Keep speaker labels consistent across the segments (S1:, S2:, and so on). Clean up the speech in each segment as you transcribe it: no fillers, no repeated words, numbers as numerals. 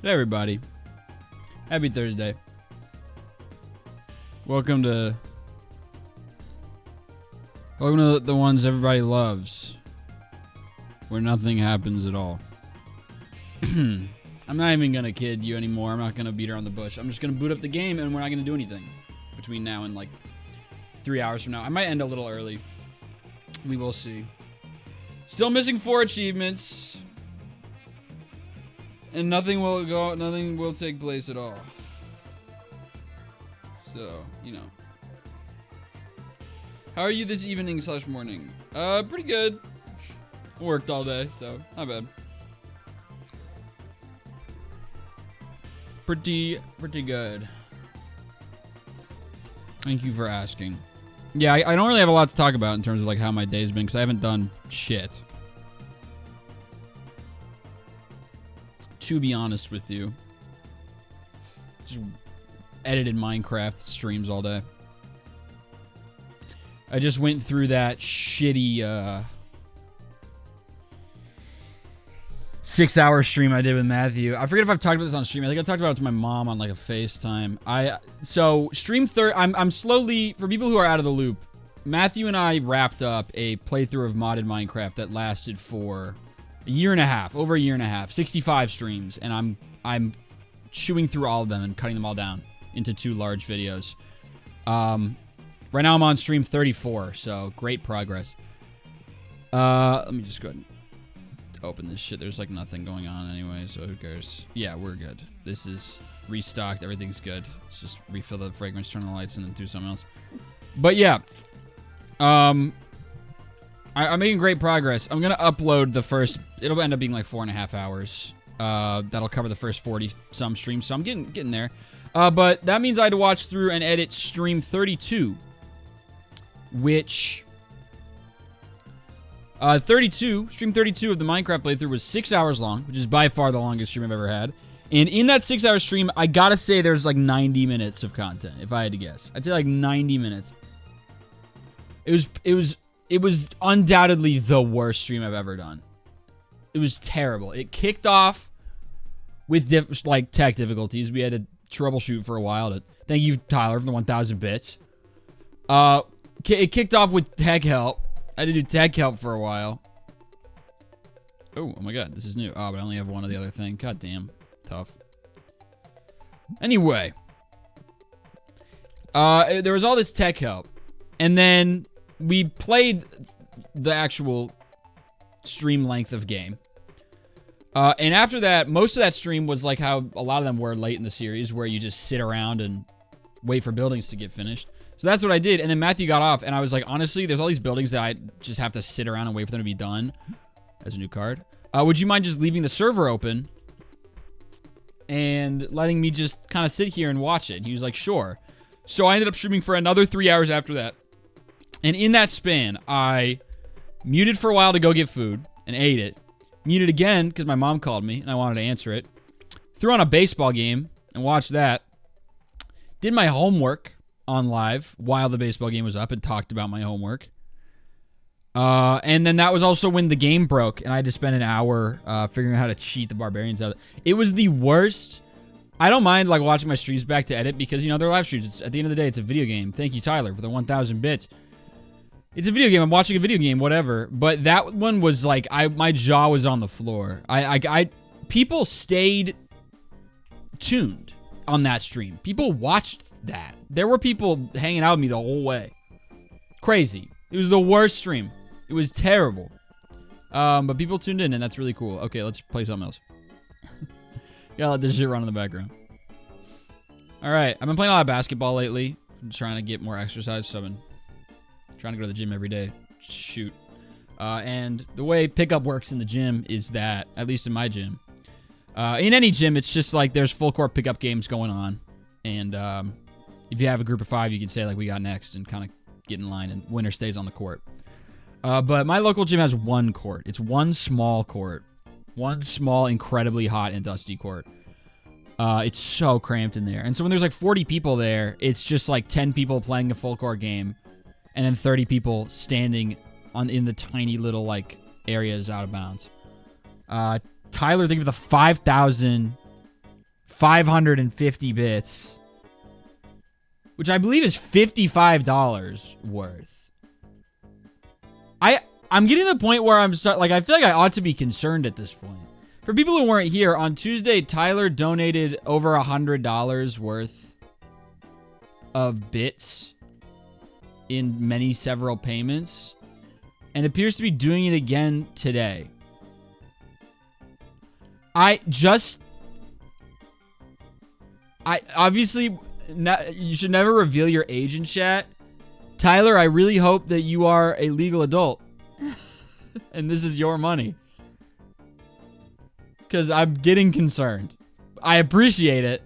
S1: Hey everybody. Happy Thursday. Welcome to the ones everybody loves, where nothing happens at all. I'm not even gonna kid you anymore. I'm not gonna beat around the bush. I'm just gonna boot up the game and we're not gonna do anything between now and like 3 hours from now. I might end a little early. We will see. Still missing 4 achievements. And nothing will take place at all. So, you know. How are you this evening / morning? Pretty good. Worked all day, so not bad. Pretty good. Thank you for asking. Yeah, I don't really have a lot to talk about in terms of like how my day's been because I haven't done shit. To be honest with you. Just edited Minecraft streams all day. I just went through that shitty 6-hour stream I did with Matthew. I forget if I've talked about this on stream. I think I talked about it to my mom on like a FaceTime. So stream I'm slowly, for people who are out of the loop, Matthew and I wrapped up a playthrough of modded Minecraft that lasted for a year and a half, over a year and a half, 65 streams, and I'm chewing through all of them and cutting them all down into 2 large videos. Right now I'm on stream 34, so great progress. Let me just go ahead and open this shit. There's like nothing going on anyway, so who cares? Yeah, we're good. This is restocked. Everything's good. Let's just refill the fragrance, turn the lights, and then do something else. But yeah, I'm making great progress. I'm gonna upload the first. It'll end up being like 4.5 hours. That'll cover the first 40-some streams. So I'm getting there. But that means I had to watch through and edit stream 32, which stream 32 of the Minecraft playthrough was 6 hours long, which is by far the longest stream I've ever had. And in that 6-hour stream, I gotta say there's like 90 minutes of content. If I had to guess, I'd say like 90 minutes. It was undoubtedly the worst stream I've ever done. It was terrible. It kicked off with tech difficulties. We had to troubleshoot for a while. Thank you, Tyler, for the 1,000 bits. It kicked off with tech help. I had to do tech help for a while. Oh my god, this is new. Oh, but I only have one of the other thing. God damn. Tough. Anyway. There was all this tech help. And then we played the actual stream length of game. And after that, most of that stream was like how a lot of them were late in the series, where you just sit around and wait for buildings to get finished. So that's what I did. And then Matthew got off, and I was like, honestly, there's all these buildings that I just have to sit around and wait for them to be done. As a new card. Would you mind just leaving the server open and letting me just kind of sit here and watch it? And he was like, sure. So I ended up streaming for another 3 hours after that. And in that span, I muted for a while to go get food and ate it. Muted again because my mom called me and I wanted to answer it. Threw on a baseball game and watched that. Did my homework on live while the baseball game was up and talked about my homework. And then that was also when the game broke and I had to spend an hour figuring out how to cheat the barbarians out of it. It was the worst. I don't mind like watching my streams back to edit because, you know, they're live streams. At the end of the day, it's a video game. Thank you, Tyler, for the 1,000 bits. It's a video game. I'm watching a video game, whatever. But that one was like, my jaw was on the floor. People stayed tuned on that stream. People watched that. There were people hanging out with me the whole way. Crazy. It was the worst stream. It was terrible. But people tuned in, and that's really cool. Okay, let's play something else. Gotta let this shit run in the background. All right, I've been playing a lot of basketball lately. I'm trying to get more exercise, so I've been trying to go to the gym every day. Shoot. And the way pickup works in the gym is that, at least in my gym, in any gym, it's just like there's full court pickup games going on. And if you have a group of 5, you can say like we got next and kind of get in line, and winner stays on the court. But my local gym has 1 court. It's 1 small court. 1 small, incredibly hot and dusty court. It's so cramped in there. And so when there's like 40 people there, it's just like 10 people playing a full court game. And then 30 people standing in the tiny little like areas out of bounds. Tyler, thank you for the 5,000 550 bits, which I believe is $55 worth. I'm getting to the point where I feel like I ought to be concerned at this point. For people who weren't here, on Tuesday, Tyler donated over $100 worth of bits in several payments, and appears to be doing it again today. Obviously, you should never reveal your age in chat. Tyler, I really hope that you are a legal adult. And this is your money. Because I'm getting concerned. I appreciate it.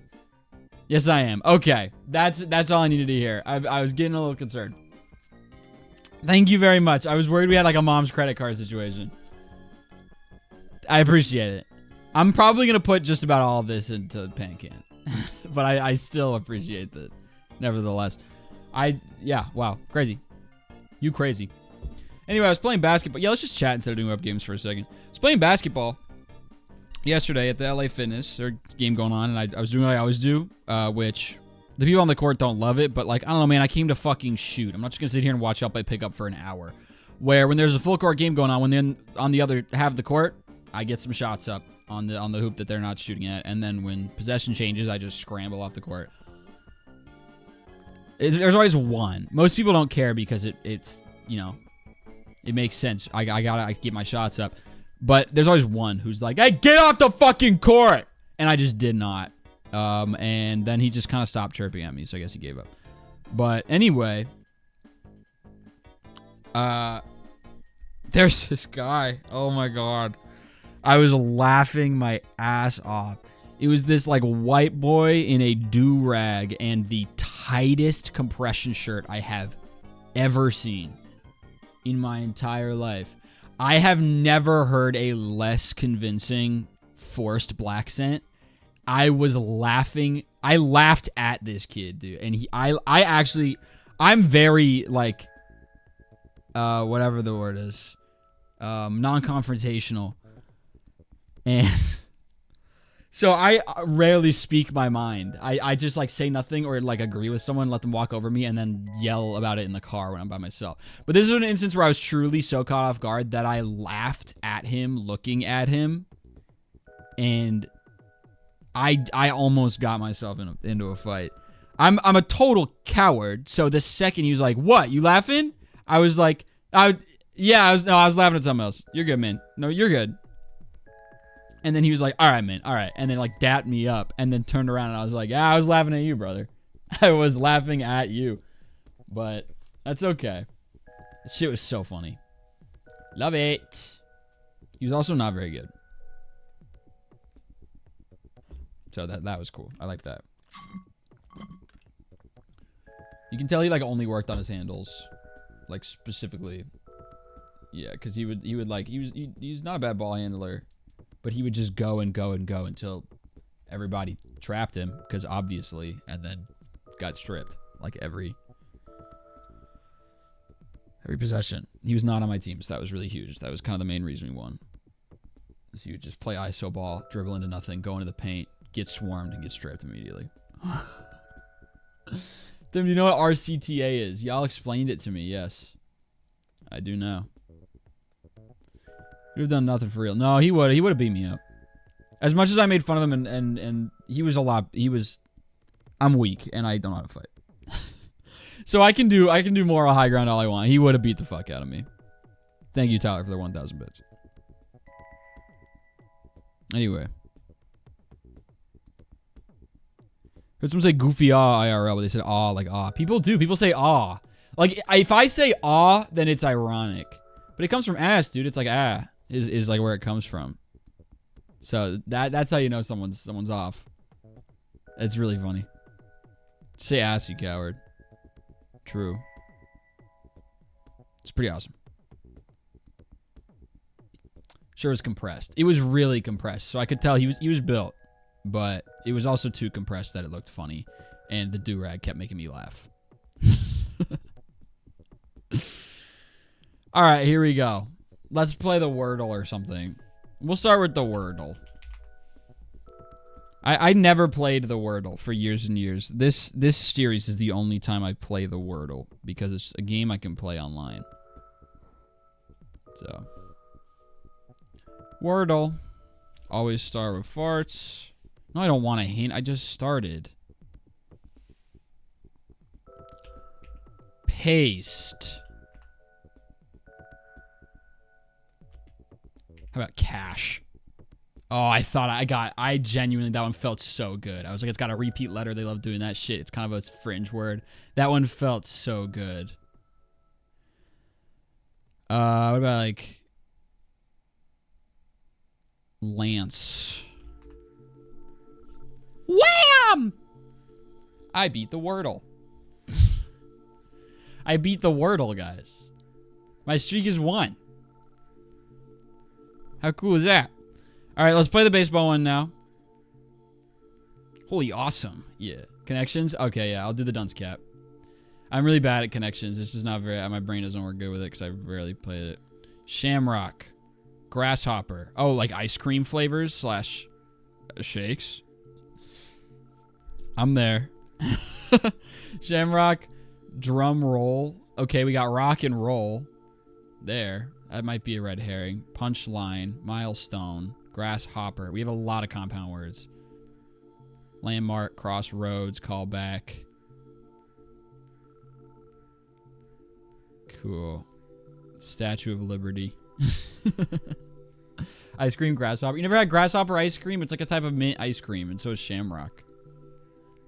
S1: Yes, I am. Okay. That's all I needed to hear. I was getting a little concerned. Thank you very much. I was worried we had like a mom's credit card situation. I appreciate it. I'm probably going to put just about all of this into the pan can. But I still appreciate that. Nevertheless. Yeah, wow. Crazy. You crazy. Anyway, I was playing basketball. Yeah, let's just chat instead of doing web games for a second. I was playing basketball yesterday at the LA Fitness. There's a game going on, and I was doing what I always do, which the people on the court don't love it, but like, I don't know, man, I came to fucking shoot. I'm not just going to sit here and watch up I pick up for an hour. Where when there's a full court game going on, when they're on the other half of the court, I get some shots up on the hoop that they're not shooting at, and then when possession changes, I just scramble off the court. There's always one. Most people don't care because it's, you know, it makes sense. I gotta get my shots up. But there's always one who's like, hey, get off the fucking court! And I just did not. And then he just kind of stopped chirping at me, so I guess he gave up. But anyway, there's this guy. Oh my god. I was laughing my ass off. It was this like white boy in a do-rag and the tightest compression shirt I have ever seen in my entire life. I have never heard a less convincing forced black accent. I was laughing. I laughed at this kid, dude. And I'm very like, whatever the word is, non-confrontational. And so I rarely speak my mind. I just like say nothing or like agree with someone, let them walk over me, and then yell about it in the car when I'm by myself. But this is an instance where I was truly so caught off guard that I laughed at him, looking at him, and I almost got myself into a fight. I'm a total coward. So the second he was like, "What? You laughing?" I was like, I was laughing at something else. You're good, man. No, you're good. And then he was like, all right, man, all right. And then like dapped me up and then turned around and I was like, yeah, I was laughing at you, brother. I was laughing at you. But that's okay. This shit was so funny. Love it. He was also not very good. So that was cool. I like that. You can tell he like only worked on his handles. Like specifically. Yeah, because he was not a bad ball handler. But he would just go and go and go until everybody trapped him, because obviously, and then got stripped like every possession. He was not on my team, so that was really huge. That was kind of the main reason we won. So you would just play ISO ball, dribble into nothing, go into the paint, get swarmed, and get stripped immediately. Then do you know what RCTA is? Y'all explained it to me, yes. I do know. He would have done nothing for real. No, he would have beat me up. As much as I made fun of him and he was I'm weak and I don't know how to fight. So I can do more of a high ground all I want. He would have beat the fuck out of me. Thank you, Tyler, for the 1,000 bits. Anyway. Heard someone say goofy aw IRL, but they said aw like aw. People do. People say aw. Like, if I say aw, then it's ironic. But it comes from ass, dude. It's like ah. Is like where it comes from. So that's how you know someone's off. It's really funny. Say ass, you coward. True. It's pretty awesome. Sure, it was compressed. It was really compressed, so I could tell he was built, but it was also too compressed that it looked funny, and the do-rag kept making me laugh. All right, here we go. Let's play the Wordle or something. We'll start with the Wordle. I never played the Wordle for years and years. This series is the only time I play the Wordle because it's a game I can play online. So, Wordle. Always start with farts. No, I don't want a hint. I just started. Paste. How about cash? Oh, I genuinely, that one felt so good. I was like, it's got a repeat letter. They love doing that shit. It's kind of a fringe word. That one felt so good. What about like Lance? Wham! I beat the Wordle. I beat the Wordle, guys. My streak is 1. How cool is that? All right, let's play the baseball one now. Holy awesome. Yeah. Connections? Okay, yeah, I'll do the dunce cap. I'm really bad at connections. This is not very... My brain doesn't work good with it because I rarely played it. Shamrock. Grasshopper. Oh, like ice cream flavors slash shakes. I'm there. Shamrock. Drum roll. Okay, we got rock and roll. There. That might be a red herring. Punchline. Milestone. Grasshopper. We have a lot of compound words. Landmark. Crossroads. Callback. Cool. Statue of Liberty. Ice cream. Grasshopper. You never had grasshopper ice cream? It's like a type of mint ice cream, and so is Shamrock.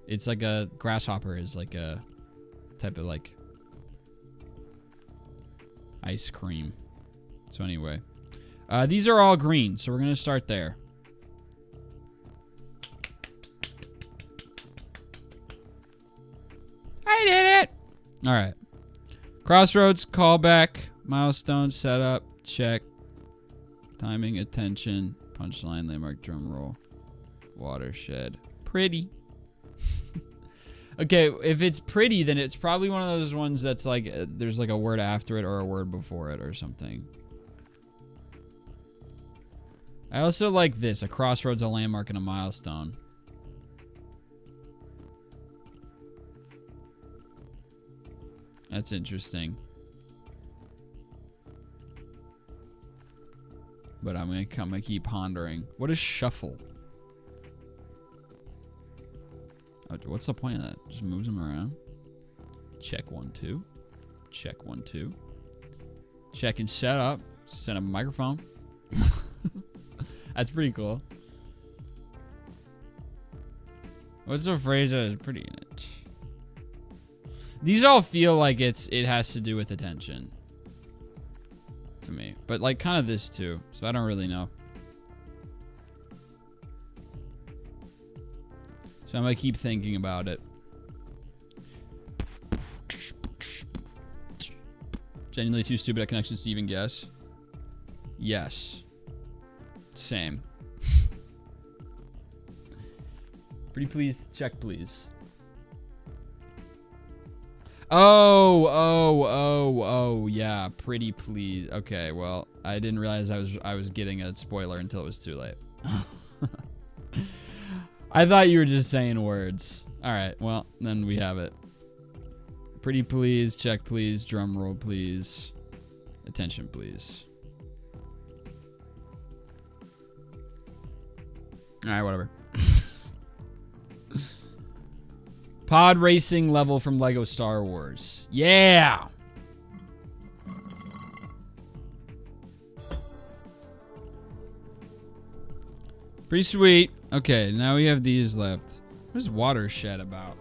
S1: It's like a... Grasshopper is like a type of like ice cream. So anyway, these are all green, so we're gonna start there. I did it. All right. Crossroads, callback, milestone, setup, check, timing, attention, punchline, landmark, drum roll, watershed, pretty. Okay, if it's pretty, then it's probably one of those ones that's like, there's like a word after it or a word before it or something. I also like this, a crossroads, a landmark, and a milestone. That's interesting. But I'm gonna keep pondering. What is shuffle? Oh, what's the point of that? Just moves them around. Check 1, 2. Check 1, 2. Check and set up. Set up a microphone. That's pretty cool. What's the phrase that is pretty in it? These all feel like it has to do with attention. To me. But like kind of this too. So I don't really know. So I'm gonna keep thinking about it. Genuinely too stupid at connections to even guess. Yes. Same. Pretty please, check please. Oh, yeah, pretty please. Okay, well, I didn't realize I was getting a spoiler until it was too late. I thought you were just saying words. All right, well, then we have it. Pretty please, check please, drum roll please. Attention please. All right, whatever. Pod racing level from Lego Star Wars. Yeah! Pretty sweet. Okay, now we have these left. What is watershed about?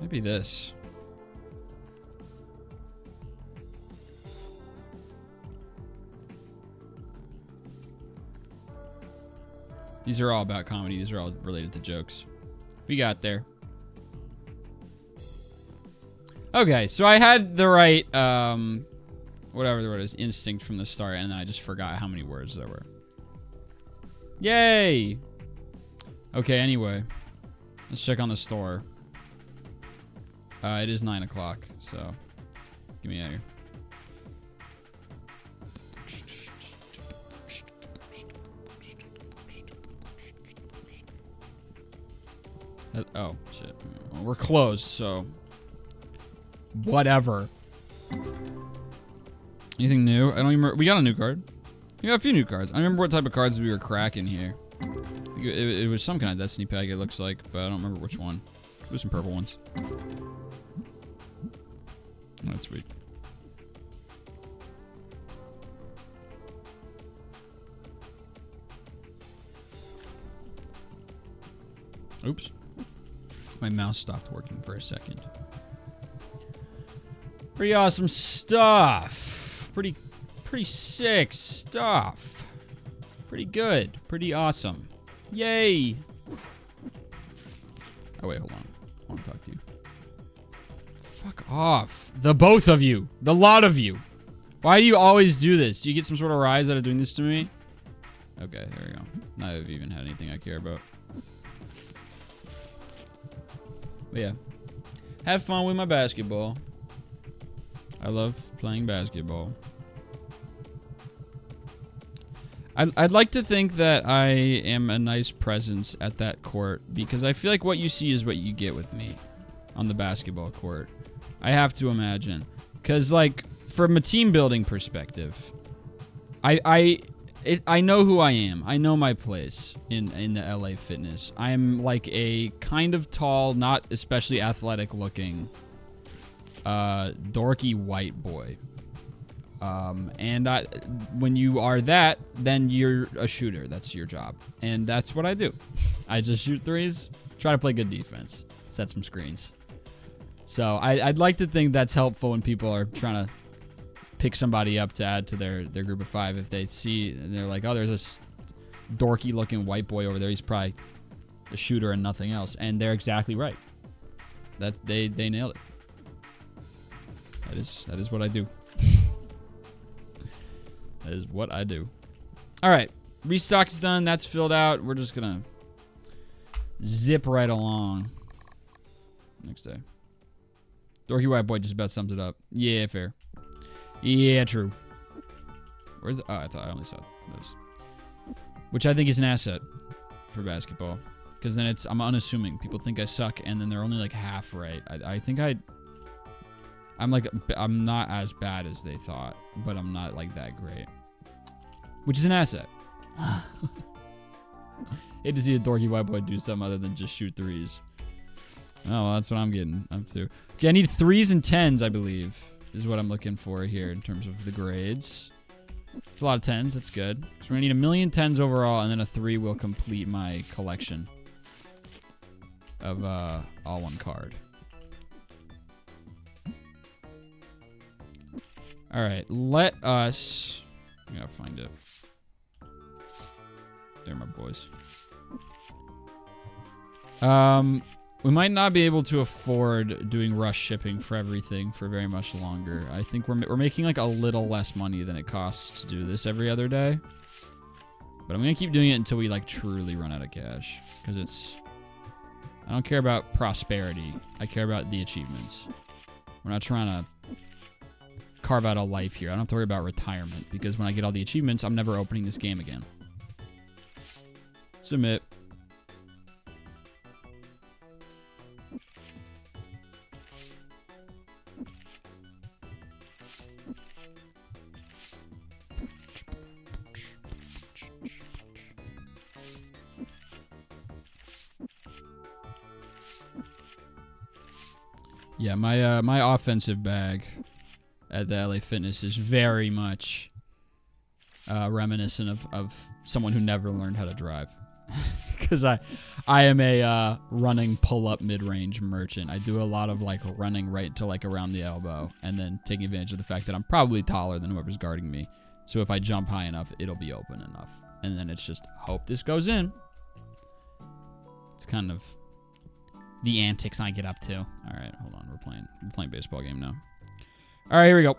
S1: Maybe this. These are all about comedy. These are all related to jokes. We got there. Okay, so I had the right whatever the word is, instinct from the start, and then I just forgot how many words there were. Yay! Okay, anyway. Let's check on the store. It is 9 o'clock, so get me out of here. Oh, shit. Well, we're closed, so whatever. Anything new? I don't even remember. We got a new card. We got a few new cards. I don't remember what type of cards we were cracking here. It was some kind of Destiny pack, it looks like, but I don't remember which one. It was some purple ones. Oh, that's sweet. Oops. My mouse stopped working for a second. Pretty awesome stuff. Pretty sick stuff. Pretty good. Pretty awesome. Yay. Oh, wait, hold on. I want to talk to you. Fuck off. The both of you. The lot of you. Why do you always do this? Do you get some sort of rise out of doing this to me? Okay, there we go. Now I've even had anything I care about. But yeah. Have fun with my basketball. I love playing basketball. I'd like to think that I am a nice presence at that court, because I feel like what you see is what you get with me on the basketball court. I have to imagine. Because, like, from a team building perspective, I know who I am. I know my place in the LA Fitness. I'm like a kind of tall, not especially athletic looking, dorky white boy. And when you are that, then you're a shooter. That's your job. And that's what I do. I just shoot threes, try to play good defense, set some screens. So I'd like to think that's helpful when people are trying to pick somebody up to add to their group of 5. If they see, and they're like, oh, there's this dorky looking white boy over there. He's probably a shooter and nothing else. And they're exactly right. They nailed it. That is what I do. That is what I do. All right. Restock's done. That's filled out. We're just going to zip right along. Next day. Dorky white boy just about sums it up. Yeah, fair. Yeah, true. Where's the... Oh, I thought I only saw those. Which I think is an asset for basketball. Because then I'm unassuming. People think I suck, and then they're only like half right. I think I'm not as bad as they thought, but I'm not like that great. Which is an asset. Hate to see a dorky white boy do something other than just shoot threes. Oh, well, that's what I'm getting up to. Okay, I need 3s and 10s, I believe, is what I'm looking for here in terms of the grades. It's a lot of 10s, that's good. So we're gonna need 1 million 10s overall, and then a 3 will complete my collection of all one card. All right, let us... I gotta find it. There, my boys. We might not be able to afford doing rush shipping for everything for very much longer. I think we're making like a little less money than it costs to do this every other day. But I'm gonna keep doing it until we like truly run out of cash, because it's... I don't care about prosperity. I care about the achievements. We're not trying to carve out a life here. I don't have to worry about retirement, because when I get all the achievements, I'm never opening this game again. Submit. Yeah, my offensive bag at the LA Fitness is very much reminiscent of someone who never learned how to drive. Because I am a running pull-up mid-range merchant. I do a lot of like running right to like around the elbow, and then taking advantage of the fact that I'm probably taller than whoever's guarding me. So if I jump high enough, it'll be open enough. And then it's just hope this goes in. It's kind of the antics I get up to. All right, hold on. We're playing baseball game now. All right, here we go.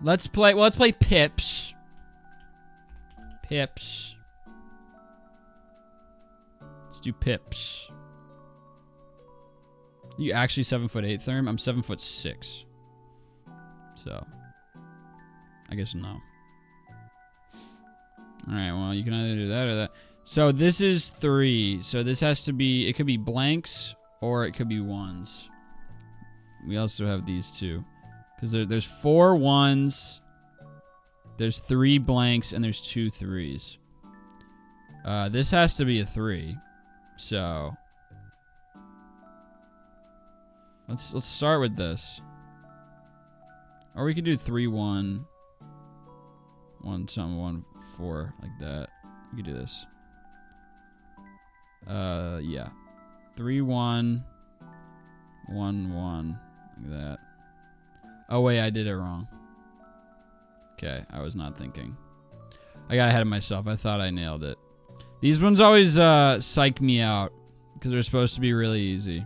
S1: Let's play pips. Pips. Let's do pips. You actually 7'8", Therm? I'm 7'6". So, I guess no. Alright, well, you can either do that or that. So, this is 3. So, this has to be... It could be blanks or it could be 1s. We also have these 2. Because there's 4 1s, there's 3 blanks, and there's 2 3s. This has to be a 3. So... Let's start with this. Or we could do 3 1 1 something 1 4 like that. You could do this. Yeah. 3 1 1 1 like that. Oh wait, I did it wrong. Okay, I was not thinking. I got ahead of myself. I thought I nailed it. These ones always psych me out because they're supposed to be really easy.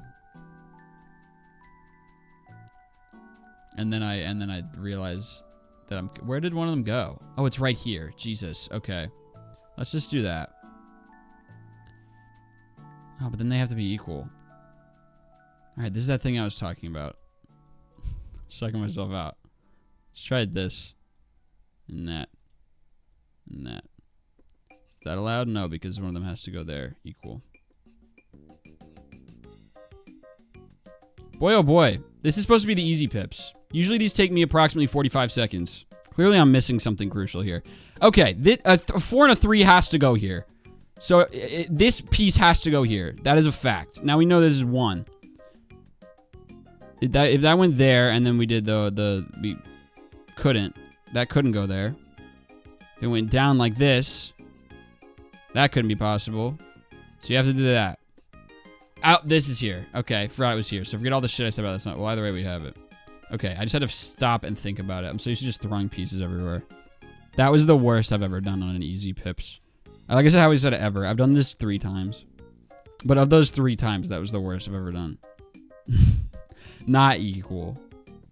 S1: And then I realize that where did one of them go? Oh, it's right here. Jesus. Okay. Let's just do that. Oh, but then they have to be equal. Alright, this is that thing I was talking about. Sucking myself out. Let's try this. And that. And that. Is that allowed? No, because one of them has to go there. Equal. Boy, oh boy. This is supposed to be the easy pips. Usually these take me approximately 45 seconds. Clearly I'm missing something crucial here. Okay, a 4 and a 3 has to go here. So this piece has to go here. That is a fact. Now we know this is 1. If that went there and then we did we couldn't. That couldn't go there. If it went down like this, that couldn't be possible. So you have to do that. Out, this is here. Okay, forgot it was here. So forget all the shit I said about this. Well, either way we have it. Okay, I just had to stop and think about it. I'm so used to just throwing pieces everywhere. That was the worst I've ever done on an easy pips. Like I said, I always said ever. I've done this 3 times. But of those 3 times, that was the worst I've ever done. Not equal.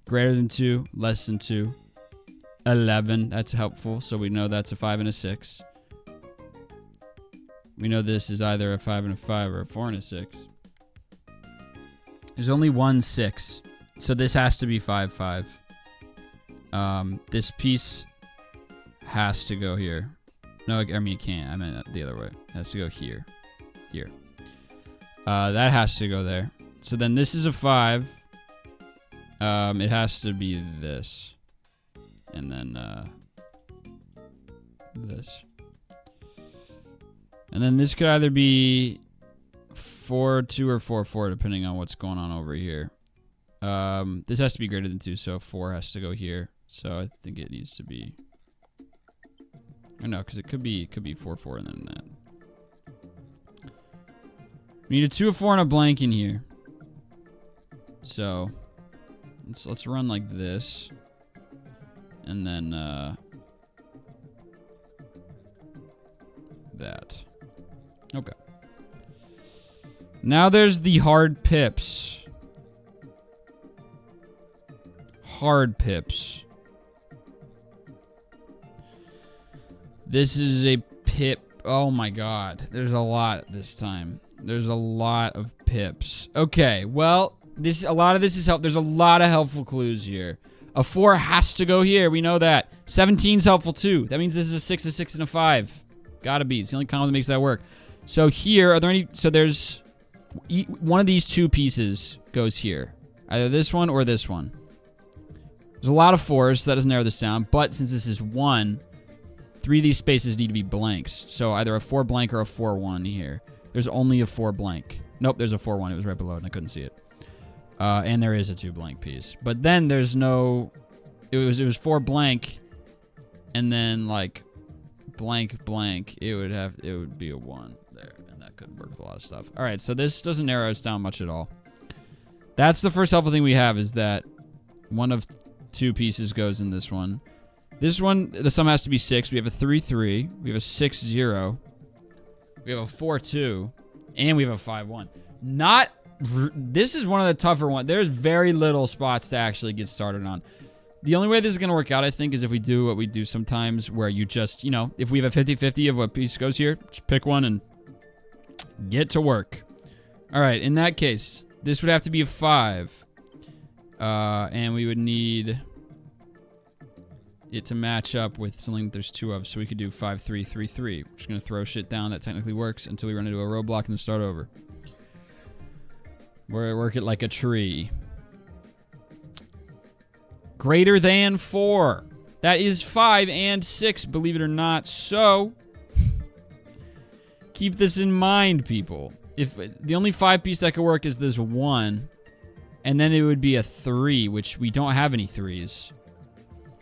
S1: Greater than 2, less than 2. 11, that's helpful. So we know that's a 5 and a 6. We know this is either a 5 and a 5 or a 4 and a 6. There's only 1 6. So this has to be 5 5. This piece has to go here. No, I mean it can't. I meant the other way. It has to go here. Here. That has to go there. So then this is a 5. It has to be this. And then this. And then this could either be 4 2 or 4 4 depending on what's going on over here. This has to be greater than 2, so 4 has to go here. So I think it needs to be... Or no, because it could be 4 4 and then that. We need a 2, a 4, and a blank in here. So let's run like this. And then that. Okay. Now there's the hard pips. Hard pips. This is a pip. Oh my god. There's a lot this time. There's a lot of pips. Okay, well, a lot of this is help. There's a lot of helpful clues here. A 4 has to go here. We know that. 17's helpful too. That means this is a 6, a 6, and a 5. Gotta be. It's the only combo that makes that work. So here, are there any... So there's... One of these 2 pieces goes here. Either this one or this one. There's a lot of 4s, so that doesn't narrow this down. But since this is 1, 3 of these spaces need to be blanks. So either a 4 blank or a 4 1 here. There's only a 4 blank. Nope, there's a 4 1. It was right below it and I couldn't see it. And there is a 2 blank piece. But then there's no... It was 4 blank. And then like blank blank. It would be a 1 there. And that could work with a lot of stuff. Alright, so this doesn't narrow us down much at all. That's the first helpful thing we have is that one of 2 pieces goes in this one. This one, the sum has to be 6. We have a 3 3. We have a 6 0. We have a 4 2. And we have a 5 1. This is one of the tougher ones. There's very little spots to actually get started on. The only way this is going to work out, I think, is if we do what we do sometimes where you just, you know, if we have a 50-50 of what piece goes here, just pick one and get to work. All right, in that case, this would have to be a 5. And we would need it to match up with something that there's 2 of, so we could do 5, 3, 3, 3. We're just going to throw shit down that technically works until we run into a roadblock and then start over. Work it like a tree. Greater than 4. That is 5 and 6, believe it or not. So, keep this in mind, people. If the only 5 piece that could work is this 1, and then it would be a 3, which we don't have any 3s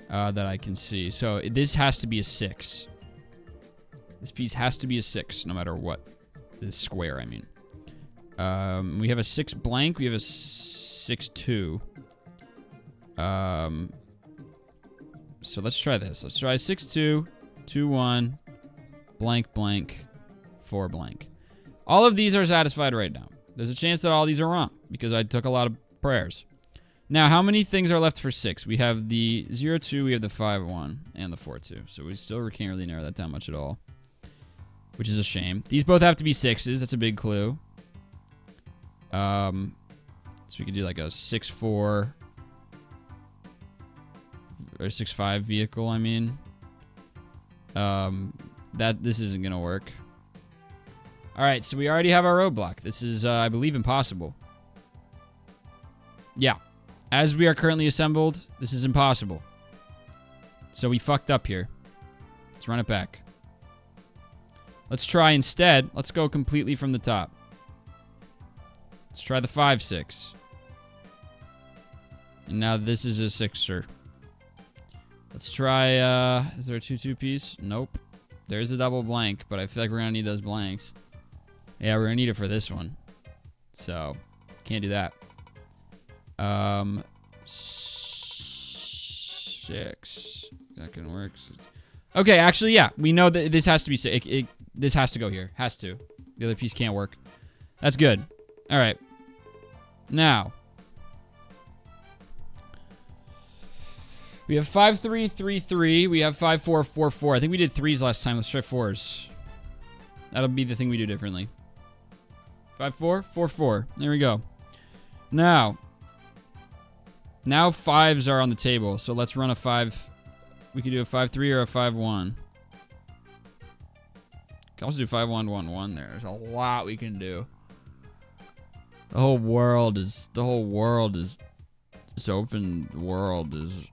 S1: that I can see. So, this has to be a 6. This piece has to be a 6, no matter what. This square, I mean. We have a 6 blank. We have a 6-2. So let's try this. Let's try 6-2, 2-1, blank, blank, 4 blank. All of these are satisfied right now. There's a chance that all these are wrong because I took a lot of prayers. Now, how many things are left for 6? We have the 0-2, we have the 5-1, and the 4-2. So we still can't really narrow that down much at all, which is a shame. These both have to be 6s. That's a big clue. So we could do like a 6-4 or 6-5 vehicle, I mean. This isn't gonna work. Alright, so we already have our roadblock. This is, I believe, impossible. Yeah. As we are currently assembled, this is impossible. So we fucked up here. Let's run it back. Let's try instead, let's go completely from the top. Let's try the 5-6. And now this is a 6er. Let's try, is there a 2-2 piece? Nope. There's a double blank, but I feel like we're gonna need those blanks. Yeah, we're gonna need it for this one. So, can't do that. 6. That can work. Okay, actually, yeah. We know that this has to be, this has to go here. Has to. The other piece can't work. That's good. All right. Now, we have 5-3, 3-3. We have 5-4, 4-4. I think we did 3s last time. Let's try 4s. That'll be the thing we do differently. 5-4, 4-4. There we go. Now 5s are on the table. So let's run a 5. We could do a 5-3 or a 5-1. Can also do 5-1-1-1 there. There's a lot we can do. The whole world is this open world is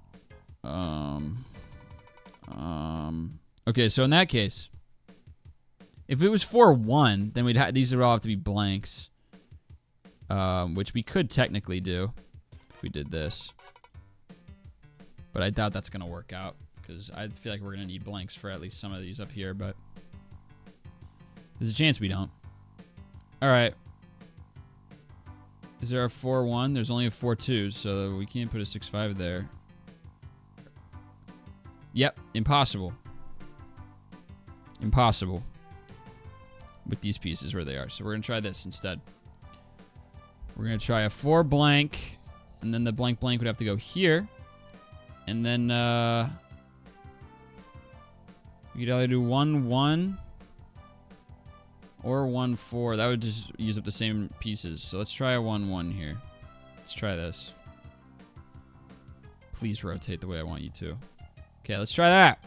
S1: okay, so in that case, if it was 4-1, then these would all have to be blanks. Which we could technically do if we did this. But I doubt that's gonna work out because I feel like we're gonna need blanks for at least some of these up here, but there's a chance we don't. Alright. Is there a 4-1? There's only a 4-2, so we can't put a 6-5 there. Yep, impossible. Impossible. With these pieces where they are. So we're going to try this instead. We're going to try a 4 blank, and then the blank blank would have to go here. And then, you could either do 1-1 or 1-4. That would just use up the same pieces. So let's try a 1-1 here. Let's try this. Please rotate the way I want you to. Okay, let's try that.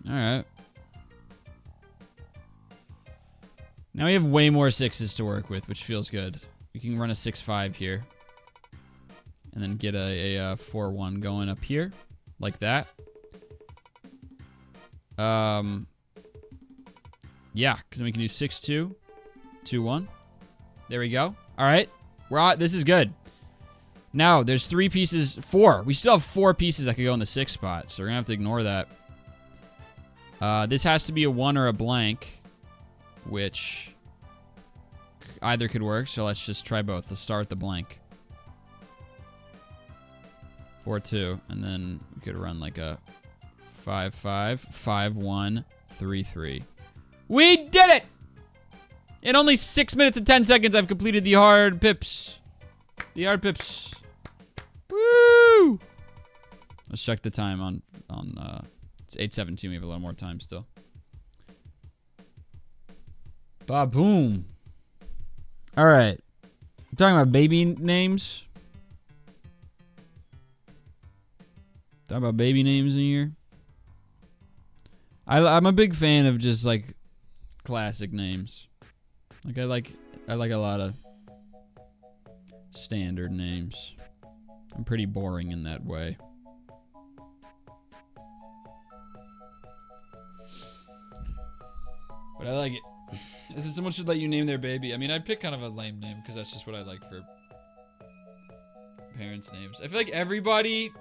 S1: Alright. Now we have way more 6s to work with, which feels good. We can run a 6-5 here. And then get a 4-1 going up here. Like that. Yeah, because then we can do 6-2, 2-1. There we go. All right, we're on. This is good. Now there's 3 pieces, 4. We still have 4 pieces that could go in the 6 spot, so we're gonna have to ignore that. This has to be a 1 or a blank, which either could work. So let's just try both. Let's start with the blank. 4-2, and then we could run like a 5-5, 5-1, 3-3. We did it! In only 6 minutes and 10 seconds, I've completed the hard pips. The hard pips. Woo! Let's check the time on it's 8:17. We have a little more time still. Ba-boom. All right. I'm talking about baby names. Talk about baby names in here. I'm a big fan of just like classic names. Like I like a lot of standard names. I'm pretty boring in that way. But I like it. Is it someone should let you name their baby? I mean, I'd pick kind of a lame name because that's just what I like for parents' names. I feel like everybody...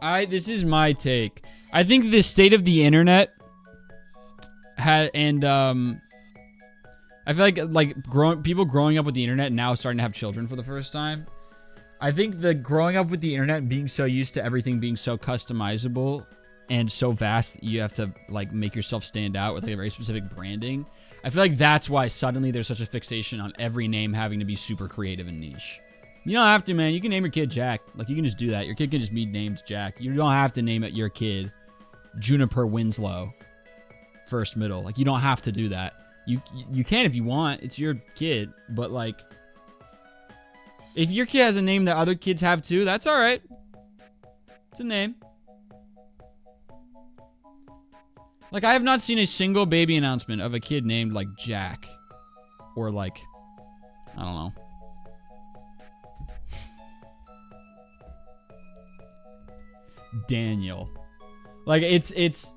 S1: This is my take. I think the state of the internet I feel like people growing up with the internet now starting to have children for the first time. I think the growing up with the internet being so used to everything being so customizable and so vast that you have to like make yourself stand out with like a very specific branding. I feel like that's why suddenly there's such a fixation on every name having to be super creative and niche. You don't have to, man. You can name your kid Jack. Like, you can just do that. Your kid can just be named Jack. You don't have to name it your kid Juniper Winslow. First, middle. Like, you don't have to do that. You can if you want. It's your kid. But, like, if your kid has a name that other kids have too, that's all right. It's a name. Like, I have not seen a single baby announcement of a kid named, like, Jack. Or, like, I don't know. Daniel. Like, it's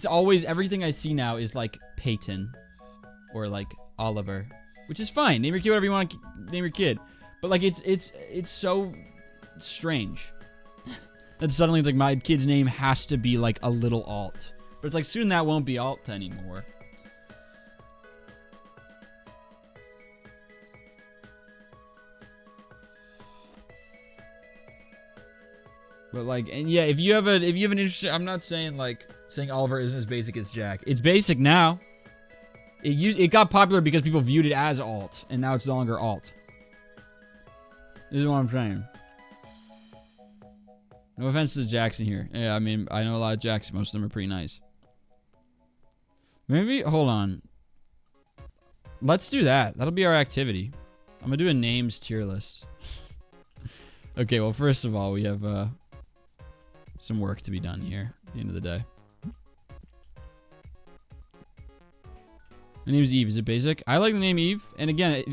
S1: always, everything I see now is, like, Peyton. Or, like, Oliver. Which is fine. Name your kid whatever you want to name your kid. But, like, it's so strange. That suddenly it's like my kid's name has to be like a little alt. But it's like soon that won't be alt anymore. But like, and yeah, if you have an interesting, I'm not saying like saying Oliver isn't as basic as Jack. It's basic now. It got popular because people viewed it as alt, and now it's no longer alt. This is what I'm saying. No offense to Jackson here. Yeah, I mean, I know a lot of Jacks. Most of them are pretty nice. Maybe, hold on. Let's do that. That'll be our activity. I'm going to do a names tier list. Okay, well, first of all, we have some work to be done here at the end of the day. My name is Eve. Is it basic? I like the name Eve. And again,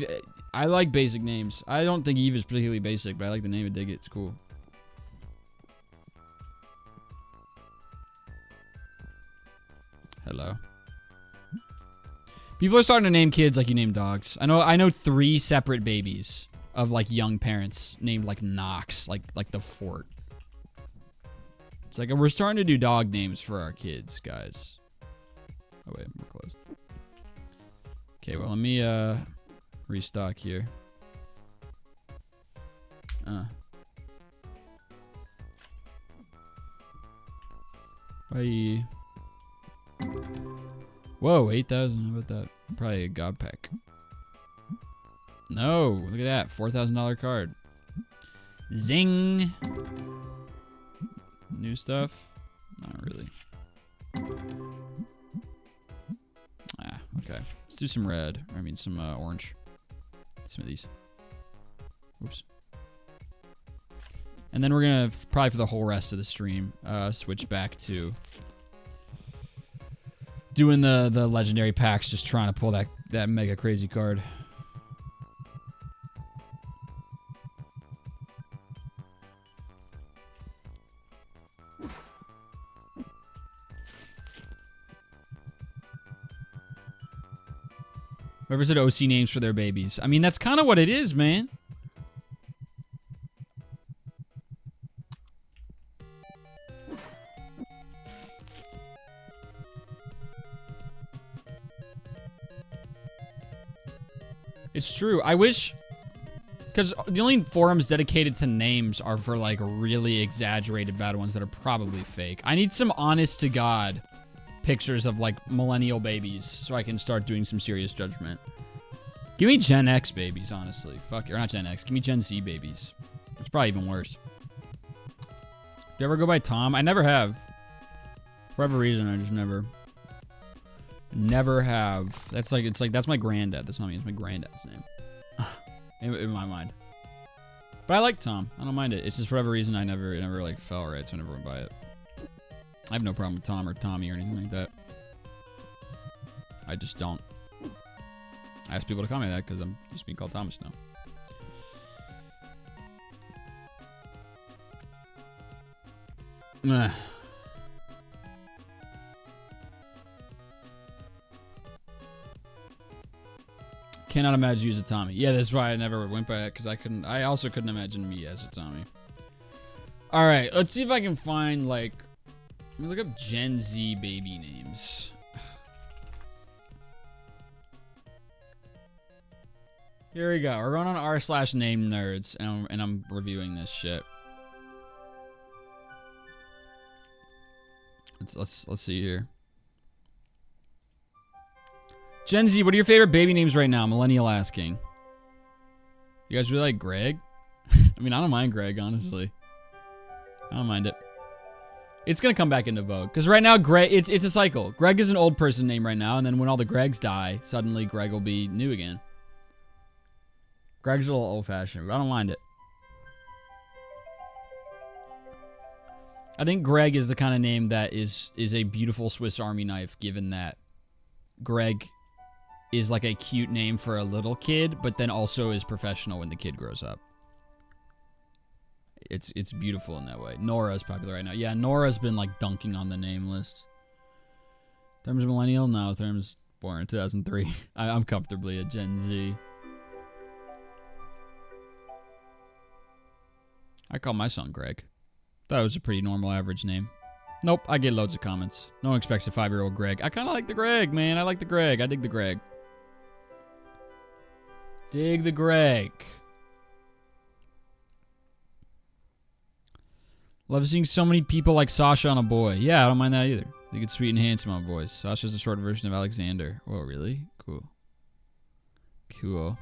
S1: I like basic names. I don't think Eve is particularly basic, but I like the name. I dig it. It's cool. Hello. People are starting to name kids like you name dogs. I know 3 separate babies of like young parents named like Knox, like the fort. It's like we're starting to do dog names for our kids, guys. Oh wait, we're closed. Okay, well let me restock here. Bye. Whoa, 8,000. How about that? Probably a god pack. No, look at that. $4,000 card. Zing. New stuff? Not really. Ah, okay. Let's do some red. Or I mean, some orange. Some of these. Oops. And then we're gonna, probably for the whole rest of the stream, switch back to doing the legendary packs, just trying to pull that mega crazy card. Whoever said OC names for their babies. I mean, that's kind of what it is, man. It's true. I wish, because the only forums dedicated to names are for like really exaggerated bad ones that are probably fake. I need some honest to God pictures of like millennial babies so I can start doing some serious judgment. Give me Gen X babies, honestly. Fuck, or not Gen X. Give me Gen Z babies. It's probably even worse. Do you ever go by Tom? I never have. For whatever reason, I just never have. That's like, it's like, that's my granddad. That's not me. It's my granddad's name. in my mind. But I like Tom. I don't mind it. It's just for whatever reason, it never like fell right, so I never went by it. I have no problem with Tom or Tommy or anything like that. I just don't. I ask people to call me that because I'm just being called Thomas now. Cannot imagine you as a Tommy. Yeah, that's why I never went by it, because I also couldn't imagine me as a Tommy. Alright, let's see if I can find, like, let me look up Gen Z baby names. Here we go. We're going on r/name nerds, and I'm reviewing this shit. Let's see here. Gen Z, what are your favorite baby names right now? Millennial asking. You guys really like Greg? I mean, I don't mind Greg, honestly. I don't mind it. It's gonna come back into vogue because right now, Greg, it's a cycle. Greg is an old person name right now, and then when all the Gregs die, suddenly Greg will be new again. Greg's a little old-fashioned, but I don't mind it. I think Greg is the kind of name that is a beautiful Swiss Army knife, given that Greg is like a cute name for a little kid, but then also is professional when the kid grows up. It's beautiful in that way. Nora's popular right now. Yeah, Nora's been like dunking on the name list. Therm's millennial? No, Therm's born in 2003. I'm comfortably a Gen Z. I call my son Greg. That was a pretty normal average name. Nope, I get loads of comments. No one expects a 5-year-old Greg. I kind of like the Greg, man. I like the Greg. I dig the Greg. Dig the Greg. Love seeing so many people like Sasha on a boy. Yeah, I don't mind that either. I think it's sweet and handsome on boys. Sasha's a short version of Alexander. Oh, really? Cool. Cool.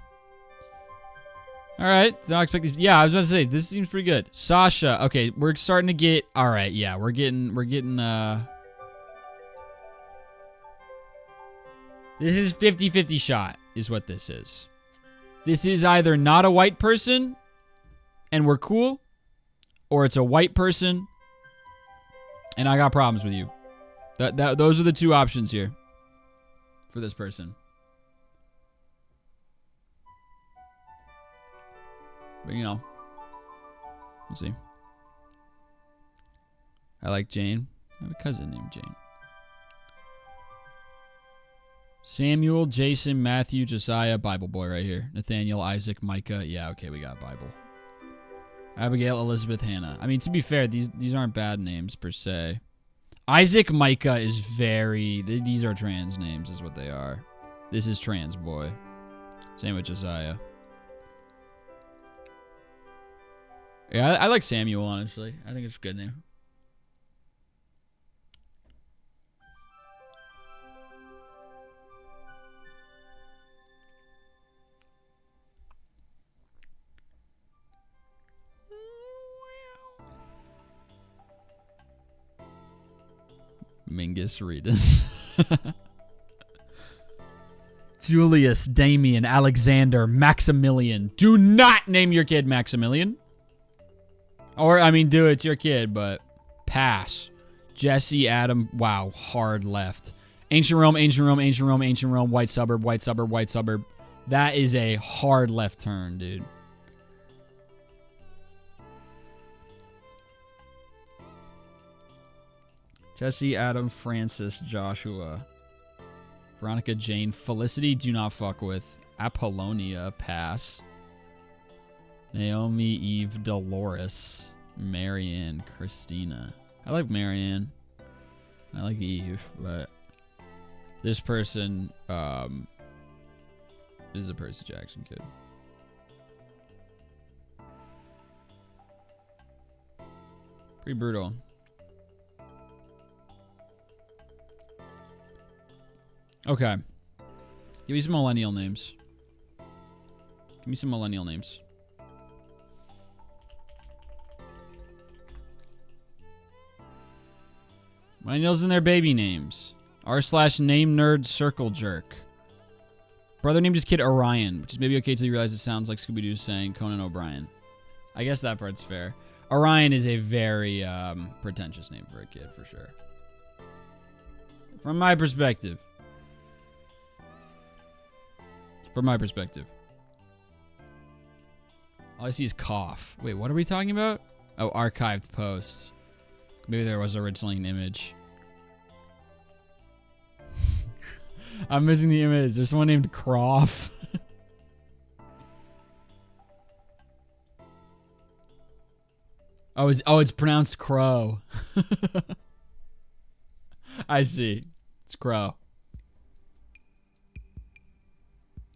S1: All right. Did not expect these. Yeah, I was about to say, this seems pretty good. Sasha. Okay, we're starting to get. All right. Yeah, we're getting. This is 50-50 shot, is what this is. This is either not a white person, and we're cool, or it's a white person, and I got problems with you. Those are the two options here for this person. But, you know, we'll see. I like Jane. I have a cousin named Jane. Samuel, Jason, Matthew, Josiah, Bible boy right here. Nathaniel, Isaac, Micah. Yeah, okay, we got Bible. Abigail, Elizabeth, Hannah. I mean, to be fair, these aren't bad names per se. Isaac, Micah is very... These are trans names is what they are. This is trans boy. Same with Josiah. Yeah, I like Samuel, honestly. I think it's a good name. Mingus Reedus. Julius, Damien, Alexander, Maximilian. Do not name your kid Maximilian. Or, I mean, do it. It's your kid, but pass. Jesse, Adam. Wow, hard left. Ancient Rome, Ancient Rome, Ancient Rome, Ancient Rome, White Suburb, White Suburb, White Suburb. That is a hard left turn, dude. Jesse, Adam, Francis, Joshua, Veronica, Jane, Felicity, do not fuck with. Apollonia, pass. Naomi, Eve, Dolores, Marianne, Christina. I like Marianne. I like Eve, but this person is a Percy Jackson kid. Pretty brutal. Okay. Give me some millennial names. Give me some millennial names. Millennials and their baby names. R/name nerd circle jerk. Brother named his kid Orion, which is maybe okay till you realize it sounds like Scooby-Doo saying Conan O'Brien. I guess that part's fair. Orion is a very pretentious name for a kid, for sure. From my perspective. From my perspective. All I see is cough. Wait, what are we talking about? Oh, archived post. Maybe there was originally an image. I'm missing the image. There's someone named Croft. it's pronounced crow. I see. It's crow.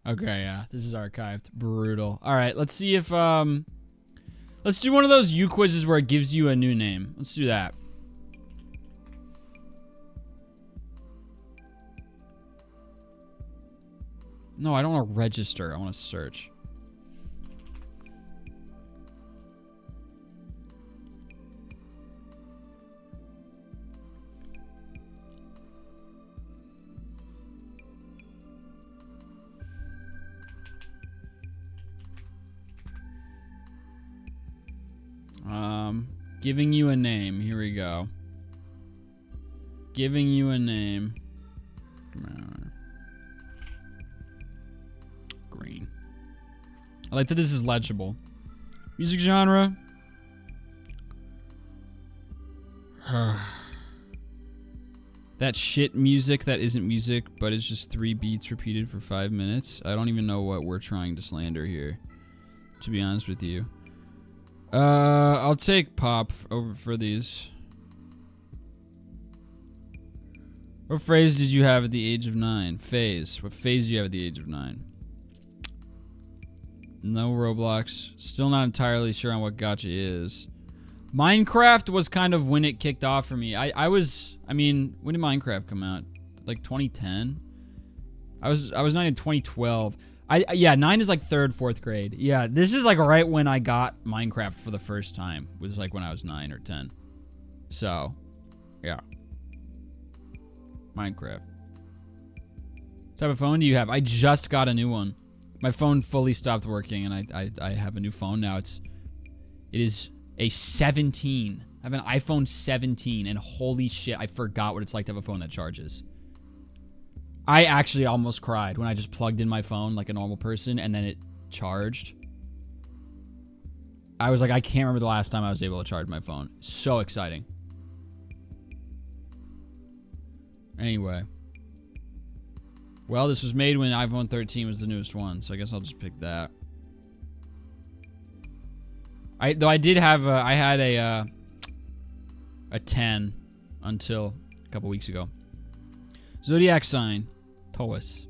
S1: Okay, yeah. This is archived. Brutal. All right, let's see if let's do one of those U quizzes where it gives you a new name. Let's do that. No, I don't want to register. I want to search. Giving you a name. Here we go. Giving you a name. Come on. Green. I like that this is legible. Music genre. That shit music that isn't music, but it's just 3 beats repeated for 5 minutes. I don't even know what we're trying to slander here, to be honest with you. I'll take pop over for these. What phrase did you have at the age of 9? Phase. What phase did you have at the age of 9? No Roblox. Still not entirely sure on what gacha is. Minecraft was kind of when it kicked off for me. I mean, when did Minecraft come out? Like 2010? I was 9 in 2012. Yeah, 9 is like 3rd, 4th grade. Yeah, this is like right when I got Minecraft for the first time. It was like when I was 9 or 10. So, yeah. Minecraft. What type of phone do you have? I just got a new one. My phone fully stopped working, and I have a new phone now. It is a 17. I have an iPhone 17, and holy shit, I forgot what it's like to have a phone that charges. I actually almost cried when I just plugged in my phone like a normal person, and then it charged. I was like, I can't remember the last time I was able to charge my phone. So exciting. Anyway. Well, this was made when iPhone 13 was the newest one, so I guess I'll just pick that. I had a 10 until a couple weeks ago. Zodiac sign, Taurus.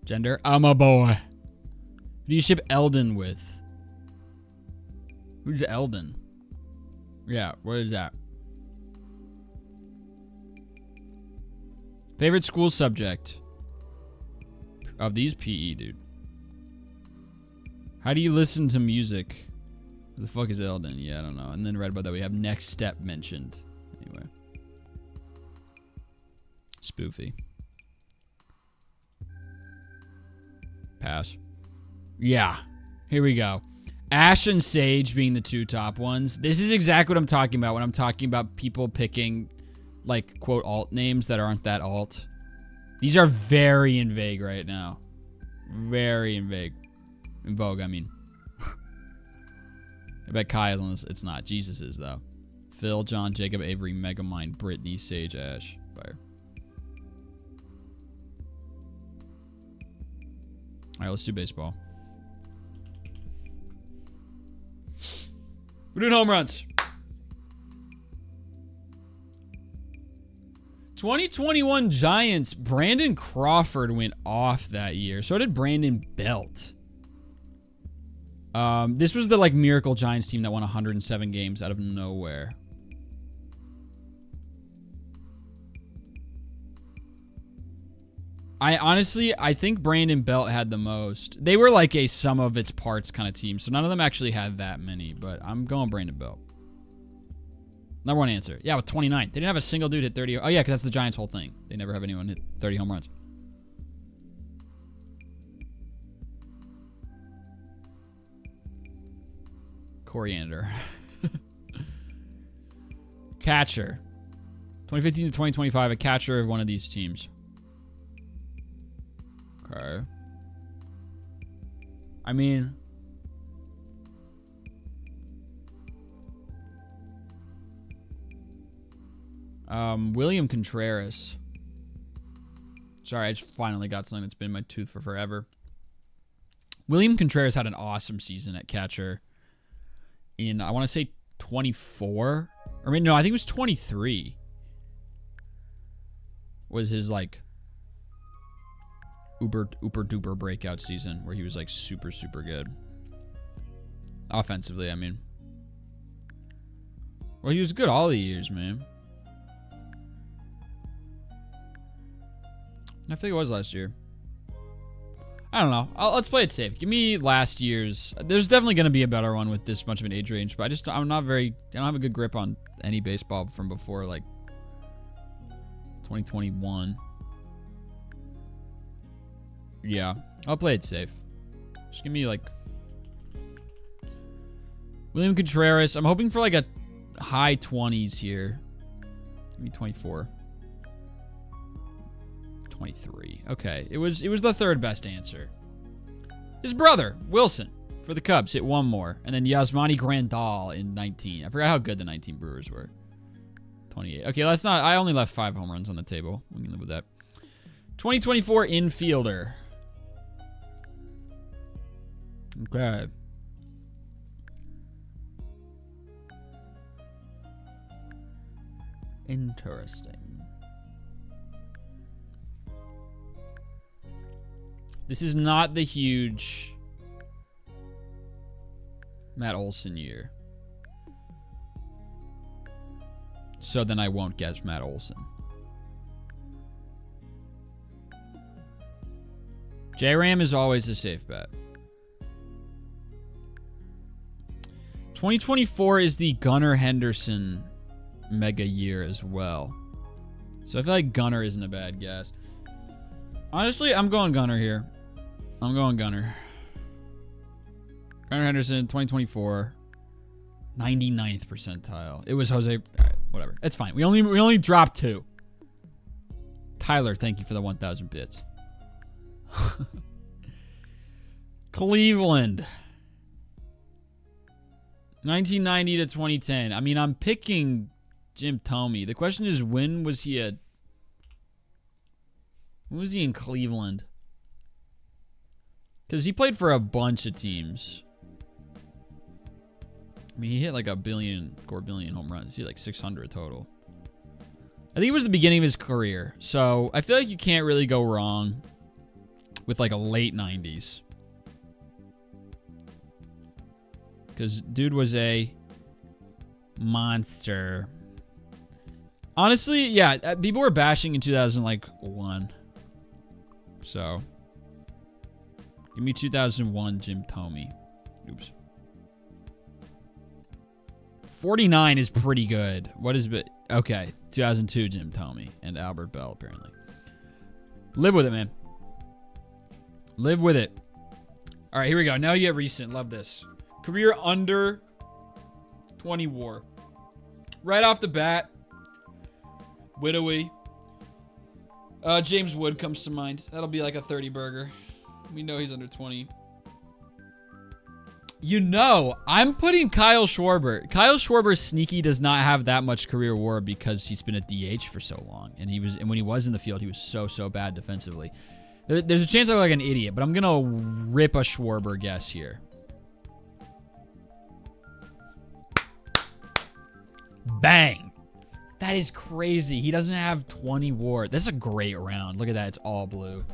S1: Gender, I'm a boy. Who do you ship Eldon with? Who's Eldon? Yeah, where is that? Favorite school subject? Of these, PE, dude. How do you listen to music? Who the fuck is Eldon? Yeah, I don't know. And then right above that we have next step mentioned. Anyway. Spoofy. Pass. Yeah. Here we go. Ash and Sage being the 2 top ones. This is exactly what I'm talking about when I'm talking about people picking, like, quote, alt names that aren't that alt. These are very in vague right now. Very in vague. In vogue, I mean. I bet Kyle is. It's not. Jesus is, though. Phil, John, Jacob, Avery, Megamind, Brittany, Sage, Ash. Fire. Alright, let's do baseball. We're doing home runs. 2021 Giants, Brandon Crawford went off that year. So did Brandon Belt. This was the like miracle Giants team that won 107 games out of nowhere. I think Brandon Belt had the most. They were like a sum of its parts kind of team, so none of them actually had that many, but I'm going Brandon Belt. Number one answer. Yeah, with 29. They didn't have a single dude hit 30. Oh, yeah, because that's the Giants' whole thing. They never have anyone hit 30 home runs. Coriander. Catcher. 2015 to 2025, a catcher of one of these teams. Okay. I mean... William Contreras. Sorry, I just finally got something that's been in my tooth for forever. William Contreras had an awesome season at catcher in, I want to say 24. Or I mean, no, I think it was 23. Was his like uber duper breakout season where he was like super good. Offensively, I mean. Well, he was good all the years, man. I think it was last year. I don't know. Let's play it safe. Give me last year's. There's definitely going to be a better one with this much of an age range, but I don't have a good grip on any baseball from before like 2021. Yeah, I'll play it safe. Just give me like William Contreras. I'm hoping for like a high 20s here. Give me 24. 23. Okay, it was the third best answer. His brother, Wilson, for the Cubs, hit one more. And then Yasmani Grandal in 19. I forgot how good the 19 Brewers were. 28. Okay, let's not... I only left 5 home runs on the table. We can live with that. 2024 infielder. Okay. Interesting. This is not the huge Matt Olson year. So then I won't guess Matt Olson. J-Ram is always a safe bet. 2024 is the Gunnar Henderson mega year as well. So I feel like Gunnar isn't a bad guess. Honestly, I'm going Gunnar here. I'm going Gunnar. Gunnar Henderson, 2024. 99th percentile. It was Jose. All right, whatever. It's fine. We only dropped 2. Tyler, thank you for the 1,000 bits. Cleveland. 1990 to 2010. I mean, I'm picking Jim Thome. The question is, when was he in Cleveland? Because he played for a bunch of teams. I mean, he hit like 4 billion home runs. He hit like 600 total. I think it was the beginning of his career. So I feel like you can't really go wrong with like a late 90s. Because dude was a monster. Honestly, yeah, people were bashing in 2001. So, give me 2001 Jim Thome. Oops. 49 is pretty good. What is it? Okay, 2002 Jim Thome and Albert Bell, apparently. Live with it, man. Live with it. All right, here we go. Now you get recent. Love this. Career under 20 WAR. Right off the bat, Widowy. James Wood comes to mind. That'll be like a 30 burger. We know he's under 20. You know, I'm putting Kyle Schwarber. Kyle Schwarber sneaky does not have that much career WAR because he's been a DH for so long, and when he was in the field, he was so bad defensively. There's a chance I look like an idiot, but I'm gonna rip a Schwarber guess here. Bang! That is crazy. He doesn't have 20 WAR. That's a great round. Look at that. It's all blue.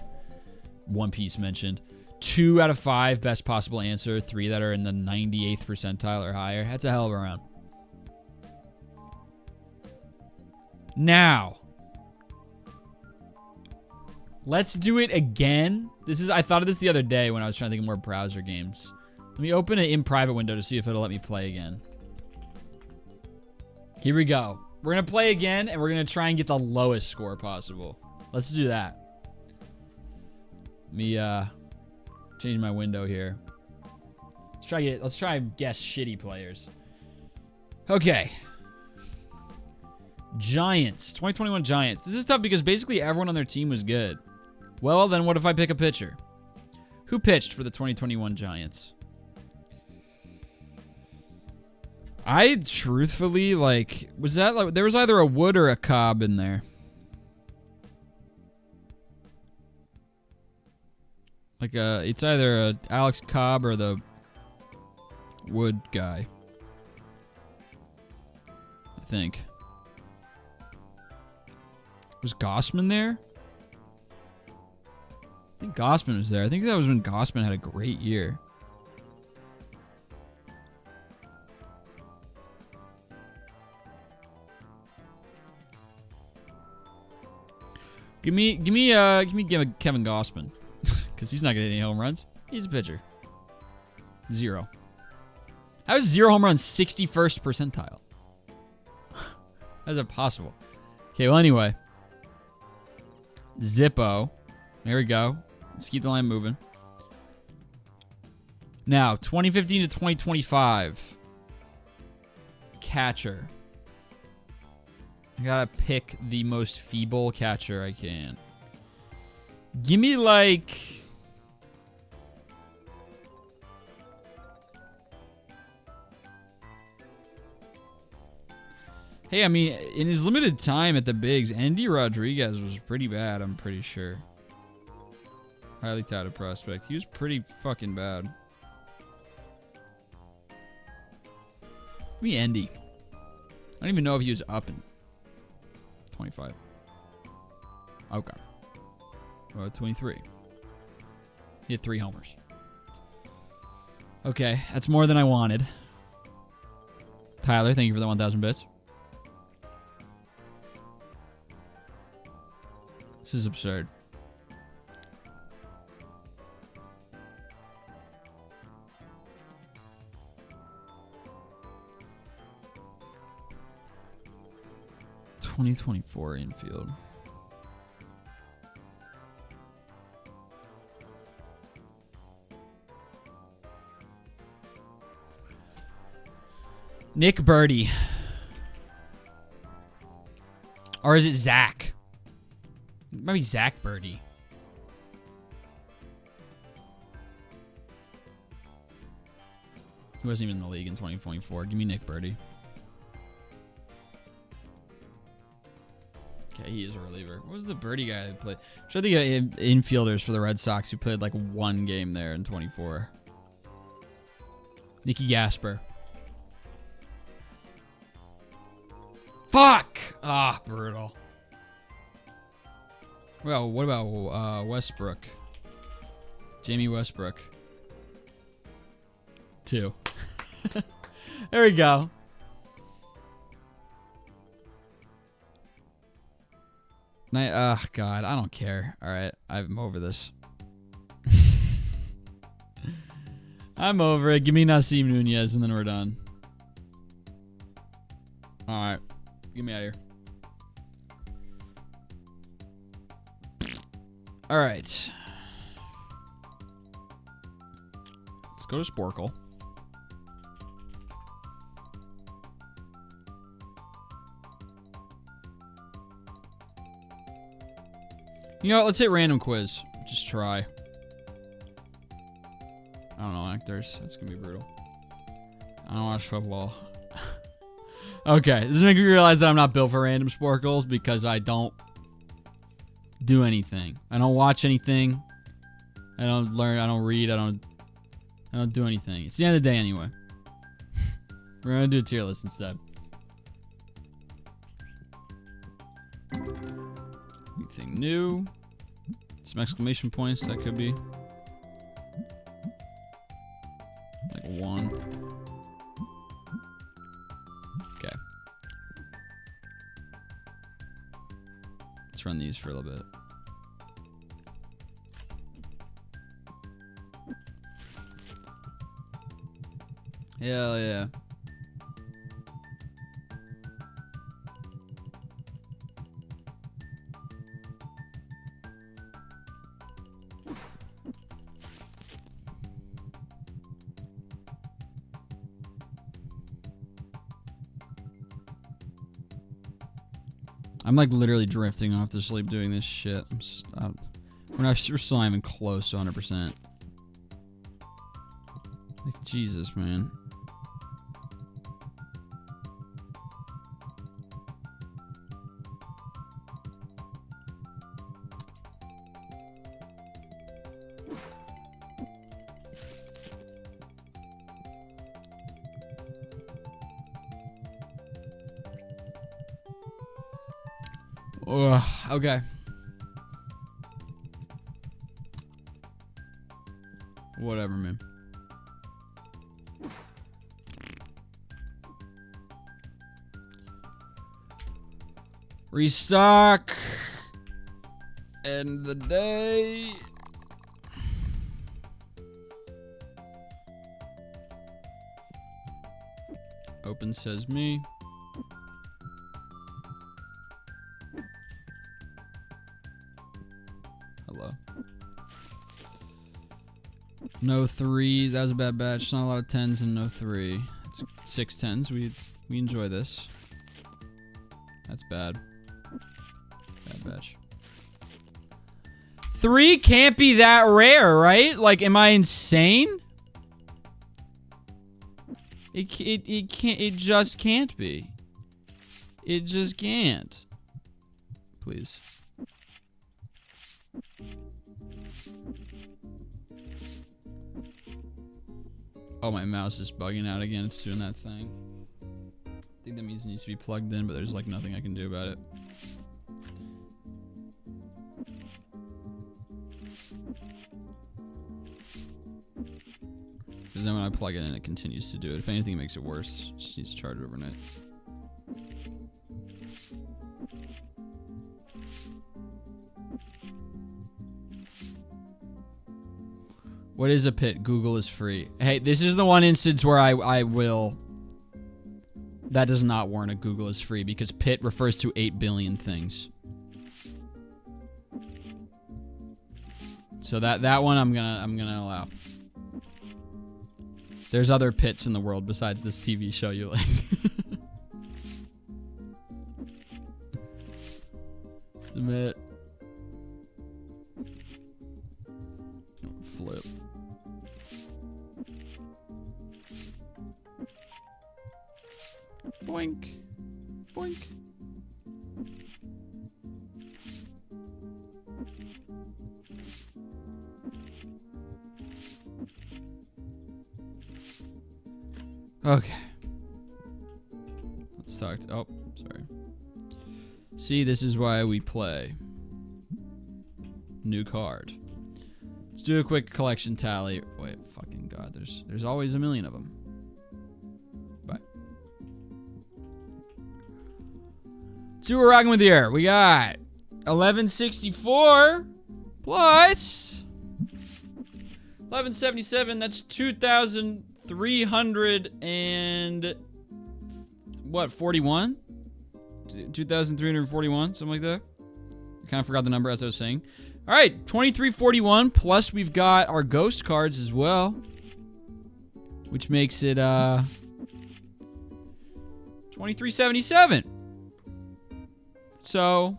S1: One Piece mentioned. 2 out of 5 best possible answer. 3 that are in the 98th percentile or higher. That's a hell of a round. Now, Let's do it again. I thought of this the other day when I was trying to think of more browser games. Let me open it in private window to see if it'll let me play again. Here we go. We're going to play again, and we're going to try and get the lowest score possible. Let's do that. Let me change my window here. Let's try and guess shitty players. Okay. Giants. 2021 Giants. This is tough because basically everyone on their team was good. Well, then what if I pick a pitcher? Who pitched for the 2021 Giants? I truthfully, like, was that like, there was either a Wood or a Cobb in there. Like, it's either a Alex Cobb or the Wood guy. I think. Was Gossman there? I think Gossman was there. I think that was when Gossman had a great year. Give me Kevin Gossman. Because he's not going to hit any home runs. He's a pitcher. 0. How is 0 home runs 61st percentile? How is that possible? Okay, well, anyway. Zippo. There we go. Let's keep the line moving. Now, 2015 to 2025. Catcher. I gotta pick the most feeble catcher I can. Give me, like... Hey, I mean, in his limited time at the bigs, Andy Rodriguez was pretty bad, I'm pretty sure. Highly touted prospect. He was pretty fucking bad. Give me Andy. I don't even know if he was up in 25. Okay. 23. He had 3 homers. Okay, that's more than I wanted. Tyler, thank you for the 1,000 bits. This is absurd. ...2024 infield. Nick Birdie. Or is it Zach? Maybe Zach Birdie. He wasn't even in the league in 2024. Give me Nick Birdie. Okay, he is a reliever. What was the Birdie guy who played? Show the infielders for the Red Sox who played like 1 game there in 24. Nicky Gasper. Fuck! Ah, brutal. Well, what about Westbrook? Jamie Westbrook. 2. There we go. God, I don't care. All right, I'm over this. I'm over it. Give me Nasim Nunez, and then we're done. All right, get me out of here. All right. Let's go to Sporkle. You know what? Let's hit random quiz. Just try. I don't know actors. That's going to be brutal. I don't watch football. Okay. This is making me realize that I'm not built for random Sporkles because I don't do anything. I don't watch anything. I don't learn. I don't read. I don't do anything. It's the end of the day anyway. We're going to do a tier list instead. Anything new? Some exclamation points, that could be. Like 1. Okay. Let's run these for a little bit. Hell yeah. I'm like literally drifting off to sleep doing this shit. We're still not even close to 100%. Like, Jesus, man. Ugh, okay. Whatever, man. Restock. End the day. Open says me. Hello. No 3. That was a bad batch. Not a lot of 10s and no 3. It's 6 10s. We enjoy this. That's bad. Bad batch. 3 can't be that rare, right? Like, am I insane? It can't. It just can't be. It just can't. Please. Oh, my mouse is bugging out again. It's doing that thing. I think that means it needs to be plugged in, but there's like nothing I can do about it. Because then when I plug it in, it continues to do it. If anything, it makes it worse. It just needs to charge overnight. What is a pit? Google is free. Hey, this is the one instance where I will... That does not warrant a Google is free because pit refers to 8 billion things. So that one I'm gonna allow. There's other pits in the world besides this TV show you like. Submit. Flip. Boink. Boink. Okay. Let's talk to, oh, sorry. See, this is why we play. New card. Let's do a quick collection tally. Wait, fucking god, there's always a million of them. Bye. See what we're rocking with here. We got 1164 plus 1177. That's 2,300 and what? 41? 2,341, something like that. I kind of forgot the number as I was saying. All right, 2341 plus we've got our ghost cards as well, which makes it 2377. So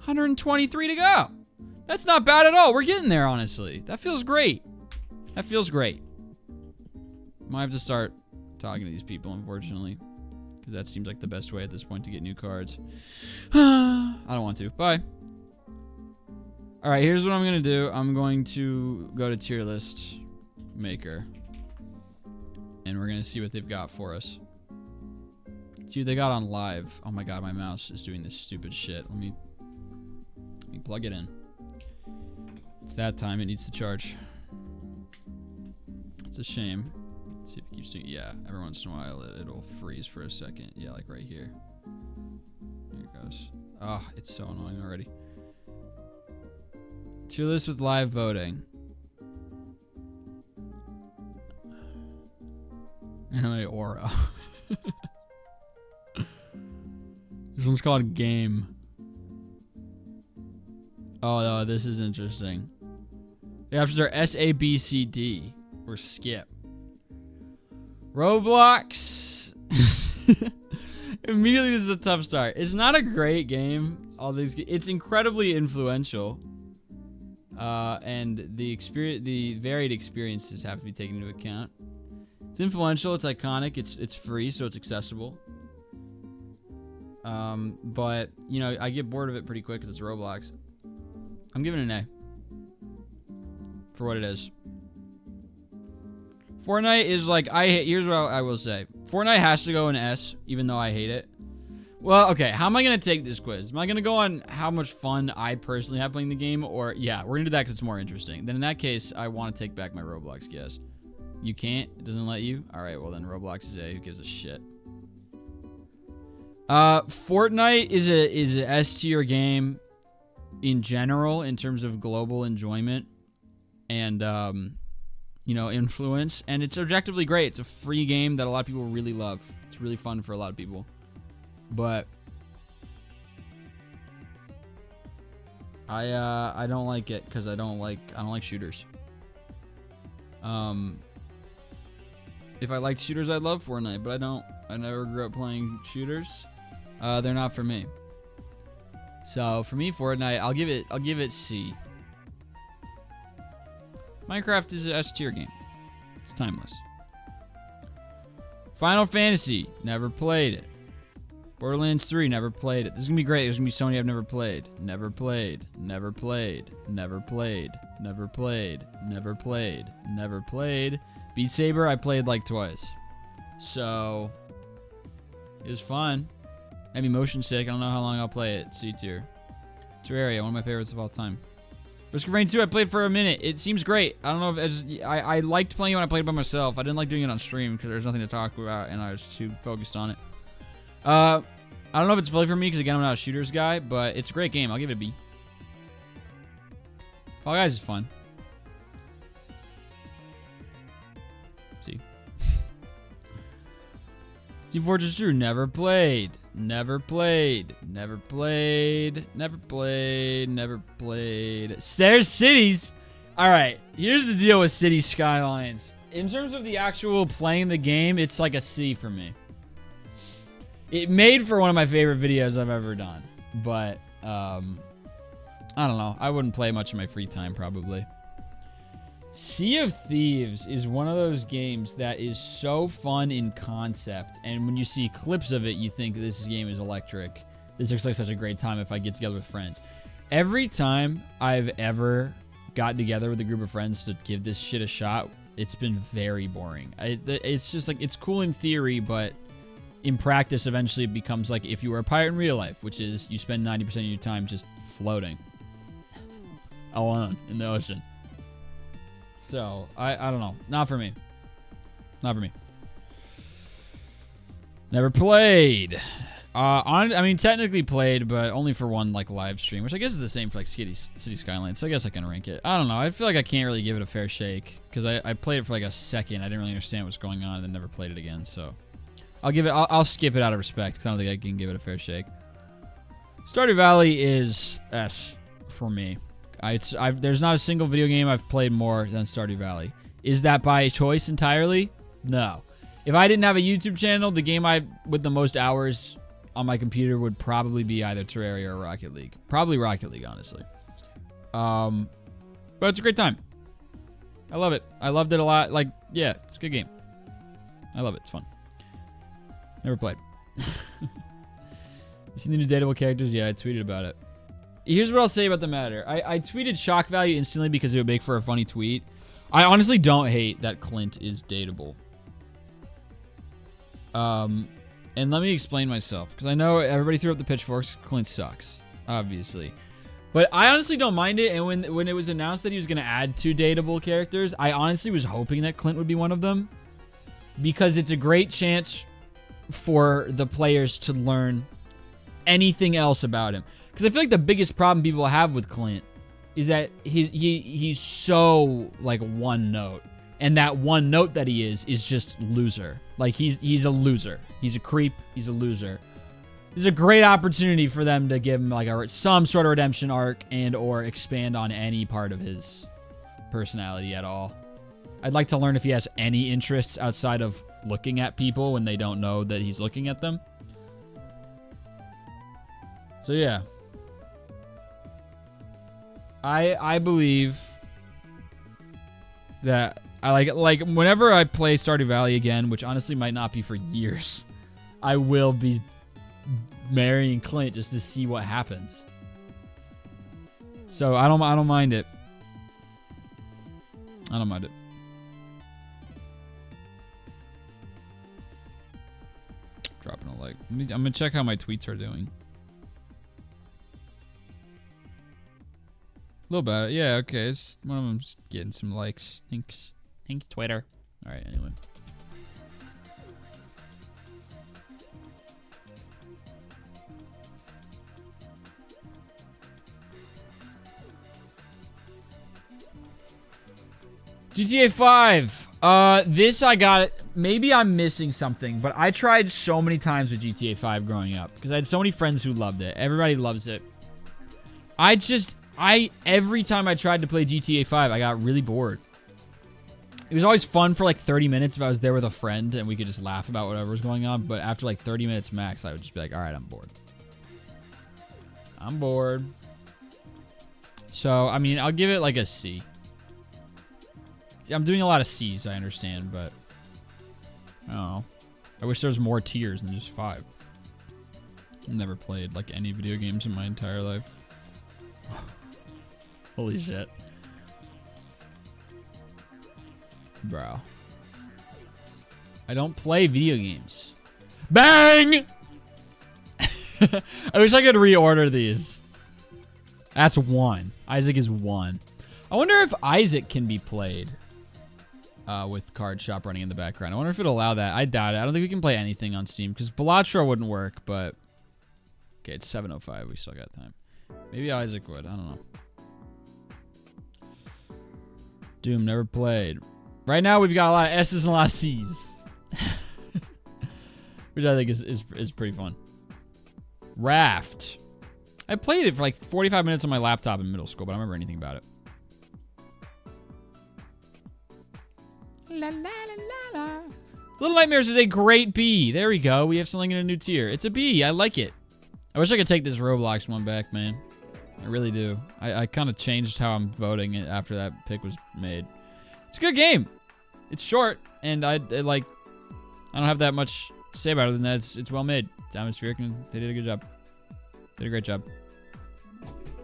S1: 123 to go. That's not bad at all. We're getting there, honestly. That feels great. That feels great. Might have to start talking to these people, unfortunately, because that seems like the best way at this point to get new cards. I don't want to. Bye. All right, here's what I'm going to do. I'm going to go to tier list maker, and we're going to see what they've got for us. See what they got on live. Oh my god, my mouse is doing this stupid shit. Let me plug it in. It's that time. It needs to charge. It's a shame. Let's see if it keeps doing. Yeah, every once in a while it'll freeze for a second. Yeah, like right here. There it goes. Oh, it's so annoying already. Tier list with live voting. Anime aura. This one's called Game. Oh, no, this is interesting. The options are S, A, B, C, D, or skip. Roblox. Immediately, this is a tough start. It's not a great game. It's incredibly influential. And the varied experiences have to be taken into account. It's influential. It's iconic. It's free, so it's accessible. But you know, I get bored of it pretty quick because it's Roblox. I'm giving it an A for what it is. Fortnite is like here's what I will say. Fortnite has to go in S, even though I hate it. Well, okay, how am I gonna take this quiz? Am I gonna go on how much fun I personally have playing the game, or yeah, we're gonna do that because it's more interesting. Then in that case, I want to take back my Roblox guess. You can't? It doesn't let you? All right, well then Roblox is A. Who gives a shit? Fortnite is a S tier game in general in terms of global enjoyment and you know, influence, and it's objectively great. It's a free game that a lot of people really love. It's really fun for a lot of people. But I don't like it because I don't like shooters. If I liked shooters, I'd love Fortnite, but I don't. I never grew up playing shooters. They're not for me. So for me, Fortnite, I'll give it C. Minecraft is an S tier game. It's timeless. Final Fantasy, never played it. Borderlands 3, never played it. This is gonna be great. There's gonna be so many I've never played. Never played. Never played. Never played. Never played. Never played. Never played. Beat Saber, I played like twice. So it was fun. Made me motion sick. I don't know how long I'll play it. C tier. Terraria, one of my favorites of all time. Risk of Rain 2, I played for a minute. It seems great. I don't know if I liked playing it when I played it by myself. I didn't like doing it on stream because there's nothing to talk about and I was too focused on it. I don't know if it's fully for me because, again, I'm not a shooters guy, but it's a great game. I'll give it a B. Fall Guys is fun. See. Team Fortress 2, never played. Never played. Never played. Never played. Never played. There's Cities. All right, here's the deal with City Skylines. In terms of the actual playing the game, it's like a C for me. It made for one of my favorite videos I've ever done, but I don't know. I wouldn't play much in my free time, probably. Sea of Thieves is one of those games that is so fun in concept, and when you see clips of it, you think this game is electric. This looks like such a great time if I get together with friends. Every time I've ever gotten together with a group of friends to give this shit a shot, it's been very boring. It's just like, it's cool in theory, but in practice, eventually it becomes like if you were a pirate in real life, which is you spend 90% of your time just floating alone in the ocean. So, I don't know. Not for me. Not for me. Never played. I mean, technically played, but only for one, like, live stream, which I guess is the same for, like, City Skylines, so I guess I can rank it. I don't know. I feel like I can't really give it a fair shake, because I played it for, like, a second. I didn't really understand what's going on, and then never played it again, so I'll skip it out of respect, because I don't think I can give it a fair shake. Stardew Valley is S for me. There's not a single video game I've played more than Stardew Valley. Is that by choice entirely? No. If I didn't have a YouTube channel, the game with the most hours on my computer would probably be either Terraria or Rocket League. Probably Rocket League, honestly. But it's a great time. I love it. I loved it a lot. Like, yeah, it's a good game. I love it. It's fun. Never played. You seen the new dateable characters? Yeah, I tweeted about it. Here's what I'll say about the matter. I tweeted shock value instantly because it would make for a funny tweet. I honestly don't hate that Clint is dateable. And let me explain myself, because I know everybody threw up the pitchforks. Clint sucks, obviously. But I honestly don't mind it, and when it was announced that he was going to add 2 dateable characters, I honestly was hoping that Clint would be one of them, because it's a great chance for the players to learn anything else about him. Because I feel like the biggest problem people have with Clint is that he's so, like, one note. And that one note that he is just loser. Like, he's a loser. He's a creep. He's a loser. This is a great opportunity for them to give him like some sort of redemption arc and or expand on any part of his personality at all. I'd like to learn if he has any interests outside of looking at people when they don't know that he's looking at them. So yeah. I believe that I like whenever I play Stardew Valley again, which honestly might not be for years, I will be marrying Clint just to see what happens. So I don't mind it. I don't mind it. Dropping a like. I'm gonna check how my tweets are doing. A little bit. Yeah, okay. It's one of them's getting some likes. Thanks. Thanks, Twitter. All right, anyway. GTA 5. This I got it. Maybe I'm missing something, but I tried so many times with GTA 5 growing up because I had so many friends who loved it. Everybody loves it. Every time I tried to play GTA 5, I got really bored. It was always fun for like 30 minutes if I was there with a friend and we could just laugh about whatever was going on, but after like 30 minutes max, I would just be like, all right, I'm bored. I'm bored. So, I mean, I'll give it like a C. I'm doing a lot of C's, I understand, but I don't know. I wish there was more tiers than just 5. I've never played like any video games in my entire life. Holy shit. Bro. I don't play video games. Bang! I wish I could reorder these. That's 1. Isaac is 1. I wonder if Isaac can be played. With Card Shop running in the background. I wonder if it'll allow that. I doubt it. I don't think we can play anything on Steam because Bellatra wouldn't work, but okay, it's 7:05. We still got time. Maybe Isaac would. I don't know. Doom never played. Right now we've got a lot of S's and a lot of C's, which I think is pretty fun. Raft. I played it for like 45 minutes on my laptop in middle school, but I don't remember anything about it. La, la, la, la. Little Nightmares is a great B. There we go. We have something in a new tier. It's a B. I like it. I wish I could take this Roblox one back, man. I really do. I kind of changed how I'm voting it after that pick was made. It's a good game. It's short, and I don't have that much to say about it than that. It's well made. It's atmospheric, and they did a good job. Did a great job.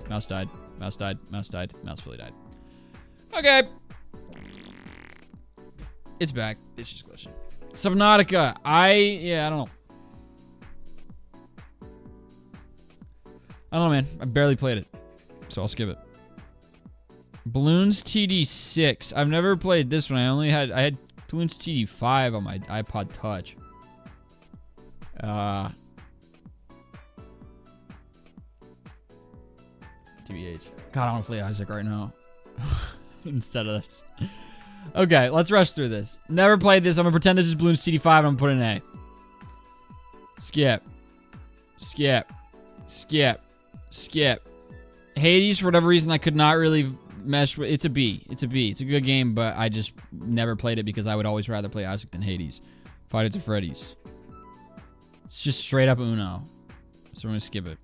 S1: Mouse died. Mouse died. Mouse died. Mouse fully died. Okay. It's back. It's just glitching. Subnautica. I don't know. I don't know, man. I barely played it, so I'll skip it. Balloons TD6. I've never played this one. I had Balloons TD5 on my iPod Touch. TBH. God, I want to play Isaac right now instead of this. Okay, let's rush through this. Never played this. I'm gonna pretend this is Balloons TD5. I'm gonna put an A. Skip. Skip. Skip. Skip. Hades, for whatever reason, I could not really mesh with. It's a B. It's a B. It's a good game, but I just never played it because I would always rather play Isaac than Hades. Five Nights at Freddy's. It's just straight up Uno. So I'm gonna skip it.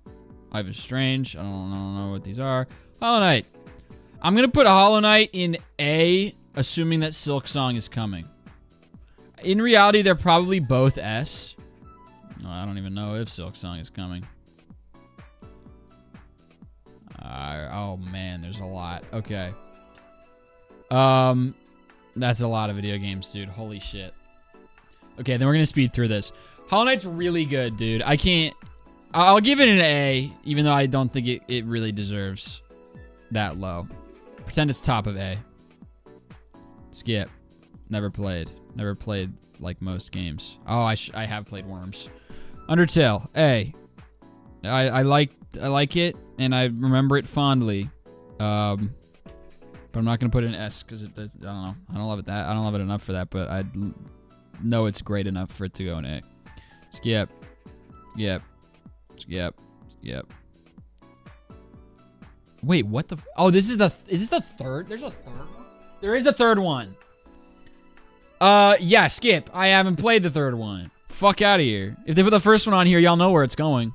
S1: Life is Strange. I don't know what these are. Hollow Knight. I'm gonna put Hollow Knight in A, assuming that Silk Song is coming. In reality, they're probably both S. No, I don't even know if Silk Song is coming. Oh man, there's a lot. Okay. That's a lot of video games, dude. Holy shit. Okay, then we're gonna speed through this. Hollow Knight's really good, dude. I'll give it an A, even though I don't think it really deserves that low. Pretend it's top of A. Skip. Never played. Never played like most games. Oh, I have played Worms. Undertale. A. I like it, and I remember it fondly. But I'm not gonna put it in S because I don't know. I don't love it I don't love it enough for that. But I know it's great enough for it to go in A. Skip. Yep. Skip. Yep. Wait, what the? Oh, this is the. Is this the third? There's a third one. There is a third one. Yeah, skip. I haven't played the third one. Fuck out of here. If they put the first one on here, y'all know where it's going.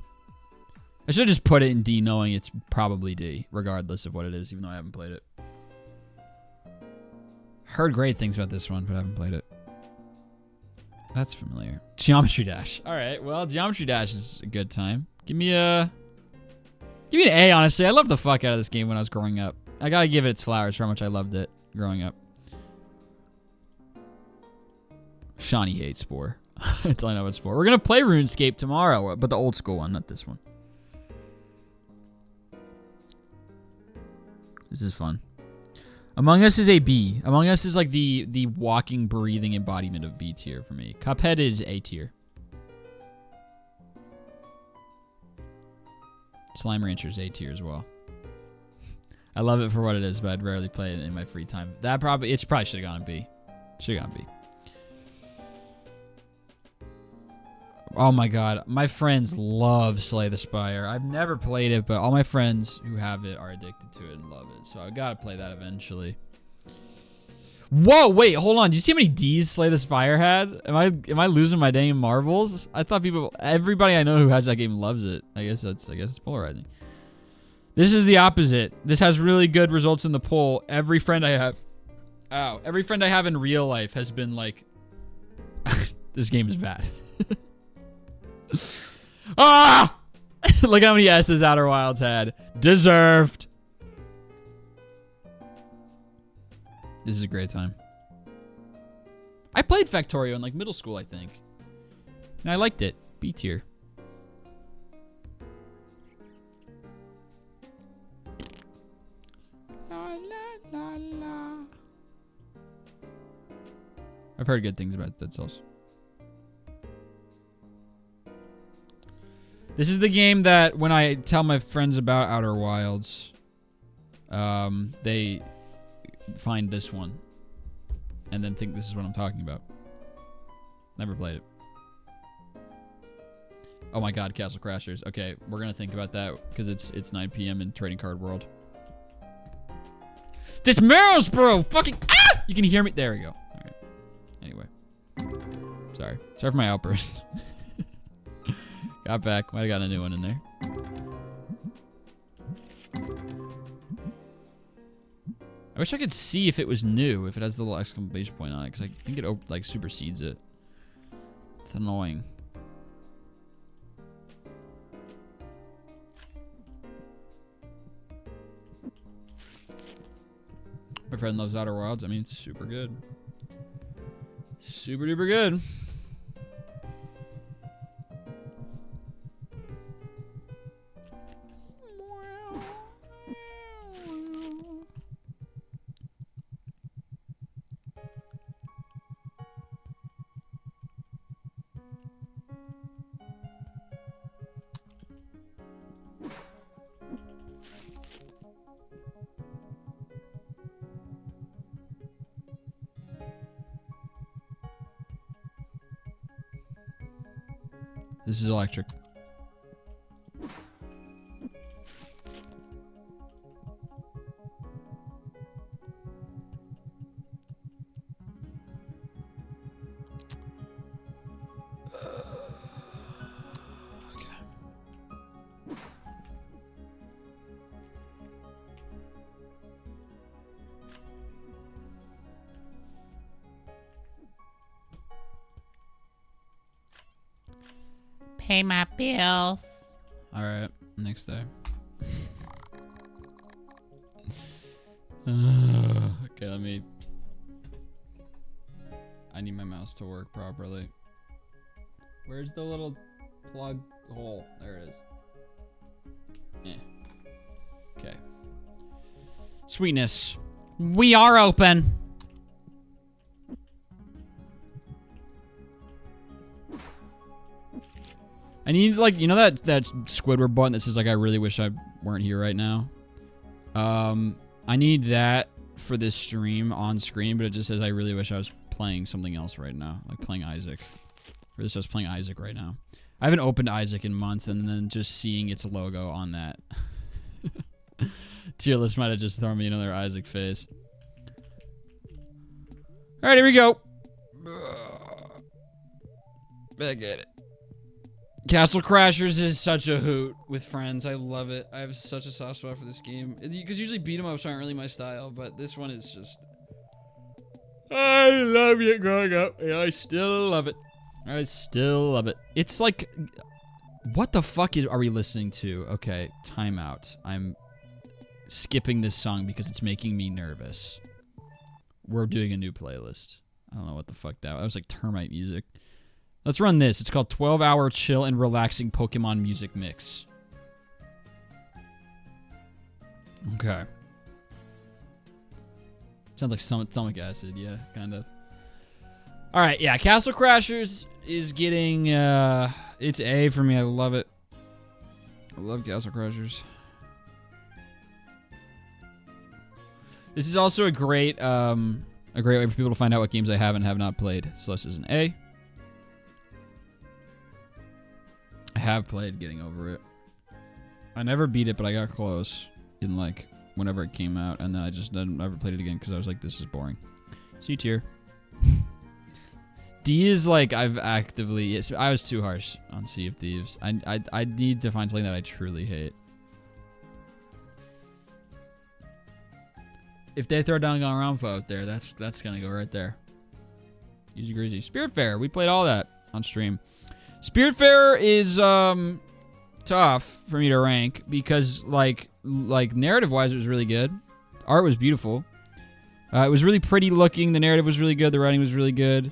S1: I should just put it in D, knowing it's probably D, regardless of what it is, even though I haven't played it. Heard great things about this one, but I haven't played it. That's familiar. Geometry Dash. All right, well, Geometry Dash is a good time. Give me an A, honestly. I loved the fuck out of this game when I was growing up. I gotta give it its flowers for how much I loved it growing up. Shawnee hates Spore. That's all I know about Spore. We're gonna play RuneScape tomorrow, but the old school one, not this one. This is fun. Among Us is a B. Among Us is like the walking, breathing embodiment of B tier for me. Cuphead is A tier. Slime Rancher is A tier as well. I love it for what it is, but I'd rarely play it in my free time. It probably should have gone in B. Should have gone B. Oh my god, my friends love Slay the Spire. I've never played it, but all my friends who have it are addicted to it and love it. So I gotta play that eventually. Whoa, wait, hold on. Do you see how many D's Slay the Spire had? Am I losing my dang marbles? I thought everybody I know who has that game loves it. I guess it's polarizing. This is the opposite. This has really good results in the poll. Every friend I have in real life has been like, this game is bad. Ah! Look how many S's Outer Wilds had. Deserved. This is a great time. I played Factorio in like middle school, I think. And I liked it. B tier. La, la, la, la. I've heard good things about Dead Cells. This is the game that when I tell my friends about Outer Wilds, they find this one and then think this is what I'm talking about. Never played it. Oh my god, Castle Crashers. Okay, we're gonna think about that because it's 9 p.m. in Trading Card World. This Marrowsboro fucking You can hear me. There we go. All right. Anyway, sorry for my outburst. Got back. Might have got a new one in there. I wish I could see if it was new, if it has the little exclamation point on it, because I think it like supersedes it. It's annoying. My friend loves Outer Wilds. I mean, it's super good. Super duper good. This is electric.
S2: Pay my bills.
S1: All right, next day. Okay, I need my mouse to work properly. Where's the little plug hole? There it is. Yeah. Okay. Sweetness. We are open. I need, like, you know that Squidward button that says, like, I really wish I weren't here right now? I need that for this stream on screen, but it just says I really wish I was playing something else right now, like playing Isaac. Or this says playing Isaac right now. I haven't opened Isaac in months, and then just seeing its logo on that tier list might have just thrown me another Isaac phase. All right, here we go. Back at it. Castle Crashers is such a hoot with friends. I love it. I have such a soft spot for this game. Because usually beat 'em ups aren't really my style, but this one is just... I love it growing up, and I still love it. I still love it. It's like... What the fuck are we listening to? Okay, timeout. I'm skipping this song because it's making me nervous. We're doing a new playlist. I don't know what the fuck that was. Like termite music. Let's run this. It's called 12-Hour Chill and Relaxing Pokemon Music Mix. Okay. Sounds like stomach acid. Yeah, kind of. All right, yeah. Castle Crashers is getting... it's A for me. I love it. I love Castle Crashers. This is also a great way for people to find out what games I have and have not played. So this is an A. I have played Getting Over It. I never beat it, but I got close in like whenever it came out, and then I just never played it again because I was like, this is boring. C tier. D is like I've actively... I was too harsh on Sea of Thieves. I need to find something that I truly hate. If they throw down Galrampo out there, that's gonna go right there. Easy greasy. Spiritfarer, we played all that on stream. Spiritfarer is tough for me to rank because like narrative wise it was really good. Art was beautiful. It was really pretty looking. The narrative was really good. The writing was really good.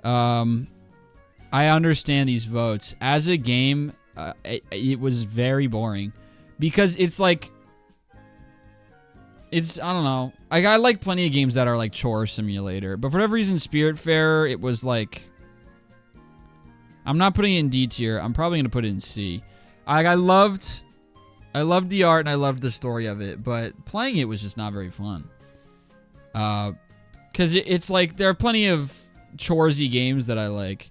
S1: I understand these votes. As a game, it was very boring because it's like. I don't know. I like plenty of games that are like chore simulator, but for whatever reason, Spiritfarer, it was like... I'm not putting it in D tier. I'm probably going to put it in C. I loved the art and I loved the story of it, but playing it was just not very fun. Because it's like, there are plenty of choresy games that I like,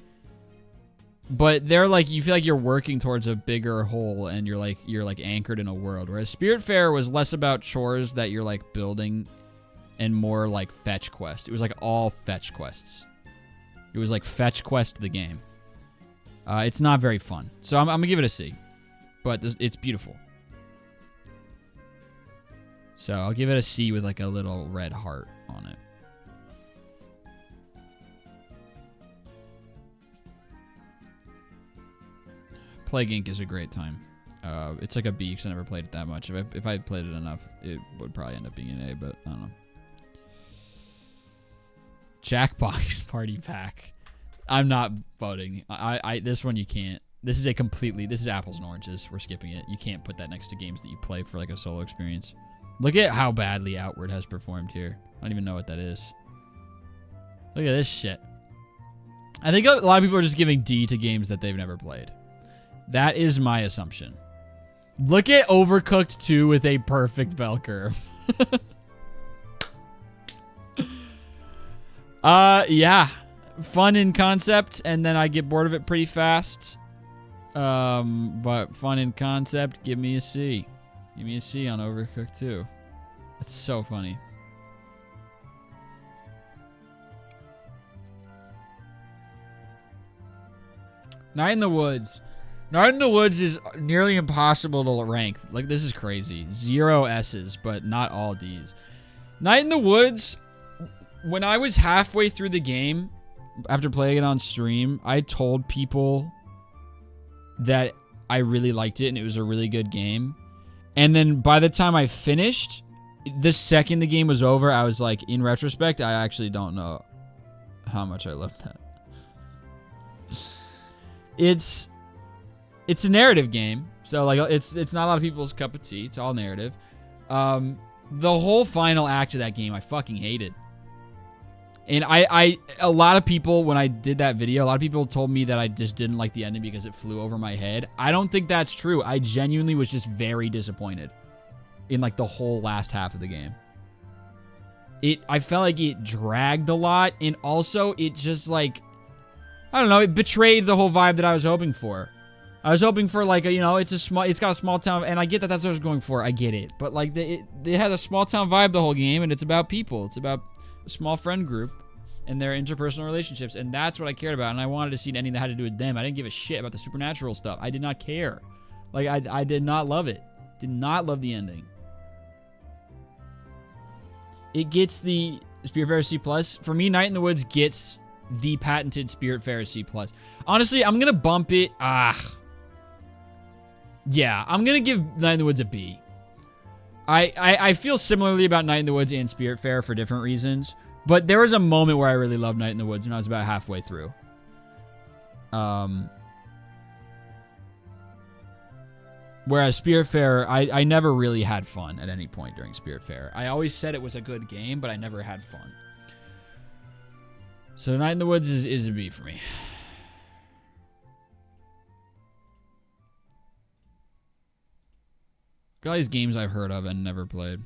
S1: but they're like, you feel like you're working towards a bigger whole and you're like anchored in a world. Whereas Spiritfarer was less about chores that you're like building and more like fetch quest. It was like all fetch quests. It was like fetch quest the game. It's not very fun. So I'm gonna give it a C, but it's beautiful. So I'll give it a C with like a little red heart on it. Plague Inc. is a great time. It's like a B because I never played it that much. If I had played it enough, it would probably end up being an A, but I don't know. Jackbox Party Pack. I'm not voting. This one you can't. This is apples and oranges. We're skipping it. You can't put that next to games that you play for like a solo experience. Look at how badly Outward has performed here. I don't even know what that is. Look at this shit. I think a lot of people are just giving D to games that they've never played. That is my assumption. Look at Overcooked 2 with a perfect bell curve. Yeah. Fun in concept, and then I get bored of it pretty fast. But fun in concept, give me a C. Give me a C on Overcooked 2. That's so funny. Night in the Woods. Night in the Woods is nearly impossible to rank. Like, this is crazy. 0 S's, but not all D's. Night in the Woods, when I was halfway through the game, after playing it on stream, I told people that I really liked it and it was a really good game. And then by the time I finished, the second the game was over, I was like, in retrospect, I actually don't know how much I loved that. It's a narrative game, so like it's not a lot of people's cup of tea. It's all narrative. The whole final act of that game, I fucking hated. And a lot of people, when I did that video, a lot of people told me that I just didn't like the ending because it flew over my head. I don't think that's true. I genuinely was just very disappointed in like the whole last half of the game. I felt like it dragged a lot, and also it just like, I don't know, it betrayed the whole vibe that I was hoping for. I was hoping for like it's got a small town, and I get that that's what I was going for. I get it, but like it has a small town vibe the whole game, and it's about people. It's about a small friend group and their interpersonal relationships, and that's what I cared about. And I wanted to see an ending that had to do with them. I didn't give a shit about the supernatural stuff. I did not care. Like I did not love it. Did not love the ending. It gets the Spiritfarer C+. For me, Night in the Woods gets the patented Spiritfarer C+. Honestly, I'm going to bump it. Yeah, I'm going to give Night in the Woods a B. I feel similarly about Night in the Woods and Spiritfarer for different reasons. But there was a moment where I really loved Night in the Woods when I was about halfway through. Whereas Spiritfarer, I never really had fun at any point during Spiritfarer. I always said it was a good game, but I never had fun. So Night in the Woods is a B for me. Got all these games I've heard of and never played.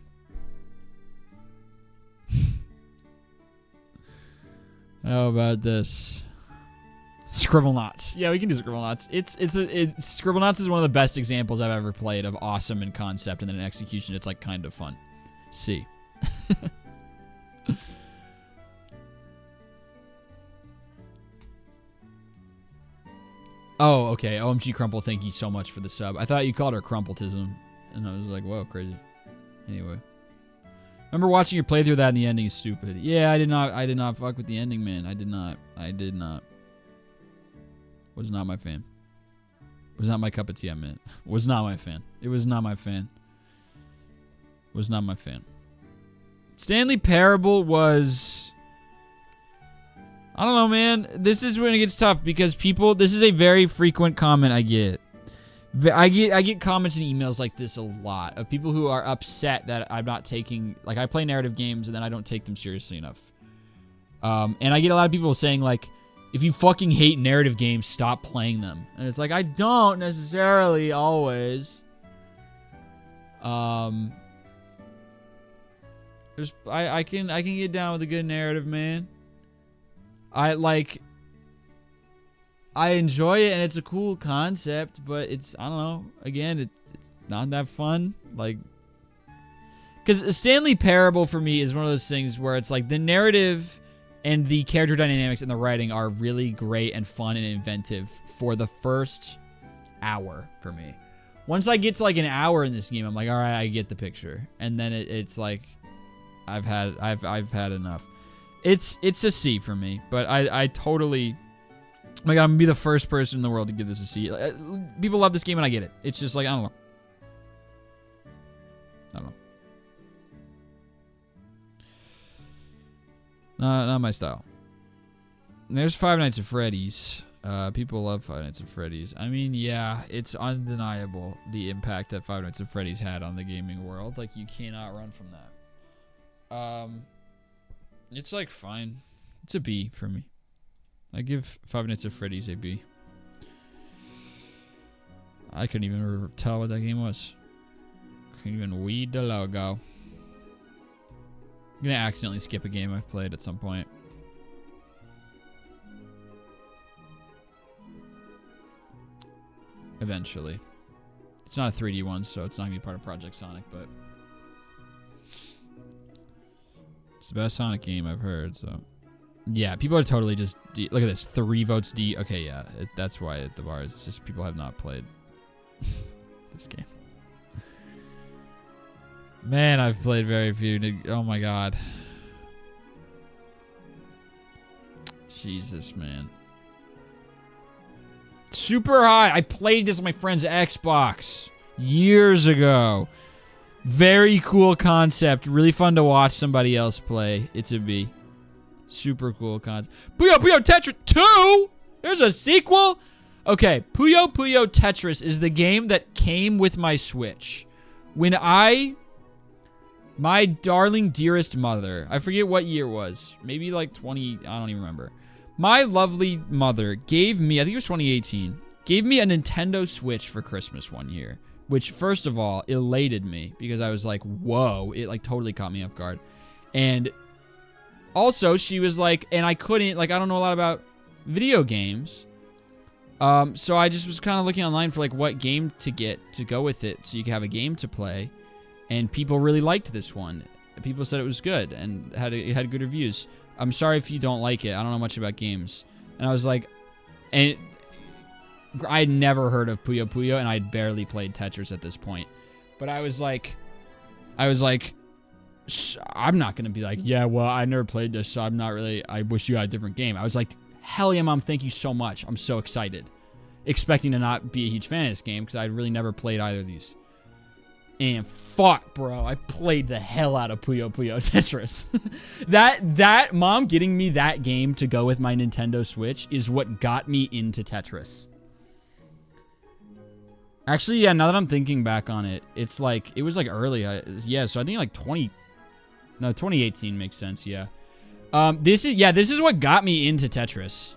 S1: How about this? Scribblenauts. Yeah, we can do Scribblenauts. Scribblenauts is one of the best examples I've ever played of awesome in concept, and then in execution, it's like kind of fun. C. Oh, okay. OMG Crumple, thank you so much for the sub. I thought you called her Crumpletism, and I was like, whoa, crazy. Anyway. Remember watching your playthrough of that, and the ending is stupid. Yeah, I did not fuck with the ending, man. I did not. Was not my fan. Was not my cup of tea, I meant. Was not my fan. It was not my fan. Was not my fan. Stanley Parable was... I don't know, man. This is when it gets tough because people... This is a very frequent comment I get. I get comments and emails like this a lot of people who are upset that I'm not taking... Like, I play narrative games and then I don't take them seriously enough. And I get a lot of people saying, like, if you fucking hate narrative games, stop playing them. And it's like, I don't necessarily always. I can get down with a good narrative, man. I enjoy it and it's a cool concept, but it's, I don't know, again, it's not that fun. Like, because Stanley Parable for me is one of those things where it's like the narrative and the character dynamics and the writing are really great and fun and inventive for the first hour for me. Once I get to like an hour in this game, I'm like, all right, I get the picture. And then it's like, I've had enough. It's a C for me, but I totally, oh my God, I'm gonna be the first person in the world to give this a C. People love this game and I get it. It's just like, I don't know. Not my style. And there's Five Nights at Freddy's. People love Five Nights at Freddy's. I mean, yeah, it's undeniable the impact that Five Nights at Freddy's had on the gaming world. Like, you cannot run from that. It's like fine. It's a B for me. I give Five Nights at Freddy's a B. I couldn't even tell what that game was. Couldn't even read the logo. I'm gonna accidentally skip a game I've played at some point. Eventually. It's not a 3D one, so it's not gonna be part of Project Sonic, but it's the best Sonic game I've heard, so. Yeah, people are totally just D. Look at this, 3 votes D. Okay, yeah, that's why at the bar is just people have not played this game. Man, I've played very few. Oh my God. Jesus, man. Super high. I played this on my friend's Xbox years ago. Very cool concept. Really fun to watch somebody else play. It's a B. Super cool concept. Puyo Puyo Tetris 2? There's a sequel? Okay, Puyo Puyo Tetris is the game that came with my Switch. When my darling dearest mother, I forget what year it was. Maybe like 20, I don't even remember. My lovely mother gave me, I think it was 2018, gave me a Nintendo Switch for Christmas one year. Which, first of all, elated me because I was like, whoa, it like totally caught me off guard. And also, she was like, and I couldn't, like, I don't know a lot about video games. So I just was kind of looking online for, like, what game to get to go with it so you could have a game to play. And people really liked this one. People said it was good and it had good reviews. I'm sorry if you don't like it. I don't know much about games. And I was like, and I had never heard of Puyo Puyo, and I had barely played Tetris at this point. But I was like, I'm not going to be like, yeah, well, I never played this, so I'm not really, I wish you had a different game. I was like, hell yeah, Mom, thank you so much. I'm so excited. Expecting to not be a huge fan of this game, because I'd really never played either of these. And fuck, bro, I played the hell out of Puyo Puyo Tetris. that Mom getting me that game to go with my Nintendo Switch is what got me into Tetris. Actually, yeah, now that I'm thinking back on it, it's like, it was like early. Yeah, so I think like 2018 makes sense, yeah. This is what got me into Tetris.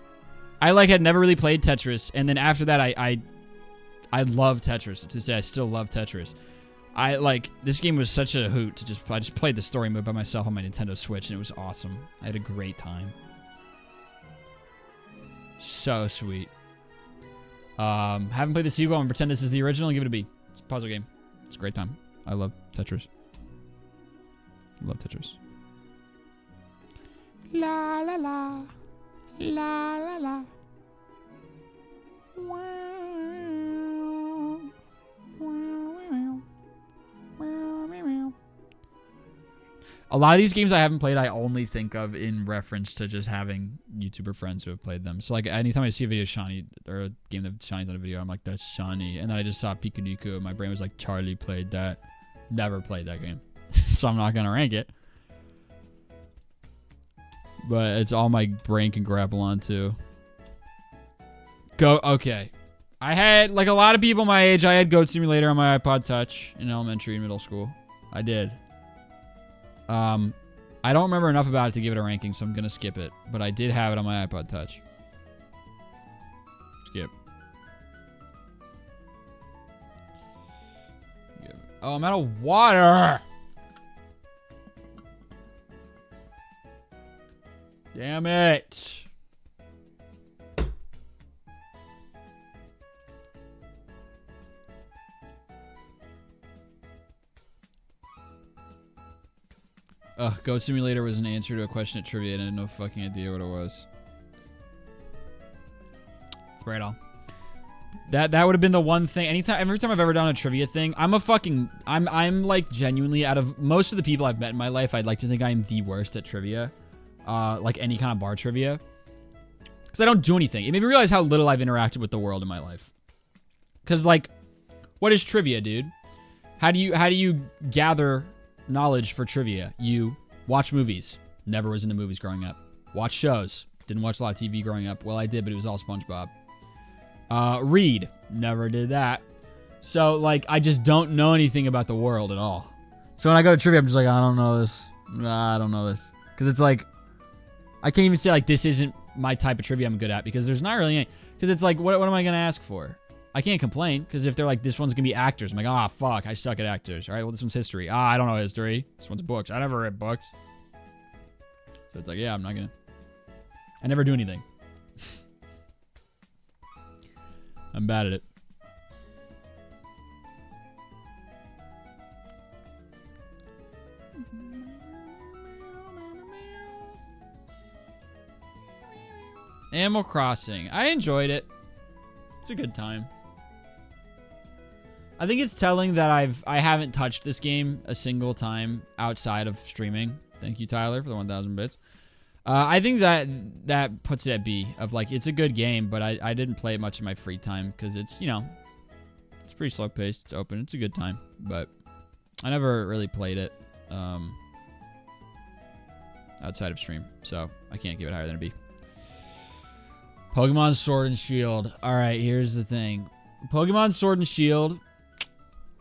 S1: I like had never really played Tetris, and then after that, I love Tetris. To say I still love Tetris. I like, this game was such a hoot to I just played the story mode by myself on my Nintendo Switch, and it was awesome. I had a great time. So sweet. Haven't played the sequel. I'm gonna pretend this is the original and give it a B. It's a puzzle game. It's a great time. I love Tetris. I love Tetris. La la la. La la la. Wow. A lot of these games I haven't played, I only think of in reference to just having YouTuber friends who have played them. So, like, anytime I see a video of Shawnee, or a game that Shawnee's on a video, I'm like, that's Shawnee. And then I just saw Pikuniku, and my brain was like, Charlie played that. Never played that game. So I'm not going to rank it. But it's all my brain can grapple onto. Okay. I had, like a lot of people my age, I had Goat Simulator on my iPod Touch in elementary and middle school. I did. I don't remember enough about it to give it a ranking, so I'm going to skip it. But I did have it on my iPod Touch. Skip. Oh, I'm out of water! Damn it! Ugh, Goat Simulator was an answer to a question at trivia, and I had no fucking idea what it was. It's right on. That would have been the one thing. Every time I've ever done a trivia thing, I'm like genuinely, out of most of the people I've met in my life, I'd like to think I'm the worst at trivia. Like any kind of bar trivia. Because I don't do anything. It made me realize how little I've interacted with the world in my life. Because, like, what is trivia, dude? How do you gather knowledge for trivia? You watch movies. Never was into movies growing up. Watch shows. Didn't watch a lot of TV growing up. Well, I did, but it was all SpongeBob. Read. Never did that. So, like, I just don't know anything about the world at all. So when I go to trivia, I'm just like, I don't know this. I don't know this. Because it's like, I can't even say, like, this isn't my type of trivia I'm good at, because there's not really any. Because it's like, what am I going to ask for? I can't complain, because if they're like, this one's going to be actors, I'm like, ah, fuck, I suck at actors. All right, well, this one's history. Ah, I don't know history. This one's books. I never read books. So it's like, yeah, I'm not going to. I never do anything. I'm bad at it. Animal Crossing. I enjoyed it. It's a good time. I think it's telling that I haven't touched this game a single time outside of streaming. Thank you, Tyler, for the 1,000 bits. I think that puts it at B, of like, it's a good game, but I didn't play it much in my free time because it's, you know, it's pretty slow paced. It's open. It's a good time, but I never really played it outside of stream, so I can't give it higher than a B. Pokemon Sword and Shield. All right, here's the thing. Pokemon Sword and Shield,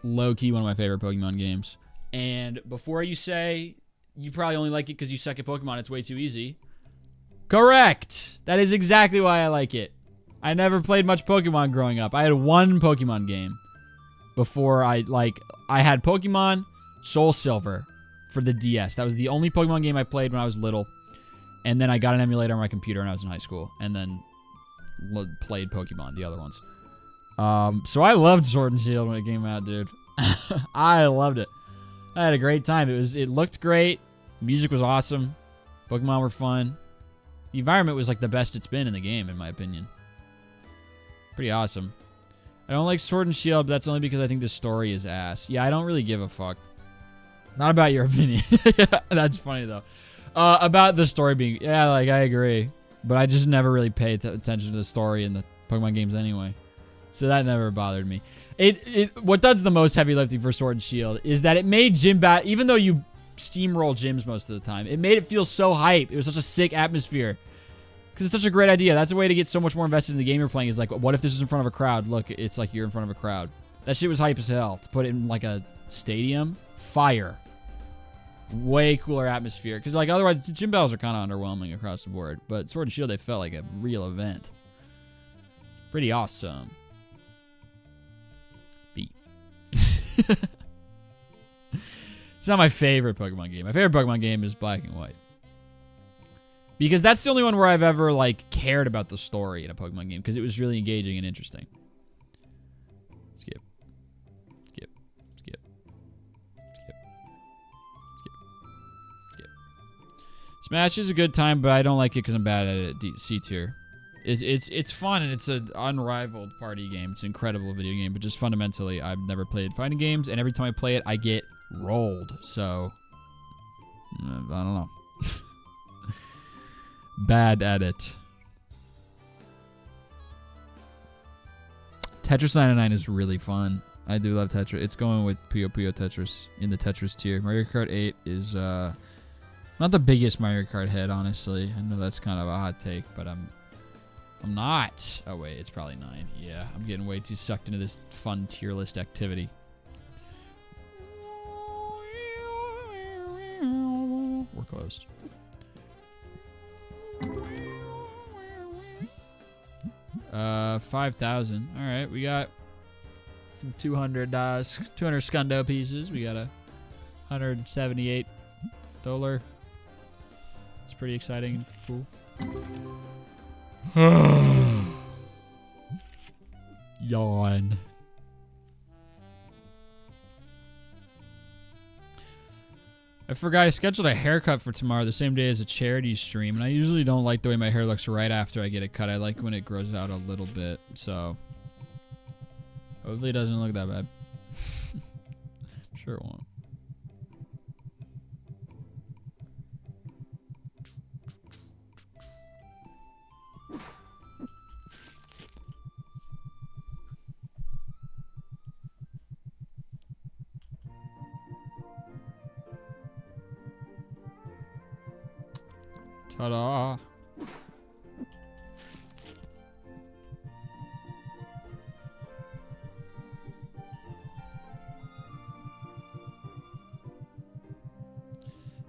S1: low-key one of my favorite Pokemon games. And before you say you probably only like it because you suck at Pokemon, it's way too easy. Correct. That is exactly why I like it. I never played much Pokemon growing up. I had one Pokemon game before I had Pokemon Soul Silver. for the DS. That was the only Pokemon game I played when I was little. And then I got an emulator on my computer when I was in high school. And then played Pokemon, the other ones. So I loved Sword and Shield when it came out, dude. I loved it. I had a great time. It looked great. The music was awesome. Pokemon were fun. The environment was like the best it's been in the game, in my opinion. Pretty awesome. I don't like Sword and Shield, but that's only because I think the story is ass. Yeah, I don't really give a fuck. Not about your opinion. That's funny, though. About the story being... Yeah, like, I agree. But I just never really paid attention to the story in the Pokemon games anyway. So that never bothered me. What does the most heavy lifting for Sword and Shield is that it made gym battle... Even though you steamroll gyms most of the time, it made it feel so hype. It was such a sick atmosphere. Because it's such a great idea. That's a way to get so much more invested in the game you're playing. Is like, what if this is in front of a crowd? Look, it's like you're in front of a crowd. That shit was hype as hell. To put it in like a stadium, fire. Way cooler atmosphere. Because like otherwise, gym battles are kind of underwhelming across the board. But Sword and Shield, they felt like a real event. Pretty awesome. B. It's not my favorite Pokemon game. My favorite Pokemon game is Black and White. Because that's the only one where I've ever, like, cared about the story in a Pokemon game. Because it was really engaging and interesting. Skip. Skip. Skip. Skip. Skip. Skip. Smash is a good time, but I don't like it because I'm bad at it. C tier. It's fun, and it's an unrivaled party game. It's an incredible video game, but just fundamentally, I've never played fighting games, and every time I play it, I get rolled. So, I don't know. Bad at it. Tetris 99 is really fun. I do love Tetris. It's going with Puyo Puyo Tetris in the Tetris tier. Mario Kart 8 is not the biggest Mario Kart head, honestly. I know that's kind of a hot take, but I'm not. Oh wait, it's probably 9. Yeah, I'm getting way too sucked into this fun tier list activity. We're closed. 5,000. All right, we got some 200 Skundo pieces. We got a $178. It's pretty exciting and cool. Yawn. I forgot I scheduled a haircut for tomorrow, the same day as a charity stream, and I usually don't like the way my hair looks right after I get it cut. I like when it grows out a little bit, so hopefully it doesn't look that bad. Sure it won't. Ta-da!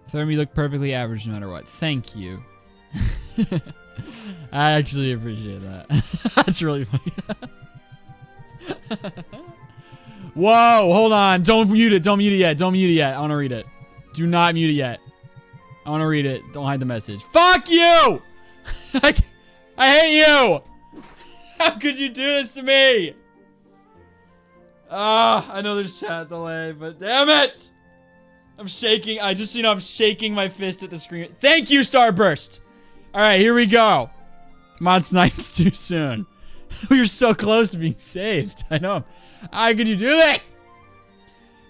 S1: Thermi look perfectly average no matter what. Thank you. I actually appreciate that. That's really funny. Whoa, hold on. Don't mute it. Don't mute it yet. Don't mute it yet. I want to read it. Do not mute it yet. I want to read it. Don't hide the message. Fuck you! I hate you! How could you do this to me? I know there's chat delay, but damn it! I'm shaking. I just, I'm shaking my fist at the screen. Thank you, Starburst! Alright, here we go. Come on, Snipes, too soon. We were so close to being saved. I know. How could you do this?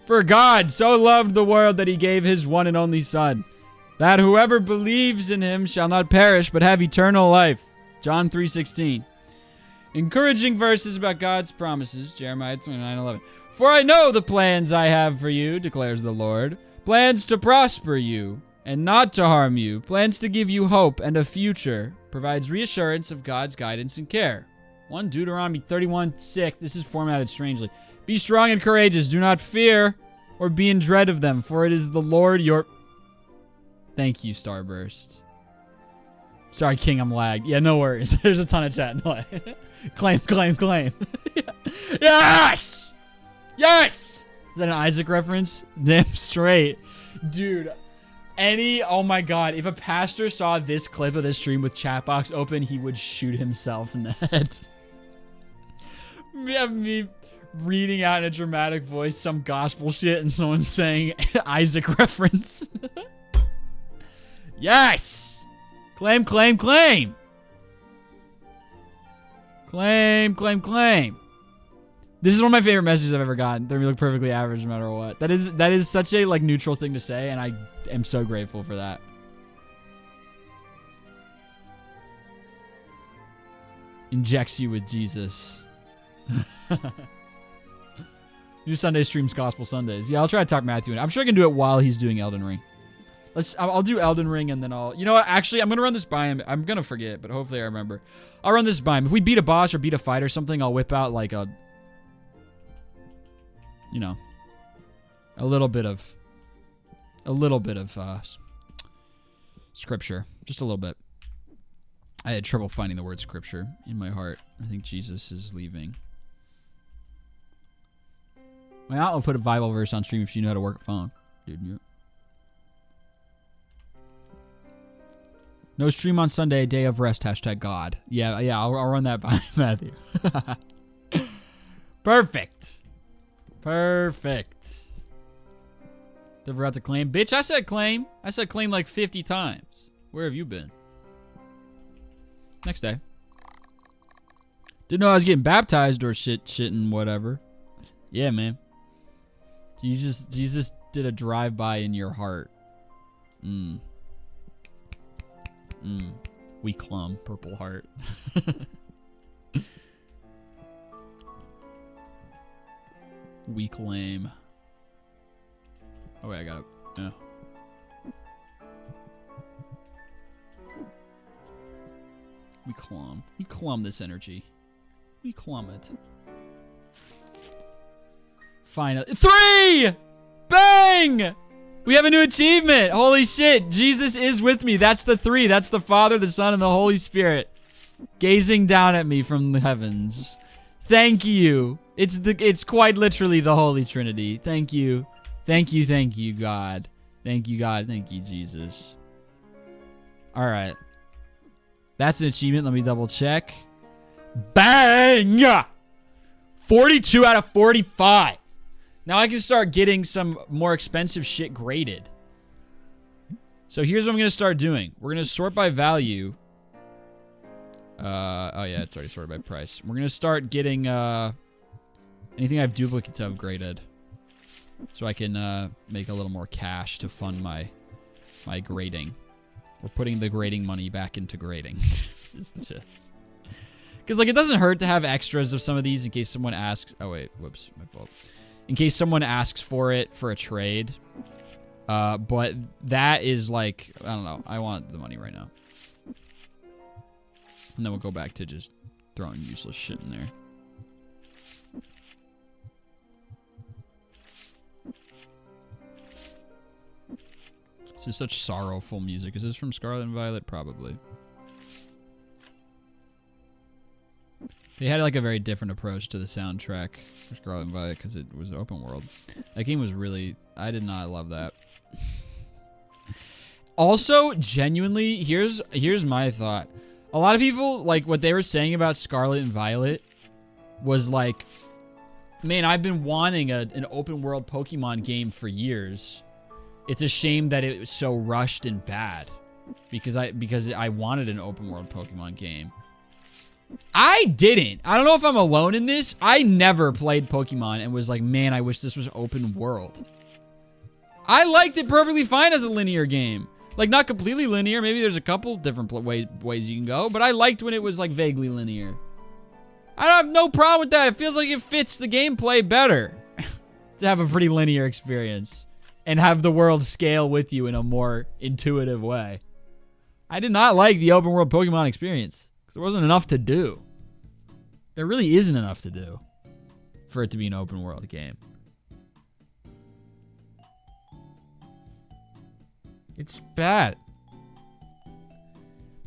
S1: For God so loved the world that he gave his one and only Son, that whoever believes in him shall not perish but have eternal life. John 3:16. Encouraging verses about God's promises. Jeremiah 29:11. For I know the plans I have for you, declares the Lord. Plans to prosper you and not to harm you. Plans to give you hope and a future. Provides reassurance of God's guidance and care. 1 Deuteronomy 31:6. This is formatted strangely. Be strong and courageous. Do not fear or be in dread of them, for it is the Lord your... Thank you, Starburst. Sorry, King, I'm lagged. Yeah, no worries. There's a ton of chat. No, claim, claim, claim. Yes! Yes! Is that an Isaac reference? Damn straight. Dude, oh my god, if a pastor saw this clip of this stream with chat box open, he would shoot himself in the head. Me reading out in a dramatic voice some gospel shit and someone saying Isaac reference. Yes! Claim, claim, claim! Claim, claim, claim. This is one of my favorite messages I've ever gotten. They look perfectly average no matter what. That is such a like neutral thing to say, and I am so grateful for that. Injects you with Jesus. New Sunday streams Gospel Sundays. Yeah, I'll try to talk Matthew in. I'm sure I can do it while he's doing Elden Ring. I'll do Elden Ring and then you know what? Actually, I'm going to run this by him. I'm going to forget, but hopefully I remember. I'll run this by him. If we beat a boss or beat a fight or something, I'll whip out like a, you know, a little bit of scripture. Just a little bit. I had trouble finding the word scripture in my heart. I think Jesus is leaving. My aunt will put a Bible verse on stream if you know how to work a phone. Dude, you. No stream on Sunday, day of rest, #God. Yeah, I'll run that by Matthew. Perfect. Perfect. Never forgot to claim. Bitch, I said claim. I said claim like 50 times. Where have you been? Next day. Didn't know I was getting baptized or shit and whatever. Yeah, man. Jesus did a drive-by in your heart. Weak clum, purple heart. Weak lame. Oh wait, I got it. Yeah. We clum this energy. We clum it. Finally. 3! Bang! We have a new achievement. Holy shit. Jesus is with me. That's the 3. That's the Father, the Son, and the Holy Spirit gazing down at me from the heavens. Thank you. It's quite literally the Holy Trinity. Thank you. Thank you, God. Thank you, God. Thank you, Jesus. All right. That's an achievement. Let me double check. Bang! 42 out of 45. Now I can start getting some more expensive shit graded. So here's what I'm going to start doing. We're going to sort by value. Oh yeah, it's already sorted by price. We're going to start getting anything I have duplicates of graded. So I can make a little more cash to fund my grading. We're putting the grading money back into grading. Because like it doesn't hurt to have extras of some of these in case someone asks. Oh wait, whoops, my fault. In case someone asks for it for a trade. But that is like, I don't know. I want the money right now. And then we'll go back to just throwing useless shit in there. This is such sorrowful music. Is this from Scarlet and Violet? Probably. They had like a very different approach to the soundtrack for Scarlet and Violet because it was open world. That game was really... I did not love that. Also, genuinely, here's my thought. A lot of people, like, what they were saying about Scarlet and Violet was like, man, I've been wanting an open world Pokemon game for years. It's a shame that it was so rushed and bad because I wanted an open world Pokemon game. I didn't. I don't know if I'm alone in this. I never played Pokemon and was like, man, I wish this was open world. I liked it perfectly fine as a linear game. Like, not completely linear. Maybe there's a couple different ways you can go, but I liked when it was like vaguely linear. I don't have no problem with that. It feels like it fits the gameplay better to have a pretty linear experience and have the world scale with you in a more intuitive way. I did not like the open world Pokemon experience. There wasn't enough to do. There really isn't enough to do for it to be an open world game. It's bad.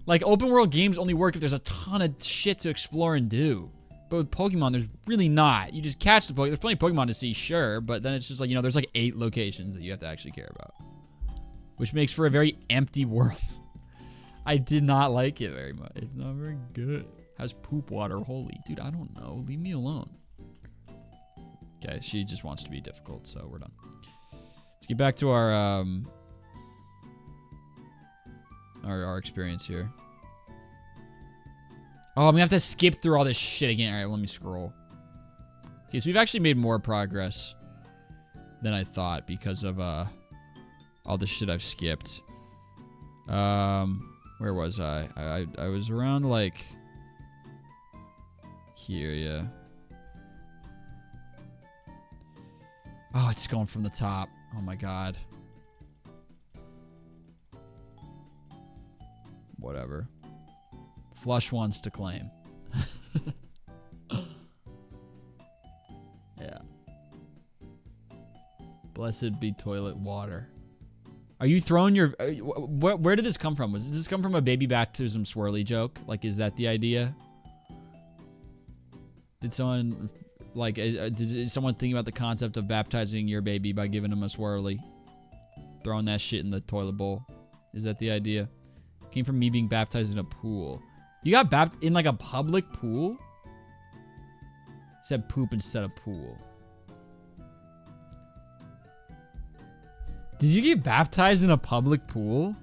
S1: Like, open world games only work if there's a ton of shit to explore and do. But with Pokemon, there's really not. You just catch the Pokemon. There's plenty of Pokemon to see, sure, but then it's just like, you know, there's like 8 locations that you have to actually care about. which makes for a very empty world. I did not like it very much. It's not very good. How's poop water holy? Dude, I don't know. Leave me alone. Okay, she just wants to be difficult, so we're done. Let's get back to our experience here. Oh, I'm gonna have to skip through all this shit again. All right, let me scroll. Okay, so we've actually made more progress than I thought because of all the shit I've skipped. Where was I? I was around like here, yeah. Oh, it's going from the top. Oh my god. Whatever. Flush wants to claim. Yeah. Blessed be toilet water. Are you throwing your... where did this come from? Did this come from a baby baptism swirly joke? Like, is that the idea? Did someone... Like, is someone thinking about the concept of baptizing your baby by giving him a swirly? Throwing that shit in the toilet bowl? Is that the idea? Came from me being baptized in a pool. You got baptized in, like, a public pool? Said poop instead of pool. Did you get baptized in a public pool?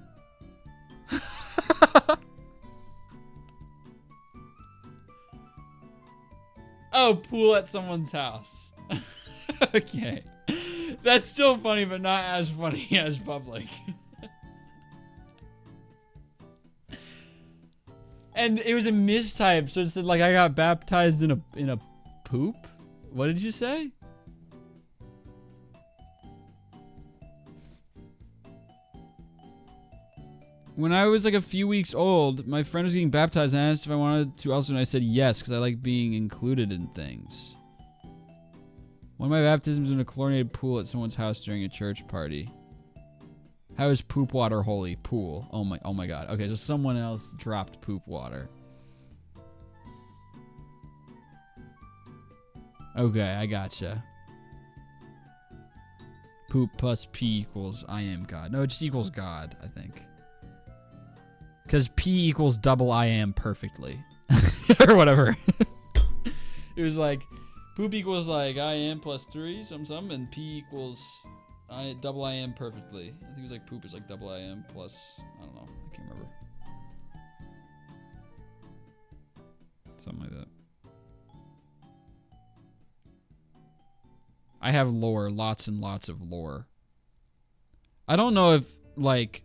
S1: Oh, pool at someone's house. Okay. That's still funny, but not as funny as public. And it was a mistype, so it said like I got baptized in a poop? What did you say? When I was like a few weeks old, my friend was getting baptized and I asked if I wanted to also, and I said yes, because I like being included in things. One of my baptisms in a chlorinated pool at someone's house during a church party. How is poop water holy? Pool. Oh my god. Okay, so someone else dropped poop water. Okay, I gotcha. Poop plus P equals I am God. No, it just equals God, I think. Because P equals double I am perfectly. Or whatever. It was like, poop equals like I am plus 3, some, and P equals double I am perfectly. I think it was like poop is like double I am plus, I don't know. I can't remember. Something like that. I have lore, lots and lots of lore. I don't know if, like...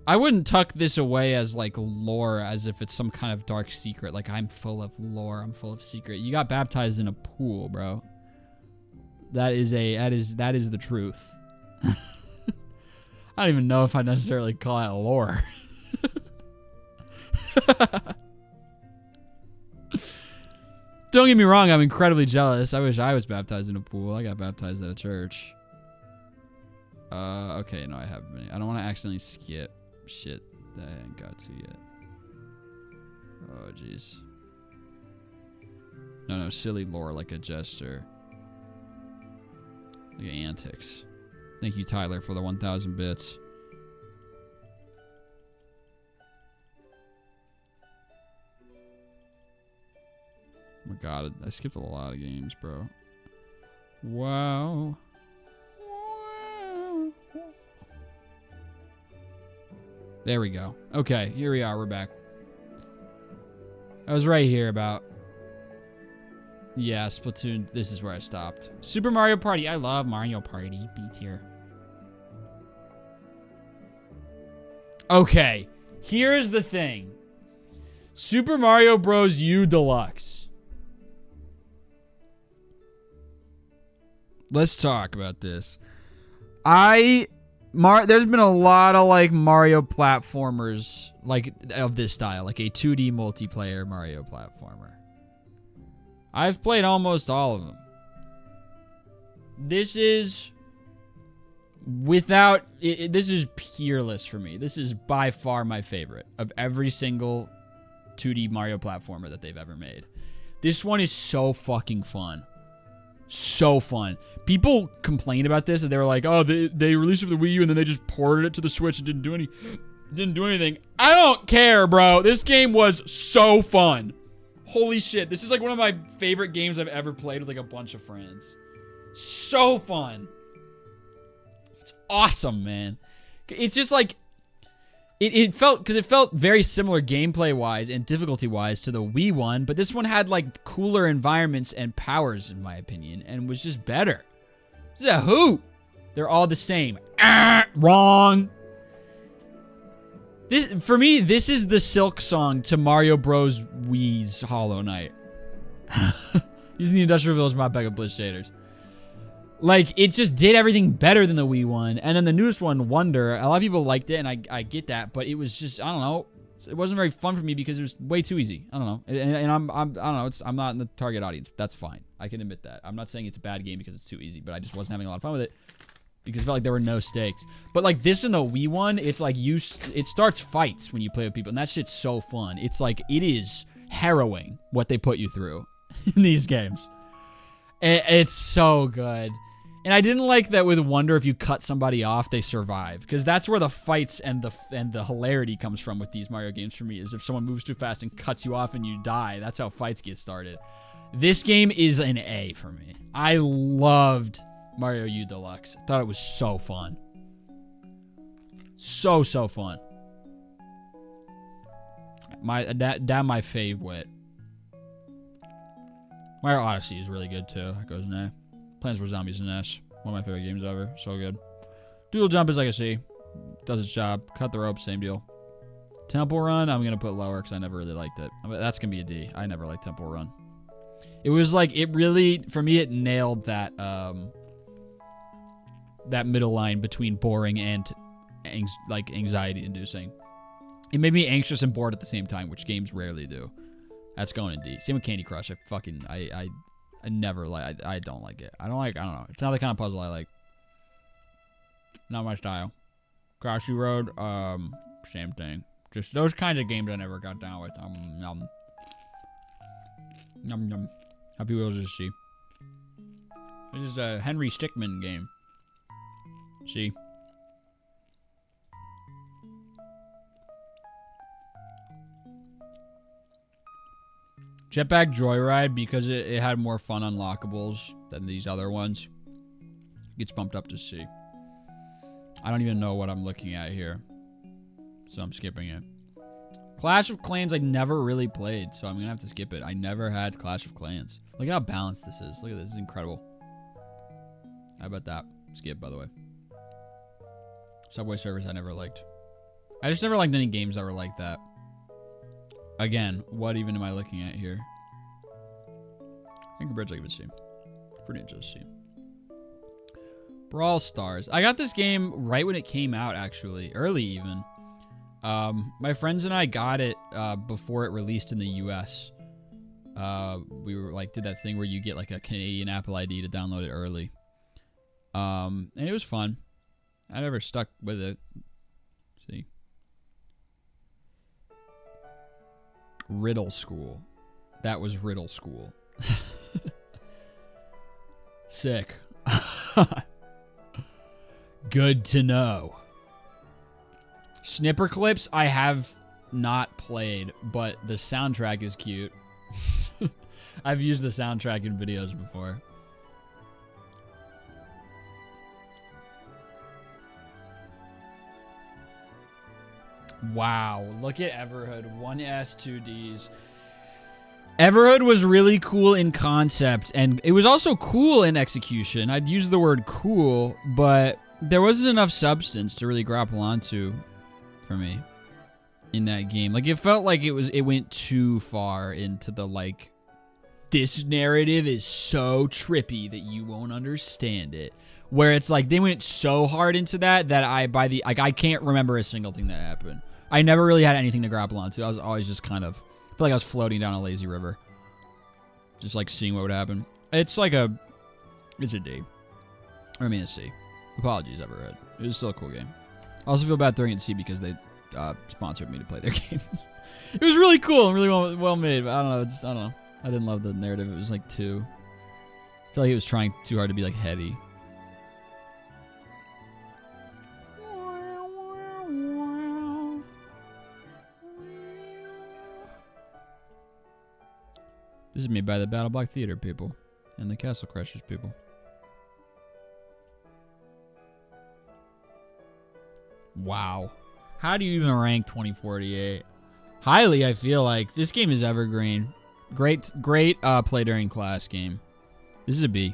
S1: I wouldn't tuck this away as like lore, as if it's some kind of dark secret. Like I'm full of lore, I'm full of secret. You got baptized in a pool, bro. That is the truth. I don't even know if I necessarily call that lore. Don't get me wrong, I'm incredibly jealous. I wish I was baptized in a pool. I got baptized at a church. Okay, no, I haven't been. I don't want to accidentally skip shit that I hadn't got to yet. Oh, jeez. No, silly lore like a jester. Like antics. Thank you, Tyler, for the 1,000 bits. Oh my god, I skipped a lot of games, bro. Wow. There we go. Okay, here we are. We're back. I was right here about... Yeah, Splatoon. This is where I stopped. Super Mario Party. I love Mario Party. B tier. Okay, here's the thing. Super Mario Bros. U Deluxe. Let's talk about this. There's been a lot of like Mario platformers like of this style, like a 2D multiplayer Mario platformer. I've played almost all of them. This is this is peerless for me. This is by far my favorite of every single 2D Mario platformer that they've ever made. This one is so fucking fun. So fun. People complained about this and they were like, oh, they released it for the Wii U and then they just ported it to the Switch and didn't do anything. I don't care, bro. This game was so fun. Holy shit. This is like one of my favorite games I've ever played with like a bunch of friends. So fun. It's awesome, man. It's just like it felt very similar gameplay wise and difficulty wise to the Wii one, but this one had like cooler environments and powers in my opinion and was just better. This is a hoot. They're all the same. Wrong. For me, this is the Silk song to Mario Bros. Wii's Hollow Knight. Using the Industrial Village mod pack of Blitz shaders. Like, it just did everything better than the Wii one. And then the newest one, Wonder, a lot of people liked it, and I get that. But it was just, I don't know. It wasn't very fun for me because it was way too easy. I don't know. And I don't know. I'm not in the target audience. That's fine. I can admit that. I'm not saying it's a bad game because it's too easy, but I just wasn't having a lot of fun with it. Because it felt like there were no stakes. But like this in the Wii one, it's like it starts fights when you play with people. And that shit's so fun. It's like, it is harrowing what they put you through in these games. It's so good. And I didn't like that with Wonder, if you cut somebody off, they survive. Because that's where the fights and the hilarity comes from with these Mario games for me. Is if someone moves too fast and cuts you off and you die. That's how fights get started. This game is an A for me. I loved Mario U Deluxe. I thought it was so fun. So fun. My favorite. Mario Odyssey is really good too. That goes nah. Plants vs. Zombies in S. One of my favorite games ever. So good. Doodle Jump is like a C. Does its job. Cut the Rope, same deal. Temple Run, I'm going to put lower because I never really liked it. That's going to be a D. I never liked Temple Run. It was like, it really, for me, it nailed that that middle line between boring and anxiety-inducing. It made me anxious and bored at the same time, which games rarely do. That's going in D. Same with Candy Crush. I never like. I don't like it. I don't know. It's not the kind of puzzle I like. Not my style. Crossy Road. Same thing. Just those kinds of games I never got down with. Yum. Happy Wheels is C. This is a Henry Stickmin game. C. Jetpack Joyride, because it had more fun unlockables than these other ones, gets bumped up to C. I don't even know what I'm looking at here, so I'm skipping it. Clash of Clans I never really played, so I'm going to have to skip it. I never had Clash of Clans. Look at how balanced this is. Look at this. This is incredible. How about that? Skip, by the way. Subway Surfers I never liked. I just never liked any games that were like that. Again, what even am I looking at here? Angry Birds I give it C. For Ninjas C. Brawl Stars. I got this game right when it came out, actually. Early, even. My friends and I got it before it released in the US. We were like, did that thing where you get like a Canadian Apple ID to download it early. And it was fun. I never stuck with it. See. Riddle School. That was Riddle School. Sick. Good to know. Snipper Clips I have not played, but the soundtrack is cute. I've used the soundtrack in videos before. Wow, look at Everhood. 1S, 2Ds. Everhood was really cool in concept, and it was also cool in execution. I'd use the word cool, but there wasn't enough substance to really grapple onto for me in that game. Like, it felt like it went too far into the, like, this narrative is so trippy that you won't understand it. Where it's like, they went so hard into that I can't remember a single thing that happened. I never really had anything to grapple onto. I was always just kind of, I feel like I was floating down a lazy river. Just like seeing what would happen. It's like it's a D. Or I mean a C. Apologies, Everhood. It was still a cool game. I also feel bad throwing it C because they sponsored me to play their game. It was really cool and really well made, but I don't know. I don't know. I didn't love the narrative. It was like too I feel like it was trying too hard to be like heady. This is made by the Battle Block Theater people and the Castle Crashers people. Wow. How do you even rank 2048? Highly, I feel like. This game is evergreen. Great play during class game. This is a B.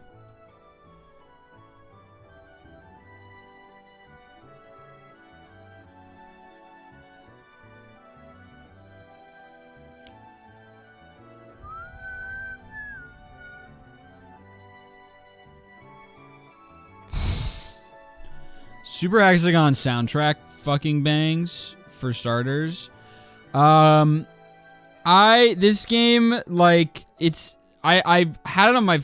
S1: Super Hexagon soundtrack fucking bangs for starters. This game, like, I had it on my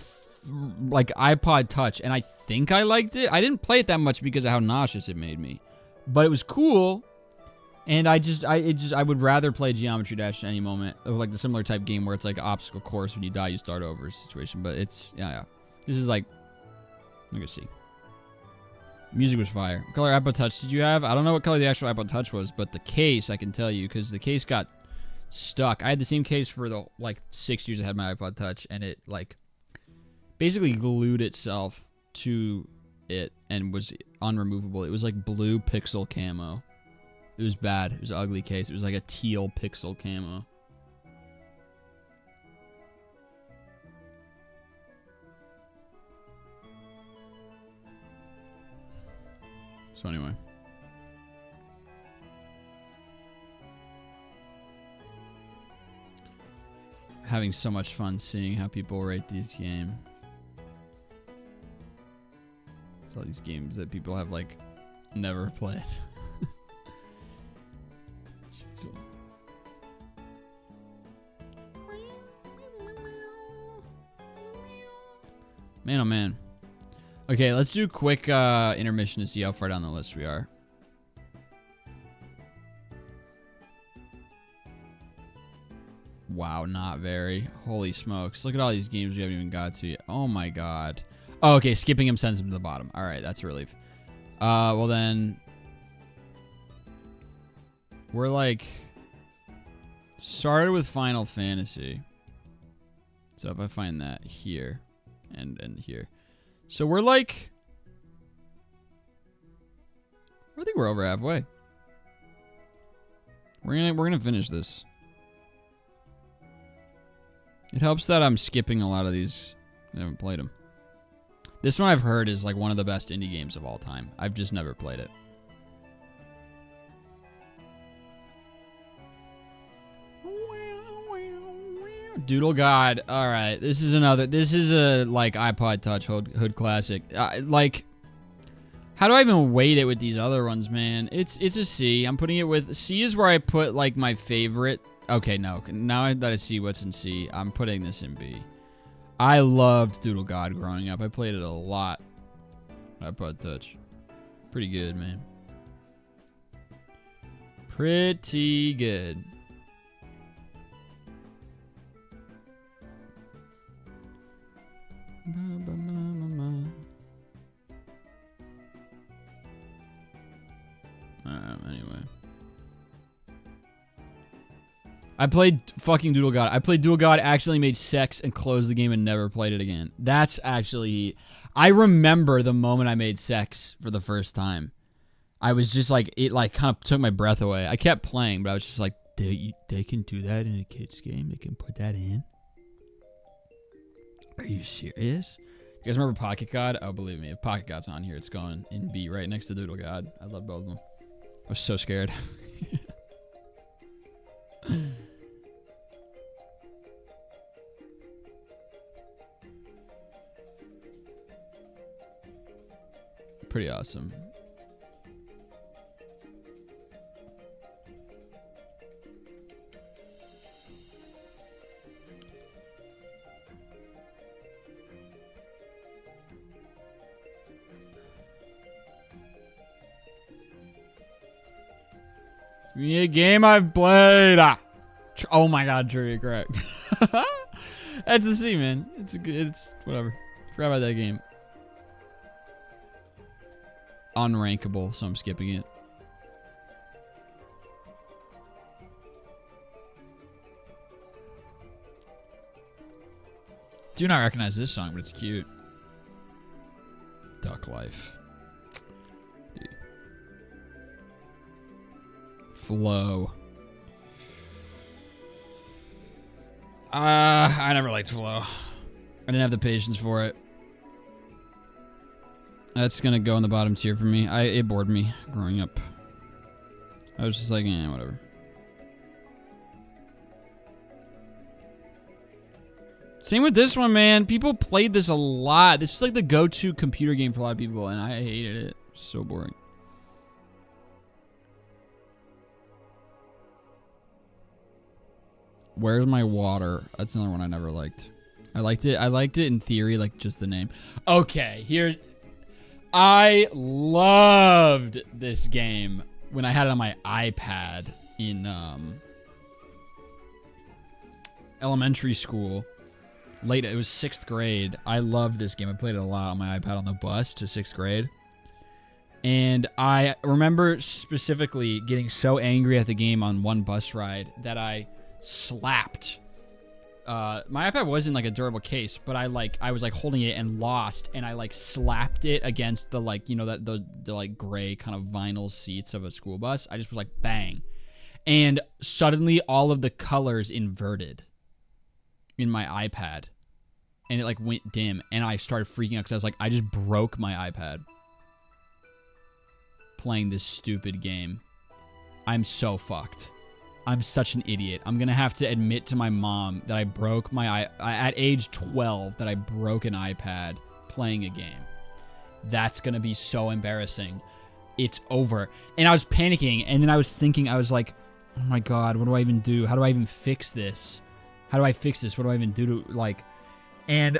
S1: like iPod Touch, and I think I liked it. I didn't play it that much because of how nauseous it made me, but it was cool. And I would rather play Geometry Dash at any moment of like the similar type game where it's like obstacle course, when you die you start over situation. But it's yeah. This is like, let me see. Music was fire. What color iPod Touch did you have? I don't know what color the actual iPod Touch was, but the case I can tell you, because the case got stuck. I had the same case for the like 6 years I had my iPod Touch, and it like basically glued itself to it and was unremovable. It was like blue pixel camo. It was bad. It was an ugly case. It was like a teal pixel camo. So anyway. Having so much fun seeing how people rate these games. It's all these games that people have like never played. Man, oh man. Okay, let's do a quick intermission to see how far down the list we are. Wow, not very. Holy smokes. Look at all these games we haven't even got to yet. Oh my god. Oh, okay, skipping him sends him to the bottom. Alright, that's a relief. Well then... We're like... Started with Final Fantasy. So if I find that here, and here. So we're like... I think we're over halfway. We're gonna finish this. It helps that I'm skipping a lot of these. I haven't played them. This one I've heard is like one of the best indie games of all time. I've just never played it. Doodle God. All right, this is a like iPod Touch hood classic. Like, how do I even weight it with these other ones, man? It's a C. I'm putting it with C is where I put like my favorite. Okay, no. Now that I see what's in C, I'm putting this in B. I loved Doodle God growing up. I played it a lot. iPod Touch. Pretty good, man. Pretty good. Anyway. I played fucking Doodle God. I played Doodle God, accidentally made sex, and closed the game and never played it again. That's actually... I remember the moment I made sex for the first time. I was just like... It like kind of took my breath away. I kept playing, but I was just like, they can do that in a kid's game? They can put that in? Are you serious? You guys remember Pocket God? Oh, believe me, if Pocket God's on here, it's going in B right next to Doodle God. I love both of them. I was so scared. Pretty awesome. Give me a game I've played. Oh my god, trivia correct. That's a C, man. It's a good. It's whatever. Forgot about that game. Unrankable, so I'm skipping it. Do not recognize this song, but it's cute. Duck Life. Flow. I never liked Flow. I didn't have the patience for it. That's gonna go in the bottom tier for me. It bored me growing up. I was just like, whatever. Same with this one, man. People played this a lot. This is like the go-to computer game for a lot of people, and I hated it. So boring. Where's My Water? That's another one I never liked. I liked it in theory, like just the name. Okay, here. I loved this game when I had it on my iPad in elementary school. It was 6th grade. I loved this game. I played it a lot on my iPad on the bus to 6th grade. And I remember specifically getting so angry at the game on one bus ride that I slapped. My iPad was in like a durable case, but I was like holding it and lost, and I like slapped it against the like, you know, that the like gray kind of vinyl seats of a school bus. I just was like bang. And suddenly all of the colors inverted in my iPad. And it like went dim, and I started freaking out because I was like, I just broke my iPad playing this stupid game. I'm so fucked. I'm such an idiot. I'm gonna have to admit to my mom that I broke at age 12, that I broke an iPad playing a game. That's gonna be so embarrassing. It's over. And I was panicking, and then I was thinking, I was like, oh my God, what do I even do? How do I even fix this? How do I fix this? What do I even do to, like... And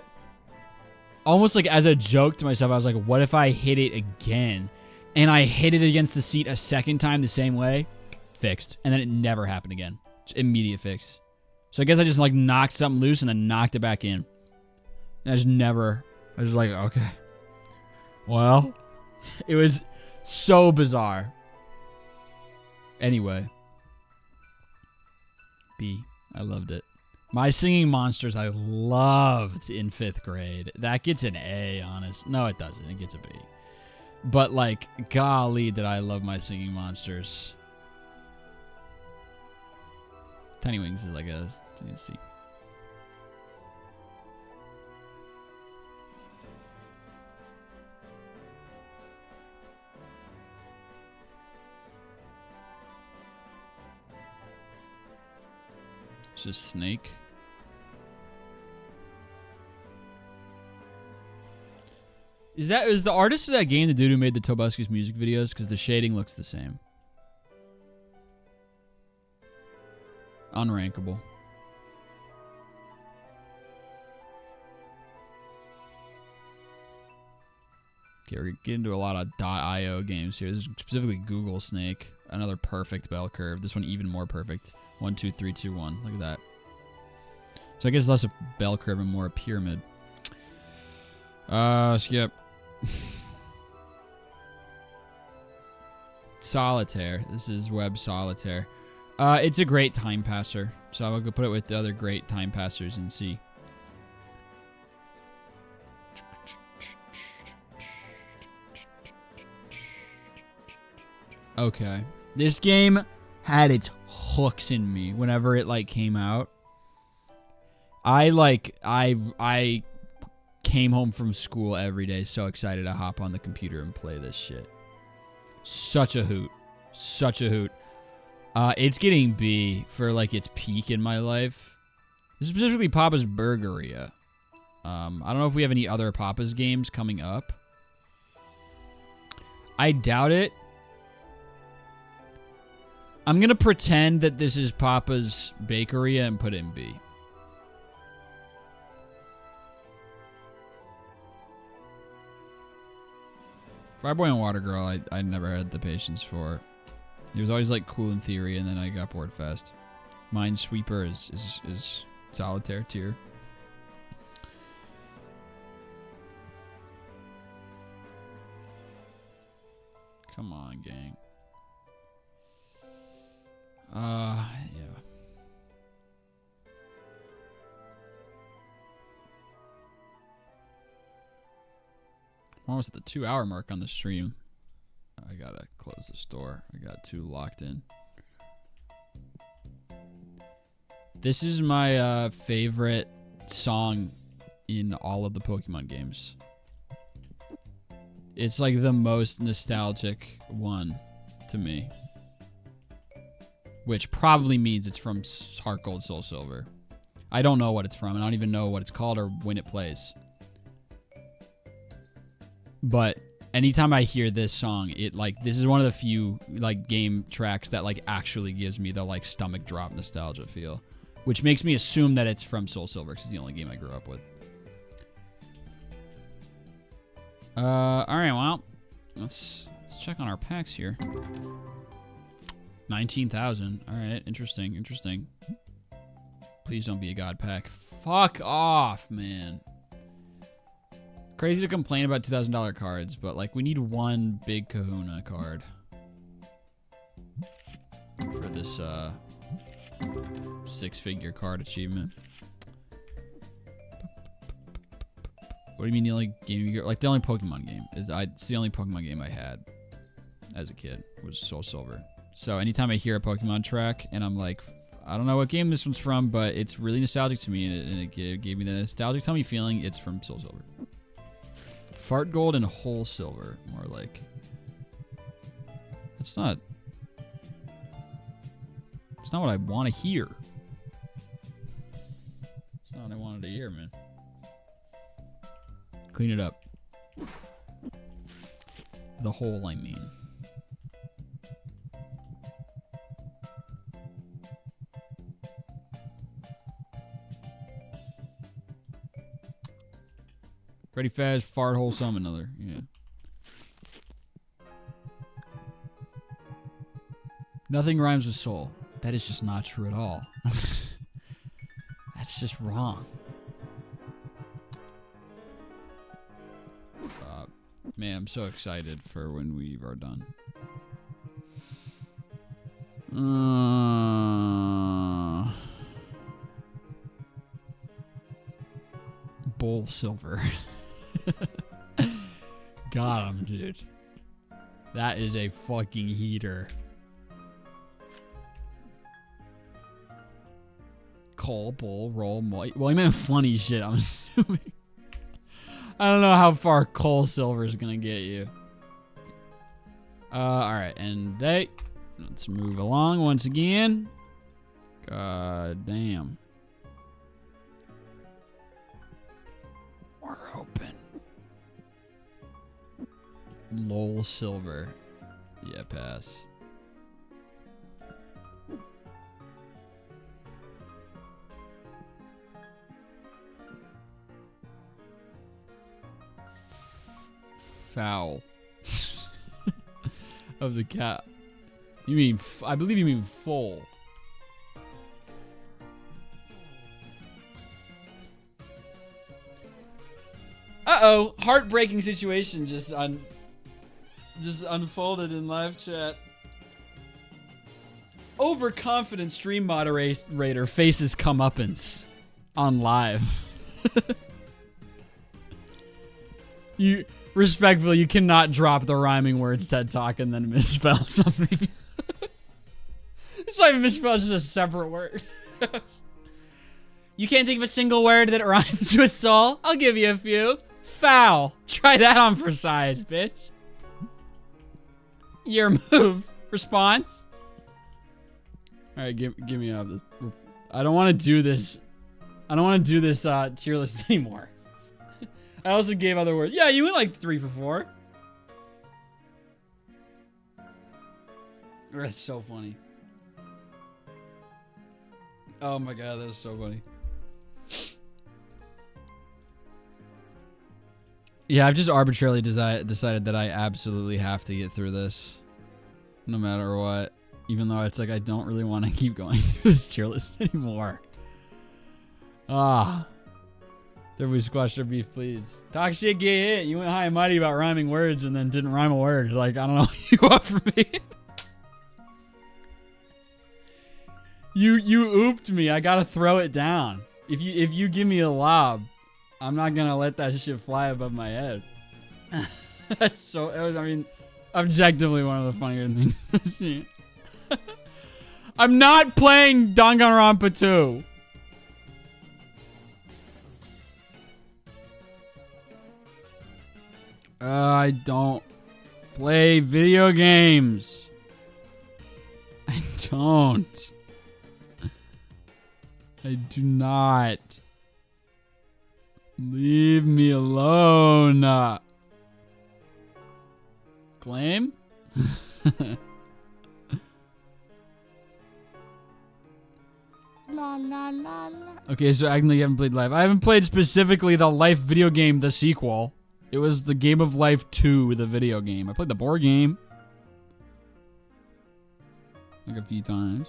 S1: almost like as a joke to myself, I was like, what if I hit it again? And I hit it against the seat a second time the same way. Fixed. And then it never happened again. Just immediate fix. So I guess I just like knocked something loose and then knocked it back in. And I was like, okay. Well, it was so bizarre. Anyway. B. I loved it. My Singing Monsters I loved in 5th grade. That gets an A, honest. No, it doesn't. It gets a B. But, like, golly, did I love My Singing Monsters. Tiny Wings is like a C. It's just Snake. Is the artist of that game the dude who made the Tobuscus music videos? Because the shading looks the same. Unrankable. Okay, we're getting into a lot of .io games here. This is specifically Google Snake. Another perfect bell curve. This one even more perfect. 1, 2, 3, 2, 1. Look at that. So I guess less a bell curve and more a pyramid. Skip. Solitaire. This is Web Solitaire. It's a great time passer. So I'll go put it with the other great time passers and see. Okay. This game had its hooks in me whenever it like came out. I came home from school every day so excited to hop on the computer and play this shit. Such a hoot. Such a hoot. It's getting B for like its peak in my life. Specifically Papa's Burgeria. I don't know if we have any other Papa's games coming up. I doubt it. I'm going to pretend that this is Papa's Bakeria and put it in B. Fireboy and Water Girl, I never had the patience for. He was always like cool in theory, and then I got bored fast. Minesweeper is Solitaire tier. Come on, gang. Yeah. We're almost at the 2-hour mark on the stream. I gotta close the store. I got 2 locked in. This is my favorite song in all of the Pokemon games. It's like the most nostalgic one to me. Which probably means it's from Heart Gold Soul Silver. I don't know what it's from. I don't even know what it's called or when it plays. But anytime I hear this song, this is one of the few like game tracks that like actually gives me the like stomach drop nostalgia feel, which makes me assume that it's from Soul Silver because it's the only game I grew up with. All right, well, let's check on our packs here. 19,000. All right, interesting. Please don't be a god pack. Fuck off, man. Crazy to complain about $2,000 cards, but like we need one big kahuna card for this 6-figure card achievement. What do you mean the only game you like the only Pokemon game it's the only Pokemon game I had as a kid was Soul Silver. So anytime I hear a Pokemon track and I'm like, I don't know what game this one's from, but it's really nostalgic to me and it gave me the nostalgic tummy feeling, it's from Soul Silver. Fart Gold and Whole Silver, more like. It's not what I want to hear. It's not what I wanted to hear, man. Clean it up. The hole, I mean. Pretty fast, fart hole, some another. Yeah. Nothing rhymes with soul. That is just not true at all. That's just wrong. Man, I'm so excited for when we are done. Bowl Silver. Got him, dude. That is a fucking heater. Call, bull, roll, well, he meant funny shit, I'm assuming. I don't know how far Coal Silver is gonna get you. Alright, and let's move along once again. God damn. We're open. Lol Silver. Yeah, pass. Foul. Of the cat. You mean, I believe you mean full. Uh-oh, heartbreaking situation just unfolded in live chat. Overconfident stream moderator faces comeuppance on live. Respectfully, you cannot drop the rhyming words TED Talk and then misspell something. It's not even misspelled, it's just a separate word. You can't think of a single word that rhymes with soul? I'll give you a few. Foul. Try that on for size, bitch. Your move. Response. Alright, give me up this. I don't want to do this. I don't want to do this tier list anymore. I also gave other words. Yeah, you went like 3 for 4. That's so funny. Oh my god, that's so funny. Yeah, I've just arbitrarily decided that I absolutely have to get through this. No matter what. Even though it's like I don't really want to keep going through this tier list anymore. Ah. There we squashed our beef, please. Talk shit, get hit. You went high and mighty about rhyming words and then didn't rhyme a word. Like, I don't know what you want from me. You ooped me. I gotta throw it down. If you give me a lob, I'm not gonna let that shit fly above my head. That's so. I mean, objectively one of the funnier things I've seen. I'm not playing Danganronpa 2. I don't play video games. I don't. I do not. Leave me alone. Claim? La, la, la, la. Okay, so acting like you haven't played Life. I haven't played specifically the Life video game, the sequel. It was the Game of Life 2, the video game. I played the board game. Like a few times.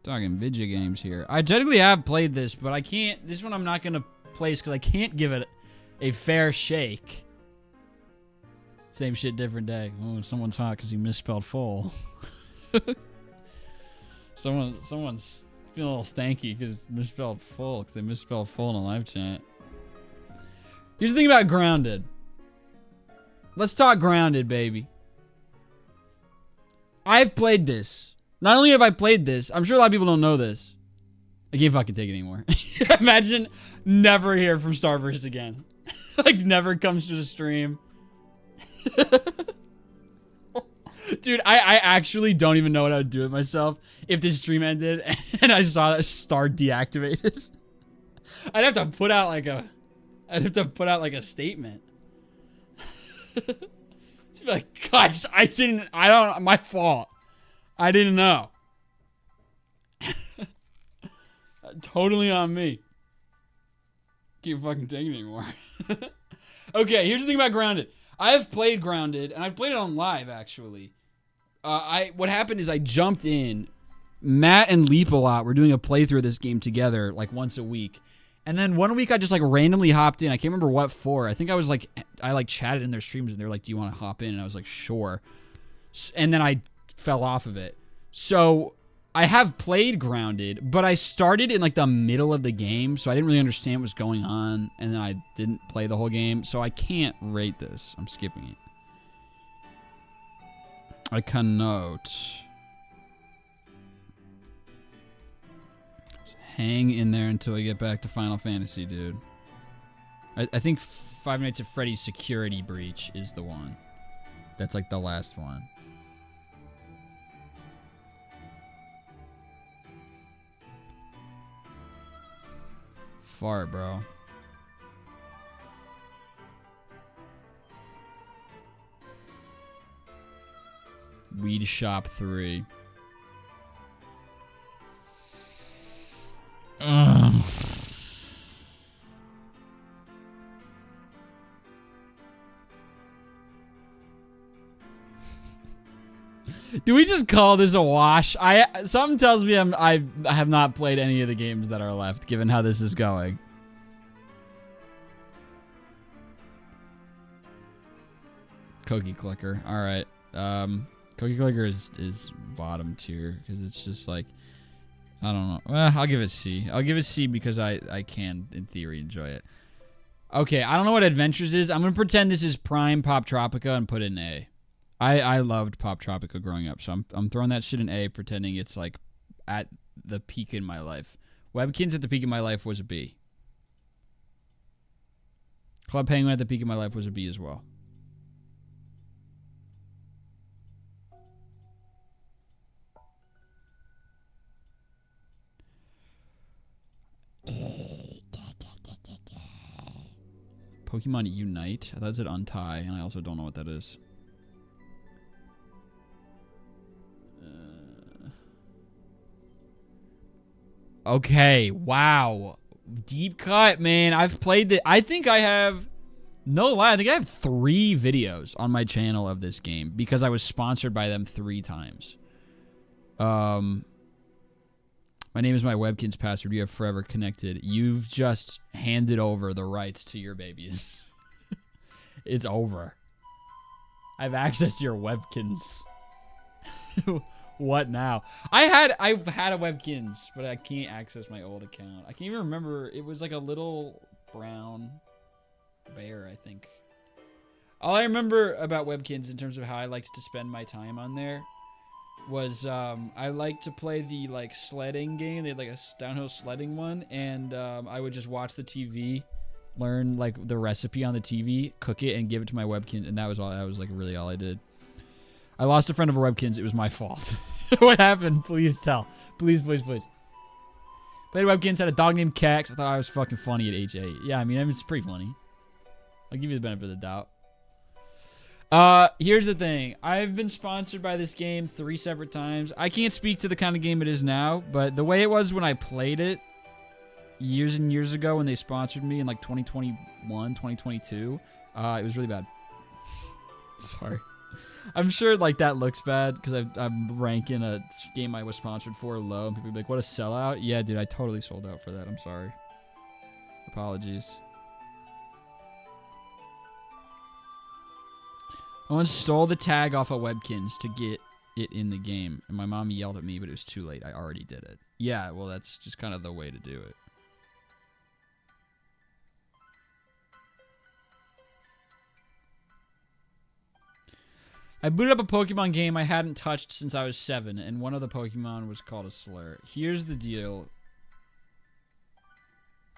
S1: Talking video games here. I technically have played this, but I can't. This one I'm not going to place because I can't give it a fair shake. Same shit, different day. Oh, someone's hot because he misspelled full. Someone's feeling a little stanky because misspelled full because they misspelled full in a live chat. Here's the thing about Grounded. Let's talk Grounded, baby. I've played this. Not only have I played this, I'm sure a lot of people don't know this. I can't fucking take it anymore. Imagine never hear from Starverse again. Like, never comes to the stream. Dude, I actually don't even know what I would do with myself if this stream ended and I saw that Star deactivated. I'd have to put out like a statement. To be like, gosh, my fault. I didn't know. Totally on me. Can't fucking take it anymore. Okay, here's the thing about Grounded. I have played Grounded, and I've played it on live, actually. What happened is I jumped in. Matt and Leap a lot were doing a playthrough of this game together, like once a week. And then one week I just like randomly hopped in. I can't remember what for. I think I was like, I chatted in their streams, and they were like, do you want to hop in? And I was like, sure. And then I fell off of it. So I have played Grounded, but I started in like the middle of the game, so I didn't really understand what was going on, and then I didn't play the whole game, so I can't rate this. I'm skipping it. I cannot. Just hang in there until I get back to Final Fantasy, dude. I think Five Nights at Freddy's Security Breach is the one. That's like the last one. Fart, bro. Weed Shop 3. Ugh. Do we just call this a wash? Something tells me I have not played any of the games that are left, given how this is going. Cookie Clicker. All right. Cookie Clicker is bottom tier because it's just like, I don't know. Well, I'll give it C. I'll give it C because I can, in theory, enjoy it. Okay, I don't know what Adventures is. I'm going to pretend this is Prime Pop Tropica and put it in A. I loved Pop Tropica growing up, so I'm throwing that shit in A, pretending it's like at the peak in my life. Webkins at the peak of my life was a B. Club Penguin at the peak of my life was a B as well. Pokemon Unite? I thought it said Untie, and I also don't know what that is. Okay, wow. Deep cut, man. I've played the... I think I have... No lie, I think I have 3 videos on my channel of this game because I was sponsored by them 3 times. My name is my Webkinz password. You have forever connected. You've just handed over the rights to your babies. It's over. I have access to your Webkinz. What now? I've had a Webkinz, but I can't access my old account. I can't even remember. It was like a little brown bear, I think. All I remember about Webkinz in terms of how I liked to spend my time on there was I liked to play the like sledding game. They had like a downhill sledding one, and I would just watch the TV, learn like the recipe on the TV, cook it, and give it to my Webkinz, and that was all. That was like really all I did. I lost a friend of a Webkinz. It was my fault. What happened? Please tell. Please, please, please. Played Webkinz, had a dog named Cax. I thought I was fucking funny at age 8. Yeah, I mean, it's pretty funny. I'll give you the benefit of the doubt. Here's the thing. I've been sponsored by this game 3 separate times. I can't speak to the kind of game it is now, but the way it was when I played it years and years ago when they sponsored me in like 2021, 2022, it was really bad. Sorry. I'm sure like that looks bad because I'm ranking a game I was sponsored for low, and people be like, "What a sellout!" Yeah, dude, I totally sold out for that. I'm sorry. Apologies. I once stole the tag off of Webkinz to get it in the game, and my mom yelled at me, but it was too late. I already did it. Yeah, well, that's just kind of the way to do it. I booted up a Pokemon game I hadn't touched since I was 7, and one of the Pokemon was called a slur. Here's the deal.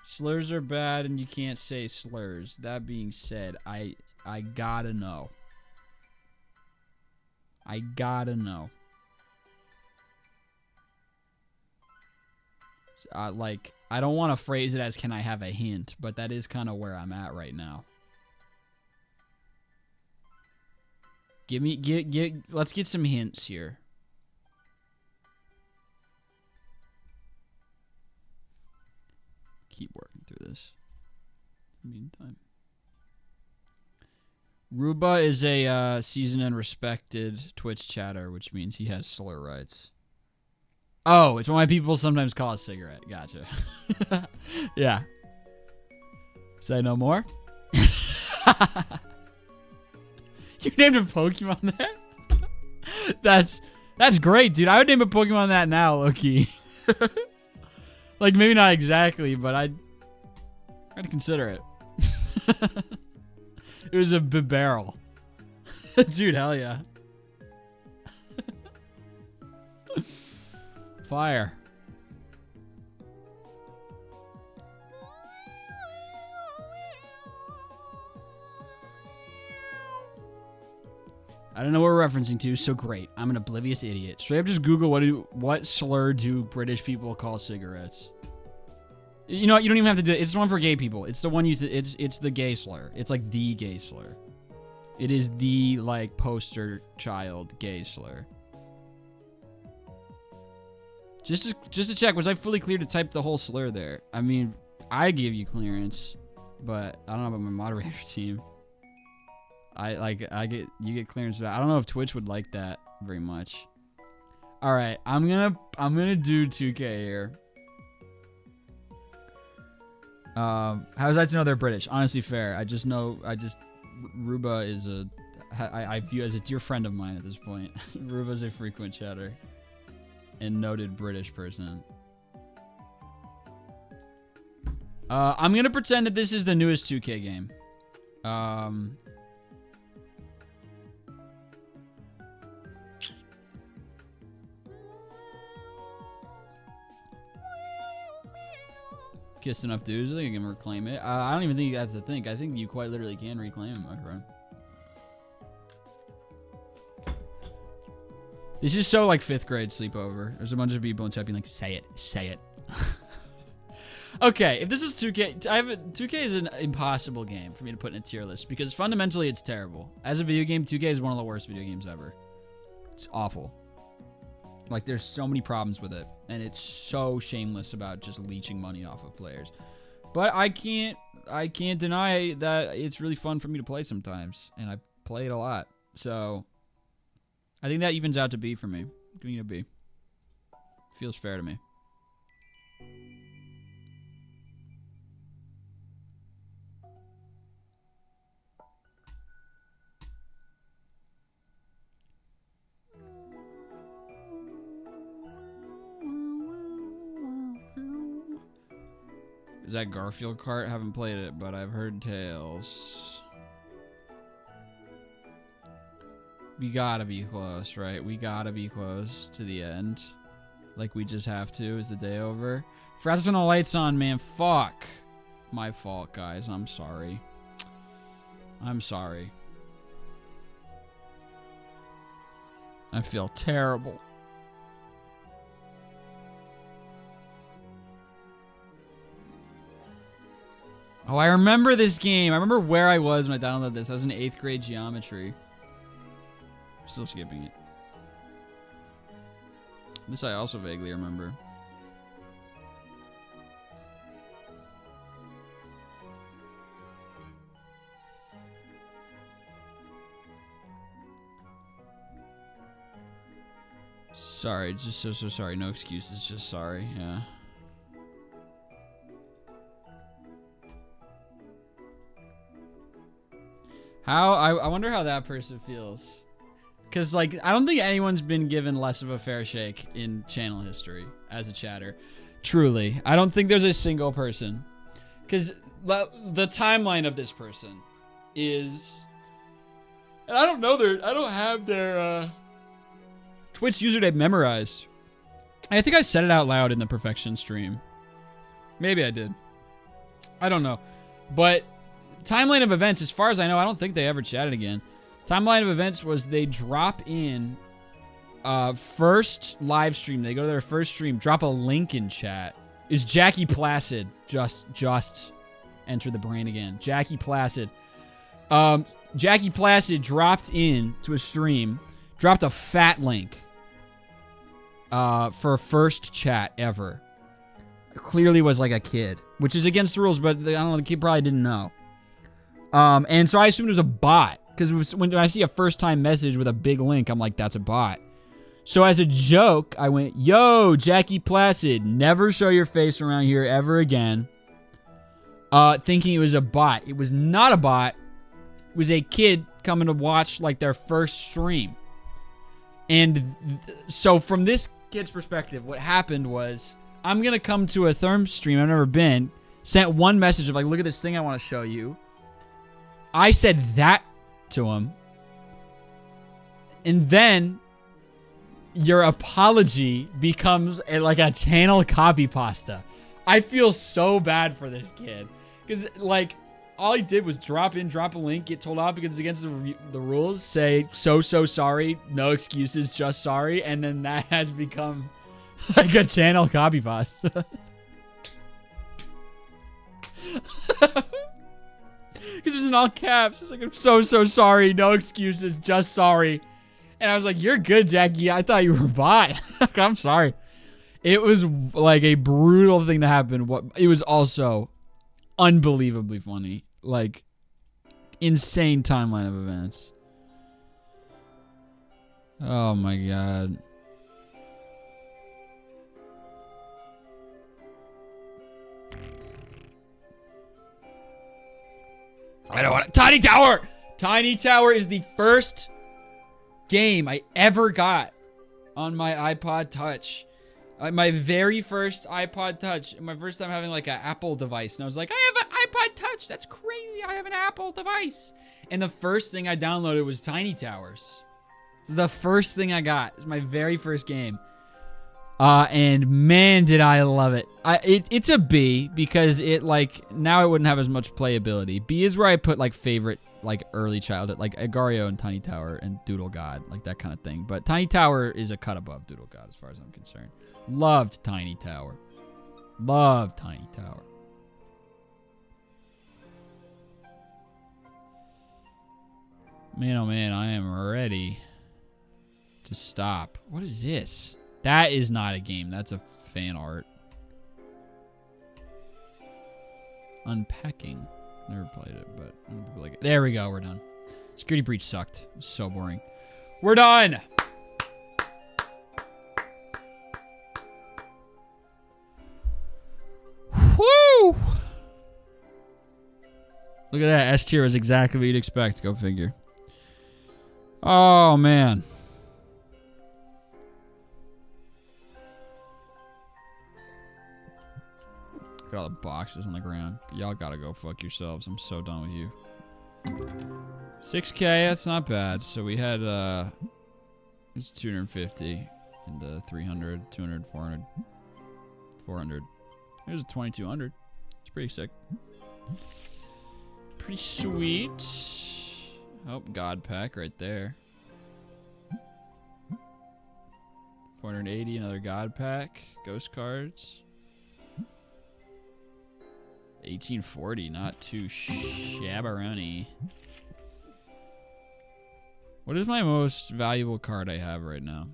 S1: Slurs are bad, and you can't say slurs. That being said, I gotta know. I gotta know. Like, I don't want to phrase it as, can I have a hint? But that is kind of where I'm at right now. Let's get some hints here. Keep working through this. In the meantime. Ruba is a seasoned and respected Twitch chatter, which means he has slur rights. Oh, it's why people sometimes call a cigarette. Gotcha. Yeah. Say no more? You named a Pokemon that? That's great, dude. I would name a Pokemon that now, Loki. Like, maybe not exactly, but I'd consider it. It was a Bibarel. Dude, hell yeah. Fire. I don't know what we're referencing to, so great. I'm an oblivious idiot. Straight up just Google what slur do British people call cigarettes. You know what? You don't even have to do it. It's the one for gay people. It's the one it's the gay slur. It's like the gay slur. It is the like poster child gay slur. Just to check, was I fully clear to type the whole slur there? I mean, I gave you clearance, but I don't know about my moderator team. You get clearance for that. I don't know if Twitch would like that very much. All right, I'm gonna do 2K here. How's that to know they're British? Honestly, fair. Ruba is I view as a dear friend of mine at this point. Ruba's a frequent chatter and noted British person. I'm gonna pretend that this is the newest 2K game. Kissed enough dudes, I think I can reclaim it. I don't even think that's the thing. I think you quite literally can reclaim it, my friend. This is so like 5th grade sleepover. There's a bunch of people in chat being like, say it, say it. Okay, if this is 2K, 2K is an impossible game for me to put in a tier list because fundamentally it's terrible. As a video game, 2K is one of the worst video games ever. It's awful. Like, there's so many problems with it, and it's so shameless about just leeching money off of players. But I can't deny that it's really fun for me to play sometimes, and I play it a lot. So, I think that evens out to B for me. Giving it a B. Feels fair to me. Is that Garfield Kart? Haven't played it, but I've heard tales. We gotta be close, right? We gotta be close to the end. Like we just have to. Is the day over? Forgot to turn the lights on, man. Fuck. My fault, guys. I'm sorry. I'm sorry. I feel terrible. Oh, I remember this game. I remember where I was when I downloaded this. I was in 8th grade geometry. I'm still skipping it. This I also vaguely remember. Sorry, just so sorry. No excuses, just sorry. Yeah. I wonder how that person feels. Because, like, I don't think anyone's been given less of a fair shake in channel history as a chatter. Truly. I don't think there's a single person. Because the timeline of this person is... And I don't know I don't have their Twitch username memorized. I think I said it out loud in the Perfection stream. Maybe I did. I don't know. But... Timeline of events, as far as I know, I don't think they ever chatted again. Timeline of events was they drop in first live stream. They go to their first stream, drop a link in chat. Is Jackie Placid just enter the brain again? Jackie Placid. Jackie Placid dropped in to a stream, dropped a fat link for a first chat ever. Clearly was like a kid, which is against the rules, but I don't know, the kid probably didn't know. And so I assumed it was a bot, because when I see a first-time message with a big link, I'm like, that's a bot. So as a joke, I went, yo, Jackie Placid, never show your face around here ever again, thinking it was a bot. It was not a bot. It was a kid coming to watch, like, their first stream. And so from this kid's perspective, what happened was, I'm going to come to a Therm stream I've never been, sent one message of, like, look at this thing I want to show you. I said that to him. And then your apology becomes like a channel copy pasta. I feel so bad for this kid. Because, like, all he did was drop a link, get told off because it's against the rules, say, so sorry, no excuses, just sorry. And then that has become like a channel copy pasta. Because it was in all caps. It was like, I'm so sorry. No excuses. Just sorry. And I was like, you're good, Jackie. I thought you were a bot. I'm sorry. It was like a brutal thing to happen. It was also unbelievably funny. Like, insane timeline of events. Oh, my God. I don't want to. Tiny Tower! Tiny Tower is the first game I ever got on my iPod Touch. My very first iPod Touch. My first time having like an Apple device. And I was like, I have an iPod Touch. That's crazy. I have an Apple device. And the first thing I downloaded was Tiny Towers. It's the first thing I got. It was my very first game. And man, did I love it. It's a B because it, like, now it wouldn't have as much playability. B is where I put, like, favorite, like, early childhood, like Agario and Tiny Tower and Doodle God, like that kind of thing. But Tiny Tower is a cut above Doodle God as far as I'm concerned. Loved Tiny Tower. Loved Tiny Tower. Man, oh man, I am ready to stop. What is this? That is not a game. That's a fan art. Unpacking. Never played it, but I don't like it. There we go. We're done. Security breach sucked. It was so boring. We're done. Woo! Look at that. S tier is exactly what you'd expect. Go figure. Oh, man. Look at all the boxes on the ground. Y'all gotta go fuck yourselves. I'm so done with you. 6K, that's not bad. So we had, it's 250 and 300, 200, 400, 400. There's a 2200. It's pretty sick. Pretty sweet. Oh, God pack right there. 480, another God pack. Ghost cards. 1840, not too shabbaroni. What is my most valuable card I have right now?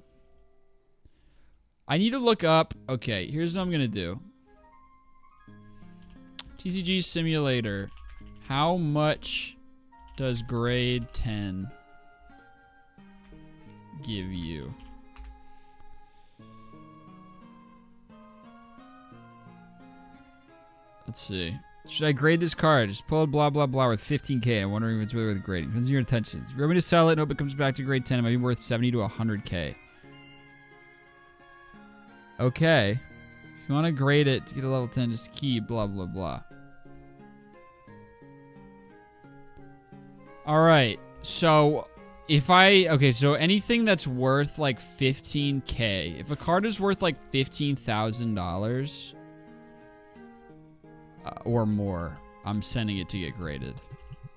S1: I need to look up. Okay, here's what I'm gonna do. TCG Simulator. How much does grade 10 give you? Let's see. Should I grade this card? Just pulled blah blah blah with 15K. I'm wondering if it's really worth grading. Depends on your intentions. If you want me to sell it and hope it comes back to grade 10, it might be worth 70 to 100K. Okay. If you want to grade it to get a level 10, just keep blah blah blah. Alright. So okay, so anything that's worth like 15K. If a card is worth like $15,000 or more, I'm sending it to get graded.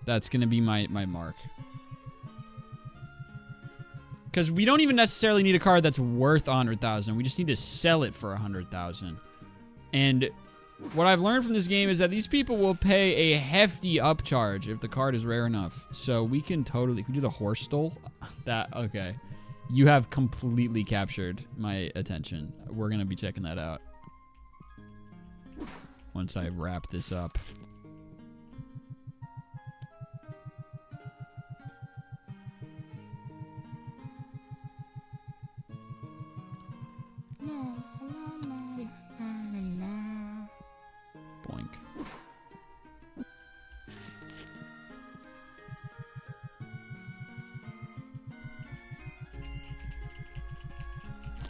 S1: That's gonna be my mark. Because we don't even necessarily need a card that's worth 100,000. We just need to sell it for 100,000. And what I've learned from this game is that these people will pay a hefty upcharge if the card is rare enough. So we can totally, we do the horse stole. Okay. You have completely captured my attention. We're gonna be checking that out once I wrap this up. Boink.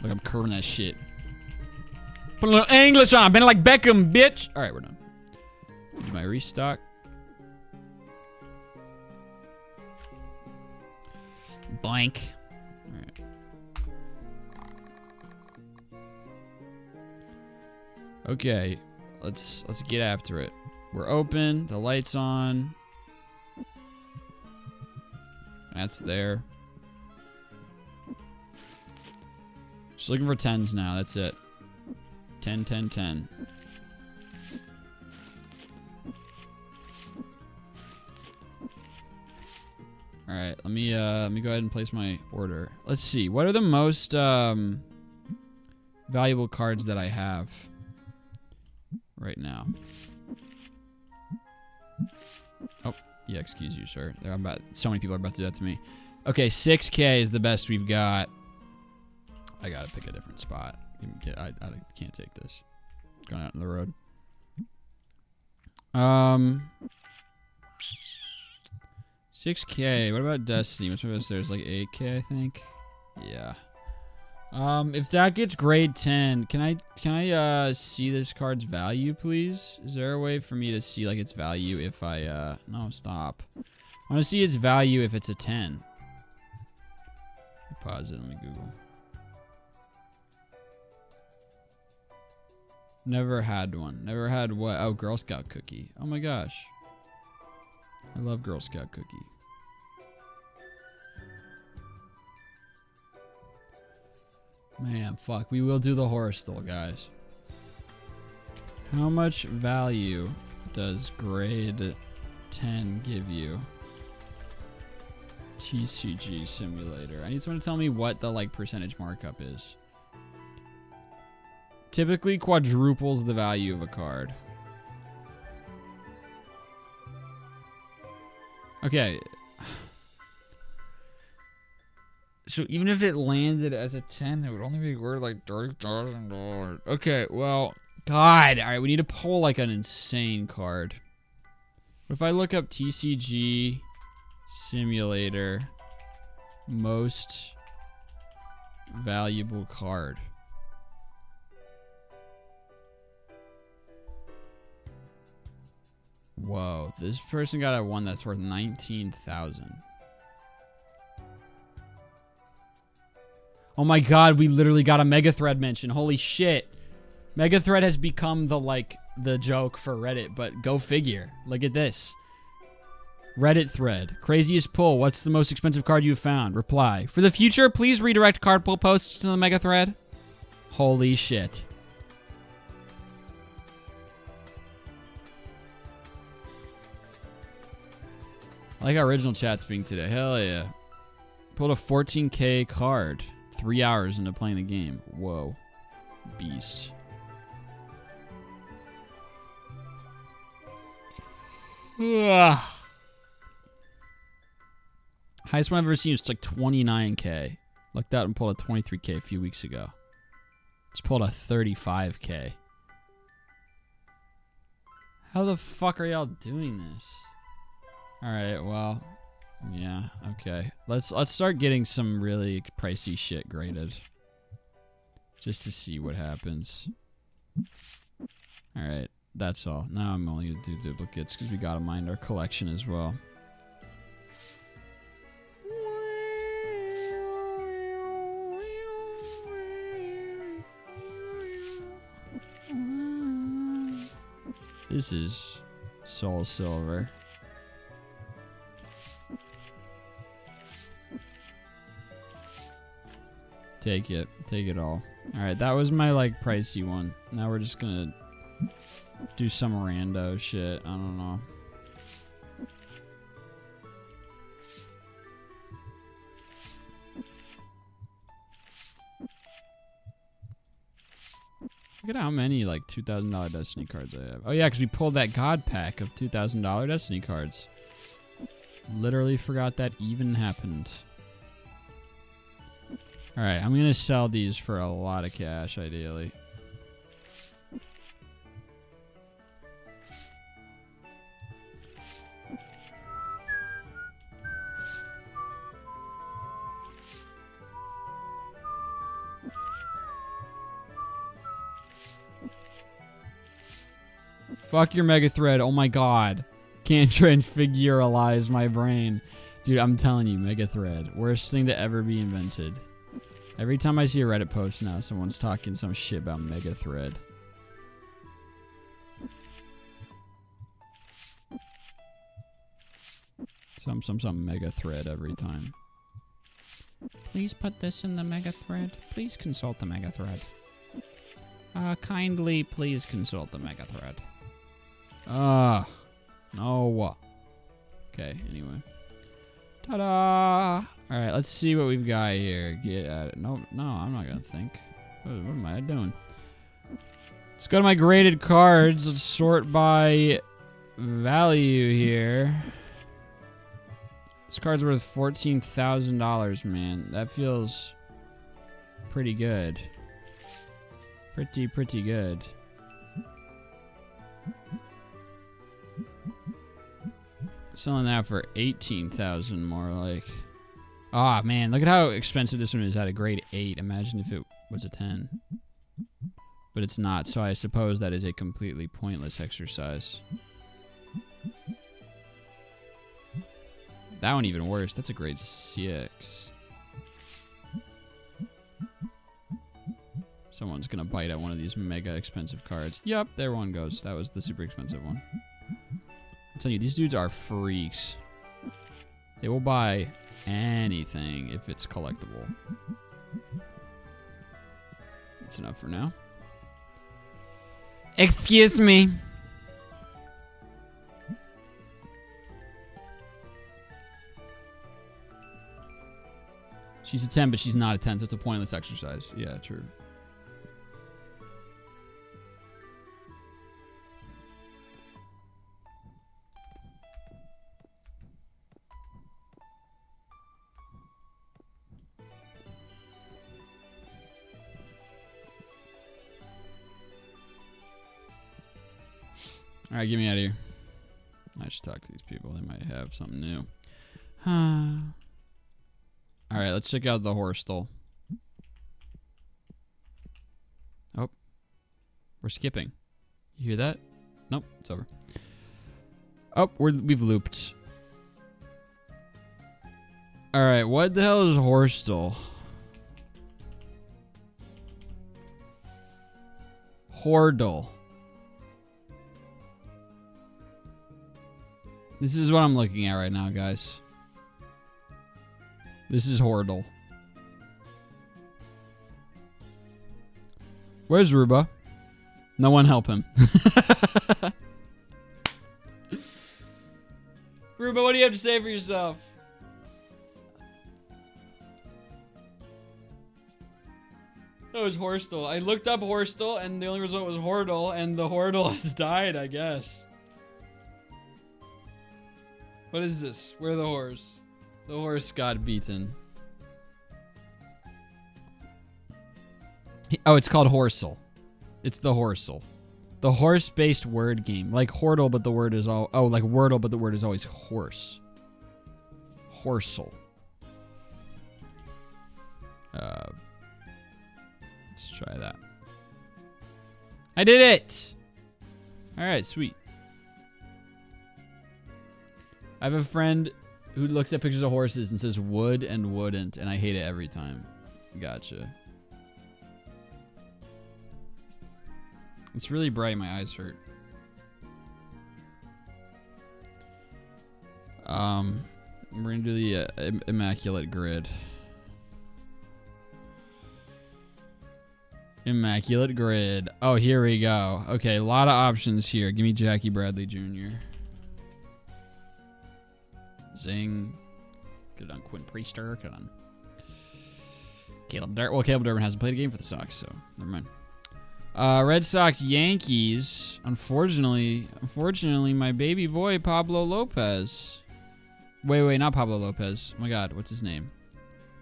S1: Look, I'm curving that shit. Put a little English on. Been like Beckham, bitch. All right, we're done. Do my restock. Blank. All right. Okay, let's get after it. We're open. The light's on. That's there. Just looking for 10s now. That's it. 10, 10, 10. All right, let me go ahead and place my order. Let's see. What are the most valuable cards that I have right now? Oh, yeah, excuse you, sir. So many people are about to do that to me. Okay, 6K is the best we've got. I gotta pick a different spot. I can't take this. Going out on the road. 6K. What about Destiny? What's my best there? It's like 8K, I think. Yeah. If that gets grade 10, can I see this card's value, please? Is there a way for me to see like its value if I no, stop. I want to see its value if it's a 10. Pause it. Let me Google. Never had one. Never had what? Oh, Girl Scout cookie. Oh my gosh. I love Girl Scout cookie. Man, fuck. We will do the horror stole, guys. How much value does grade 10 give you? TCG Simulator. I need someone to tell me what the like percentage markup is. Typically quadruples the value of a card. Okay. So even if it landed as a 10, it would only be worth like $30,000. Okay, well, God. All right, we need to pull like an insane card. What if I look up TCG Simulator most valuable card? Whoa, this person got a one that's worth 19,000. Oh my god, we literally got a Mega Thread mention. Holy shit. Mega Thread has become the joke for Reddit, but go figure. Look at this. Reddit thread. Craziest pull. What's the most expensive card you've found? Reply. For the future, please redirect card pull posts to the Mega Thread. Holy shit. I like how original chat's being today. Hell yeah. Pulled a 14K card 3 hours into playing the game. Whoa. Beast. Ugh. Highest one I've ever seen was like 29K. Looked out and pulled a 23K a few weeks ago. Just pulled a 35K. How the fuck are y'all doing this? Alright, well, yeah, okay. Let's start getting some really pricey shit graded. Just to see what happens. Alright, that's all. Now I'm only gonna do duplicates because we gotta mind our collection as well. This is Soul Silver. Take it. Take it all. Alright, that was my, like, pricey one. Now we're just gonna do some rando shit. I don't know. Look at how many, like, $2,000 Destiny cards I have. Oh, yeah, because we pulled that God pack of $2,000 Destiny cards. Literally forgot that even happened. Alright, I'm going to sell these for a lot of cash, ideally. Fuck your Mega Thread. Oh my god. Can't transfiguralize my brain. Dude, I'm telling you, Mega Thread. Worst thing to ever be invented. Every time I see a Reddit post now, someone's talking some shit about Mega Thread. Some Mega Thread every time. Please put this in the Mega Thread. Please consult the Mega Thread. Kindly please consult the Mega Thread. No. Okay, anyway. Ta-da! Alright, let's see what we've got here. Get at it. No, I'm not gonna think. What am I doing? Let's go to my graded cards. Let's sort by value here. This card's worth $14,000, man. That feels pretty good. Pretty good. Selling that for $18,000 more like. Ah, man, look at how expensive this one is at a grade 8. Imagine if it was a 10. But it's not, so I suppose that is a completely pointless exercise. That one even worse. That's a grade 6. Someone's gonna bite at one of these mega expensive cards. Yup, there one goes. That was the super expensive one. I'm telling you, these dudes are freaks. They will buy anything if it's collectible. That's enough for now. Excuse me. She's a 10, but she's not a 10, so it's a pointless exercise. Yeah, true. Alright, get me out of here. I should talk to these people. They might have something new. Alright, let's check out the Horstel. Oh. We're skipping. You hear that? Nope, it's over. Oh, we've looped. All right, what the hell is Horstel? Wordle. This is what I'm looking at right now, guys. This is Wordle. Where's Ruba? No one help him. Ruba, what do you have to say for yourself? That was Horstel. I looked up Horstel, and the only result was Wordle, and the Wordle has died, I guess. What is this? Where the horse? The horse got beaten. Oh, it's called Horsel. It's the Horsel. The horse-based word game. Like Wordle, but the word is all... Oh, like Wordle, but the word is always horse. Horsel. Let's try that. I did it! Alright, sweet. I have a friend who looks at pictures of horses and says would and wouldn't, and I hate it every time. Gotcha. It's really bright, my eyes hurt. We're gonna do the Immaculate Grid. Immaculate Grid. Oh, here we go. Okay, a lot of options here. Give me Jackie Bradley Jr. Zing. Good on Quinn Priester. Good on Caleb Durbin. Well, Caleb Durbin hasn't played a game for the Sox, so never mind. Red Sox Yankees. Unfortunately, my baby boy Pablo Lopez. Wait, not Pablo Lopez. Oh my God, what's his name?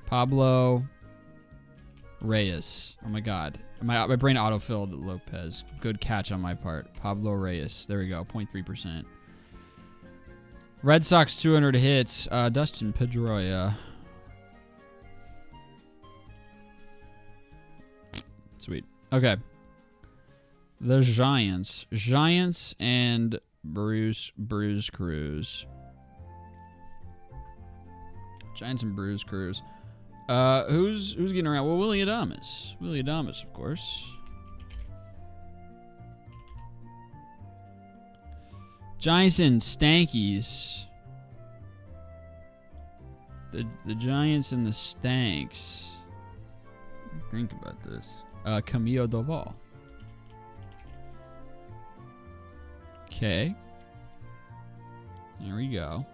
S1: Pablo Reyes. Oh my God, my brain autofilled Lopez. Good catch on my part. Pablo Reyes. There we go. 0.3%. Red Sox 200 hits. Dustin Pedroia. Sweet. Okay. The Giants. Giants and Bruce Cruz. Giants and Bruce Cruz. Who's getting around? Well, Willie Adames. Willie Adames, of course. Giants and Stankies. The Giants and the Stanks. Think about this. Camilo Doval. Okay. There we go.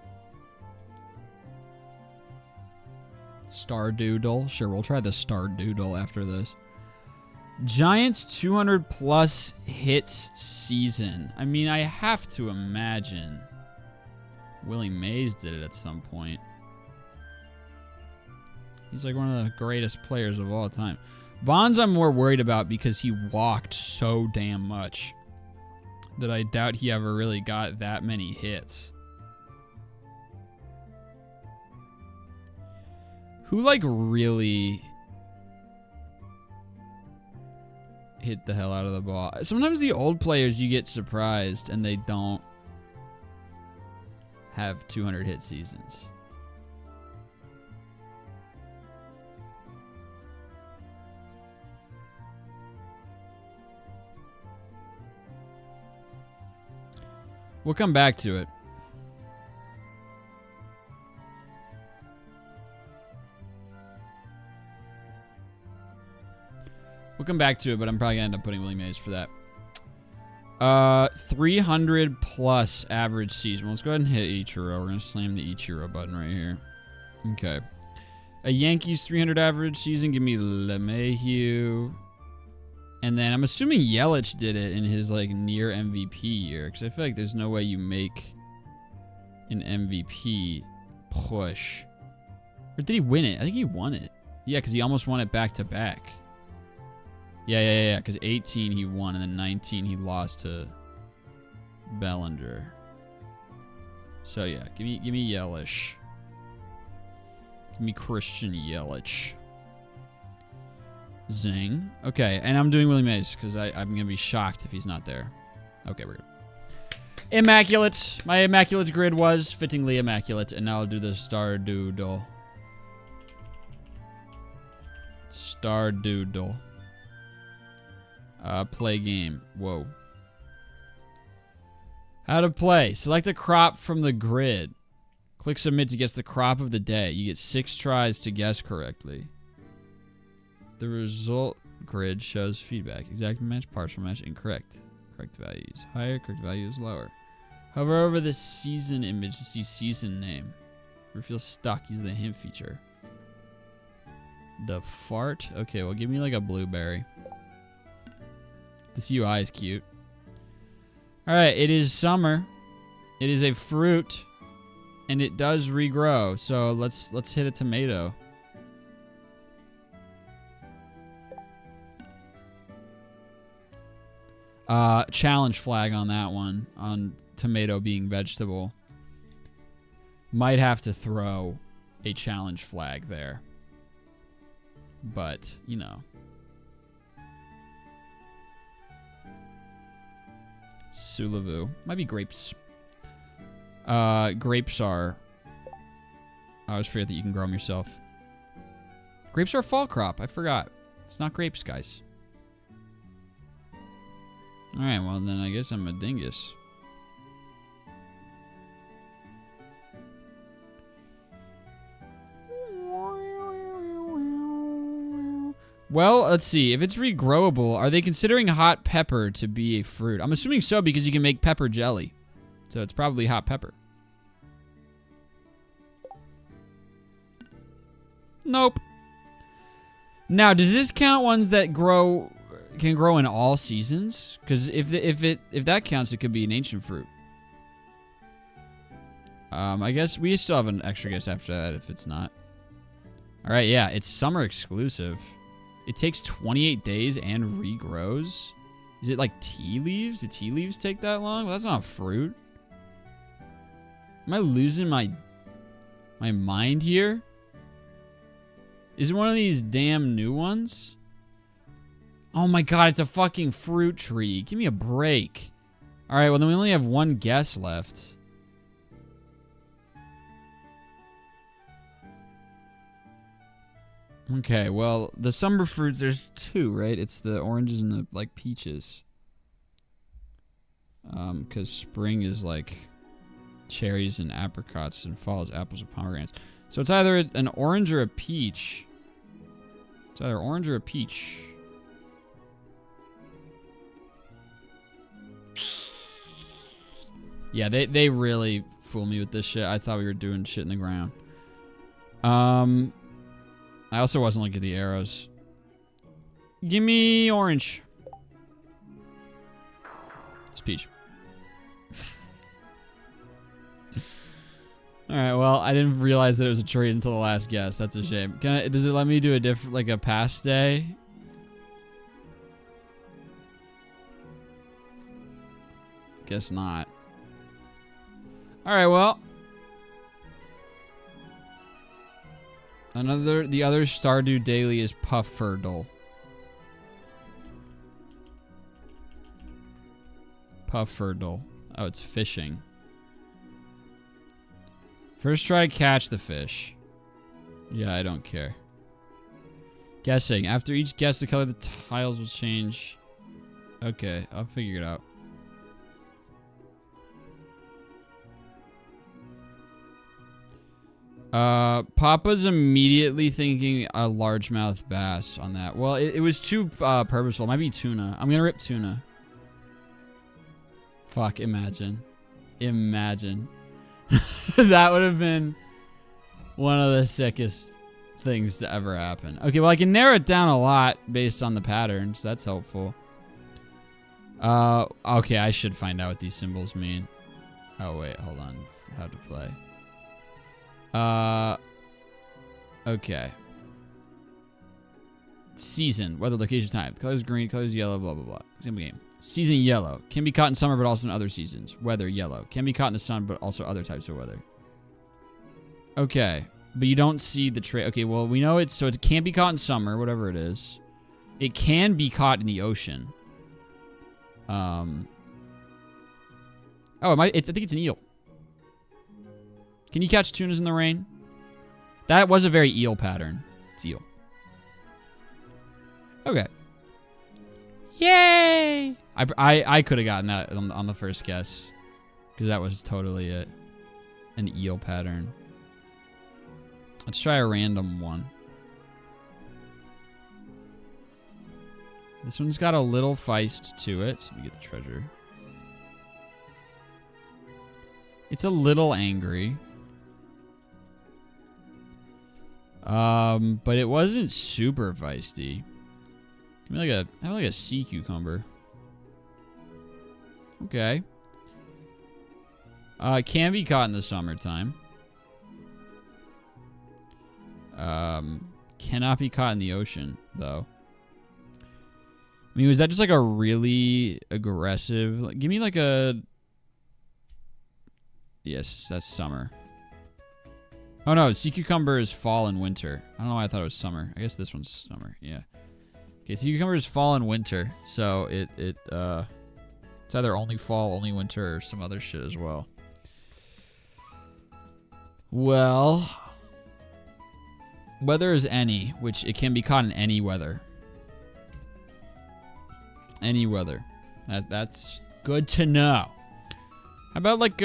S1: Stardoodle. Sure, we'll try the Stardoodle after this. Giants 200 plus hits season. I mean, I have to imagine Willie Mays did it at some point. He's like one of the greatest players of all time. Bonds I'm more worried about because he walked so damn much that I doubt he ever really got that many hits. Who like really hit the hell out of the ball? Sometimes the old players you get surprised and they don't have 200 hit seasons. We'll come back to it. We'll come back to it, but I'm probably going to end up putting Willie Mays for that. 300 plus average season. Let's go ahead and hit Ichiro. We're going to slam the Ichiro button right here. Okay. A Yankees 300 average season. Give me LeMahieu. And then I'm assuming Yelich did it in his like near MVP year, because I feel like there's no way you make an MVP push. Or did he win it? I think he won it. Yeah, because he almost won it back to back. Yeah. Because 18 he won, and then 19 he lost to Bellinger. So yeah, give me Yelich. Give me Christian Yelich. Zing. Okay, and I'm doing Willie Mays because I'm going to be shocked if he's not there. Okay, we're good. Immaculate. My Immaculate Grid was fittingly immaculate, and now I'll do the Stardew. Stardew. Play game. Whoa. How to play. Select a crop from the grid. Click submit to guess the crop of the day. You get 6 tries to guess correctly. The result grid shows feedback. Exact match, partial match, incorrect. Correct values higher, correct value is lower. Hover over the season image to see season name. If you feel stuck, use the hint feature. The fart? Okay, well, give me like a blueberry. This UI is cute. Alright, it is summer. It is a fruit. And it does regrow. So let's hit a tomato. Challenge flag on that one. On tomato being vegetable. Might have to throw a challenge flag there. But, you know. Sulavu. Might be grapes. Grapes are... I always forget that you can grow them yourself. Grapes are a fall crop. I forgot. It's not grapes, guys. Alright, well then I guess I'm a dingus. Well, let's see. If it's regrowable, are they considering hot pepper to be a fruit? I'm assuming so because you can make pepper jelly. So it's probably hot pepper. Nope. Now, does this count ones that can grow in all seasons? Because if that counts, it could be an ancient fruit. I guess we still have an extra guess after that if it's not. All right, yeah, it's summer exclusive. It takes 28 days and regrows. Is it like tea leaves? Do tea leaves take that long? Well, that's not a fruit. Am I losing my mind here? Is it one of these damn new ones? Oh my god, it's a fucking fruit tree. Give me a break. Alright, well then we only have one guess left. Okay, well, the summer fruits, there's 2, right? It's the oranges and the, like, peaches. Because spring is, like, cherries and apricots, and fall is apples and pomegranates. So it's either an orange or a peach. It's either orange or a peach. Yeah, they really fool me with this shit. I thought we were doing shit in the ground. I also wasn't looking at the arrows. Give me orange. It's peach. Alright, well, I didn't realize that it was a tree until the last guess. That's a shame. Does it let me do a different, like a past day? Guess not. Alright, well. The other Stardew daily is Pufferdle. Pufferdle. Oh, it's fishing. First try to catch the fish. Yeah, I don't care. Guessing. After each guess, the color of the tiles will change. Okay, I'll figure it out. Papa's immediately thinking a largemouth bass on that. Well, it was too purposeful. It might be tuna. I'm gonna rip tuna. Fuck, imagine. Imagine. That would have been one of the sickest things to ever happen. Okay, well, I can narrow it down a lot based on the patterns. That's helpful. Okay, I should find out what these symbols mean. Oh, wait, hold on. It's how to play. Okay. Season, weather, location, time. Colors green, colors yellow, blah, blah, blah. Example game. Season yellow. Can be caught in summer, but also in other seasons. Weather yellow. Can be caught in the sun, but also other types of weather. Okay. But you don't see the trait. Okay, well, we know it's... So it can't be caught in summer, whatever it is. It can be caught in the ocean. Oh, I think it's an eel. Can you catch tunas in the rain? That was a very eel pattern. It's eel. Okay. Yay! I could have gotten that on the first guess. Because that was totally an eel pattern. Let's try a random one. This one's got a little feist to it. Let me get the treasure. It's a little angry. But it wasn't super feisty. Give me have like a sea cucumber. Okay. It can be caught in the summertime. Cannot be caught in the ocean, though. I mean, was that just like a really aggressive... Like, give me like a... Yes, that's summer. Oh no, sea cucumber is fall and winter. I don't know why I thought it was summer. I guess this one's summer, yeah. Okay, sea cucumber is fall and winter. So it's either only fall, only winter, or some other shit as well. Well... Weather is any, which it can be caught in any weather. Any weather. That's good to know. How about like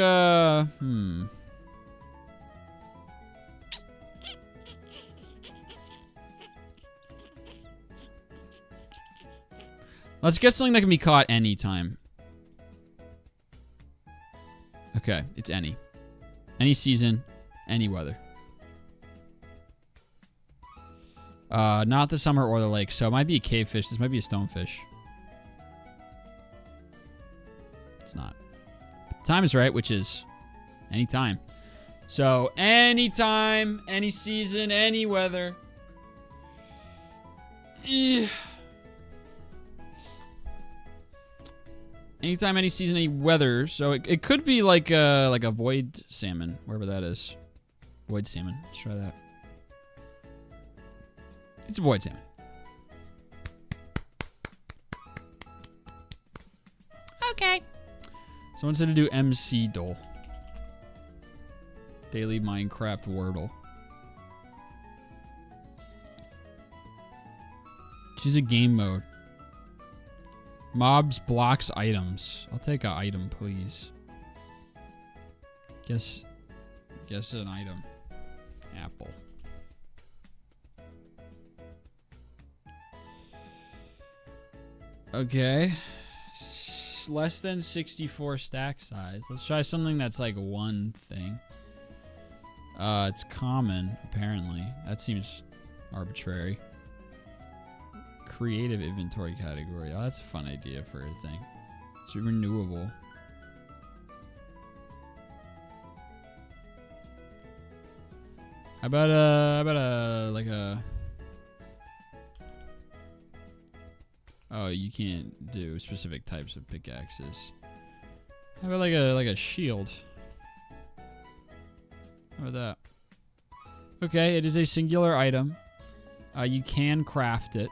S1: Let's get something that can be caught anytime. Okay, it's any. Any season, any weather. Not the summer or the lake, so it might be a cavefish. This might be a stonefish. It's not. The time is right, which is anytime. So, anytime, any season, any weather. Anytime, any season, any weather. So it could be like a void salmon, wherever that is. Void salmon. Let's try that. It's a void salmon.
S2: Okay.
S1: Someone said to do MC Dole. Daily Minecraft Wordle. Choose a game mode. Mobs, blocks, items. I'll take an item, please. Guess an item. Apple. Okay. Less than 64 stack size. Let's try something that's like one thing. It's common, apparently. That seems arbitrary. Creative inventory category. Oh, that's a fun idea for a thing. It's renewable. How about a Oh, you can't do specific types of pickaxes. How about like a shield? How about that? Okay, it is a singular item. You can craft it.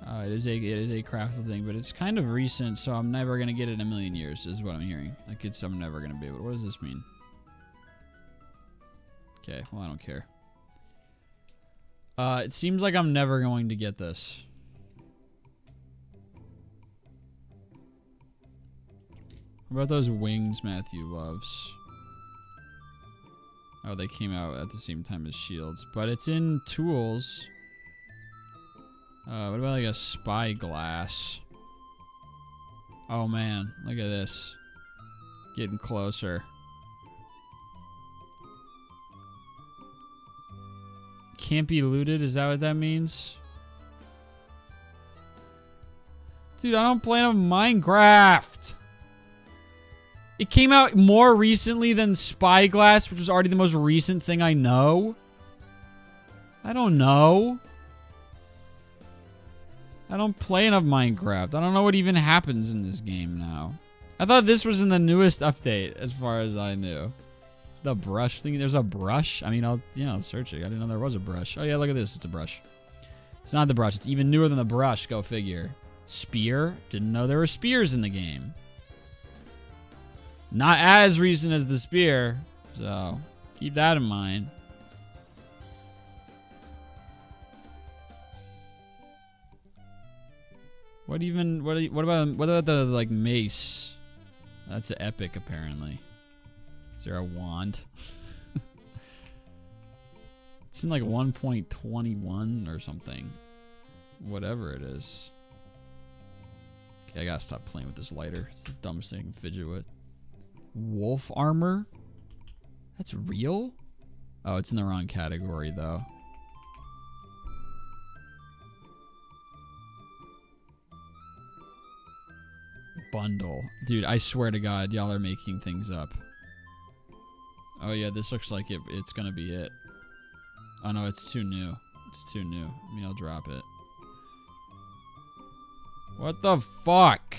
S1: It is a craftable thing, but it's kind of recent, so I'm never gonna get it in a million years, is what I'm hearing. Like I'm never gonna be able to. What does this mean? Okay, well I don't care. It seems like I'm never going to get this. What about those wings Matthew loves? Oh, they came out at the same time as shields. But it's in tools. What about like a spyglass? Oh man, look at this. Getting closer. Can't be looted, is that what that means? Dude, I don't play enough Minecraft! It came out more recently than Spyglass, which was already the most recent thing I know. I don't know. I don't play enough Minecraft. I don't know what even happens in this game now. I thought this was in the newest update, as far as I knew. It's the brush thing. There's a brush. I mean, I'll search it. I didn't know there was a brush. Oh yeah, look at this. It's a brush. It's not the brush. It's even newer than the brush. Go figure. Spear. Didn't know there were spears in the game. Not as recent as the spear, so keep that in mind. What about the like mace? That's epic apparently. Is there a wand? It's in like 1.21 or something. Whatever it is. Okay, I gotta stop playing with this lighter. It's the dumbest thing I can fidget with. Wolf armor? That's real? Oh, it's in the wrong category though. Bundle. Dude, I swear to God, y'all are making things up. Oh yeah, this looks like it's gonna be it. Oh no, it's too new. It's too new. I mean, I'll drop it. What the fuck?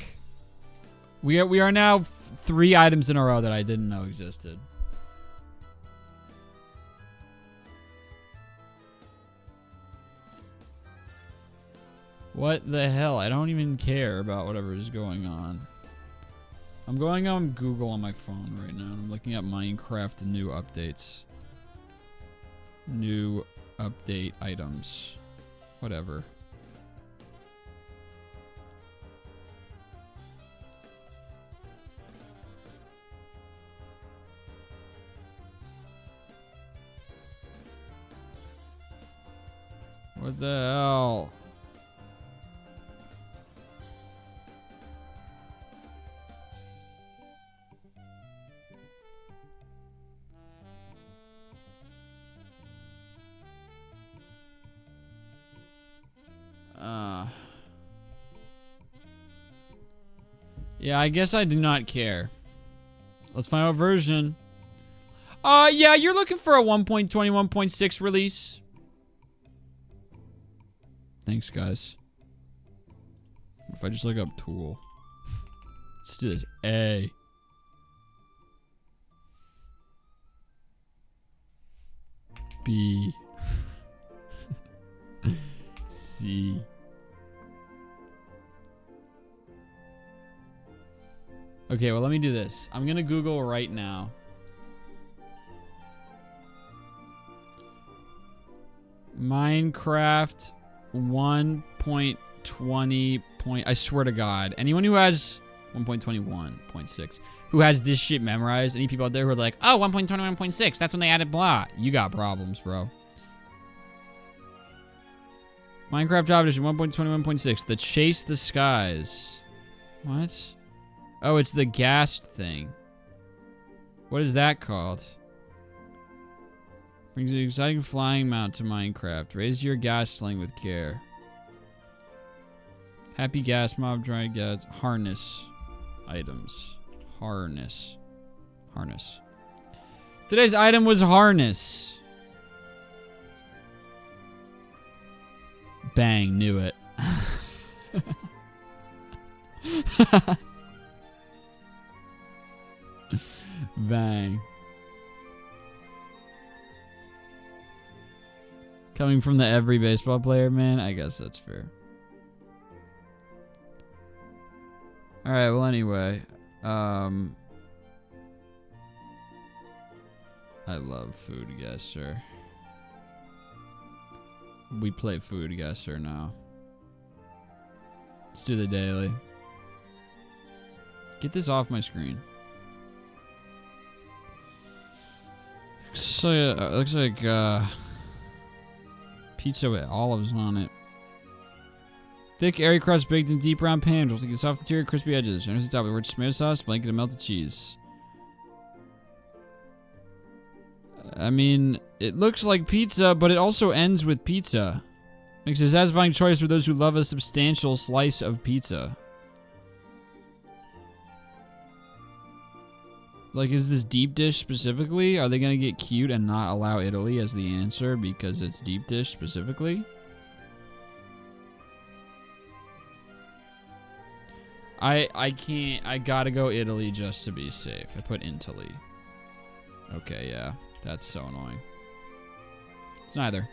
S1: We are now 3 items in a row that I didn't know existed. What the hell? I don't even care about whatever is going on. I'm going on Google on my phone right now. And I'm looking at Minecraft new updates. New update items. Whatever. What the hell? Yeah, I guess I do not care. Let's find out version. Yeah, you're looking for a 1.21.6 release. Thanks, guys. If I just look up tool. Let's do this. A. B. C. Okay, well, let me do this. I'm gonna Google right now. Minecraft 1.20. I swear to God, anyone who has 1.21.6, who has this shit memorized, any people out there who are like, oh, 1.21.6, that's when they added blah. You got problems, bro. Minecraft Job Edition 1.21.6, the Chase the Skies. What? Oh, it's the gas thing. What is that called? Brings an exciting flying mount to Minecraft. Raise your gas sling with care. Happy gas mob dry gas. Harness items. Harness. Harness. Today's item was harness. Bang, knew it. Bang. Coming from the every baseball player, man, I guess that's fair. Alright, well, anyway. I love Geoguessr. We play Geoguessr now. Let's do the daily. Get this off my screen. Looks like pizza with olives on it. Thick, airy crust baked in deep round pan. Roasting the soft interior, crispy edges. Underneath the top with rich tomato sauce, blanket of melted cheese. I mean, it looks like pizza, but it also ends with pizza. Makes a satisfying choice for those who love a substantial slice of pizza. Like, is this deep dish specifically? Are they gonna get cute and not allow Italy as the answer because it's deep dish specifically? I can't. I gotta go Italy just to be safe. I put Italy. Okay, yeah. That's so annoying. It's neither.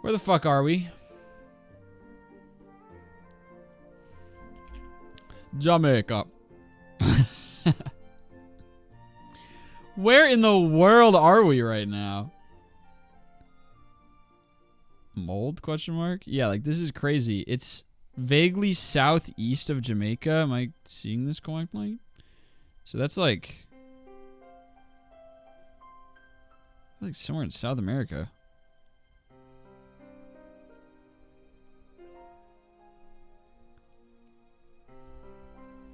S1: Where the fuck are we? Jamaica. Where in the world are we right now? Mold, question mark? Yeah, like, this is crazy. It's vaguely southeast of Jamaica. Am I seeing this correctly? So that's like somewhere in South America.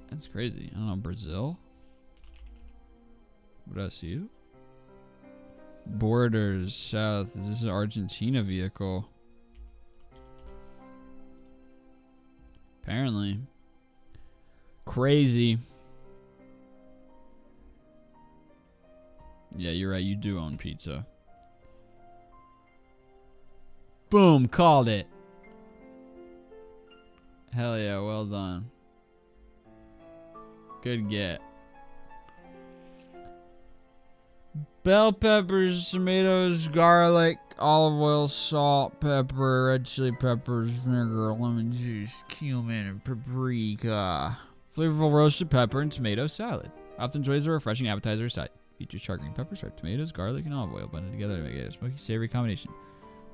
S1: That's crazy. I don't know, Brazil? Brazil? Borders, south. Is this an Argentina vehicle? Apparently. Crazy. Yeah, you're right. You do own pizza. Boom. Called it. Hell yeah. Well done. Good get. Bell peppers, tomatoes, garlic, olive oil, salt, pepper, red chili peppers, vinegar, lemon juice, cumin, and paprika. Flavorful roasted pepper and tomato salad. Often enjoys a refreshing appetizer side. Features charred green peppers, red tomatoes, garlic, and olive oil blended together to make it a smoky, savory combination.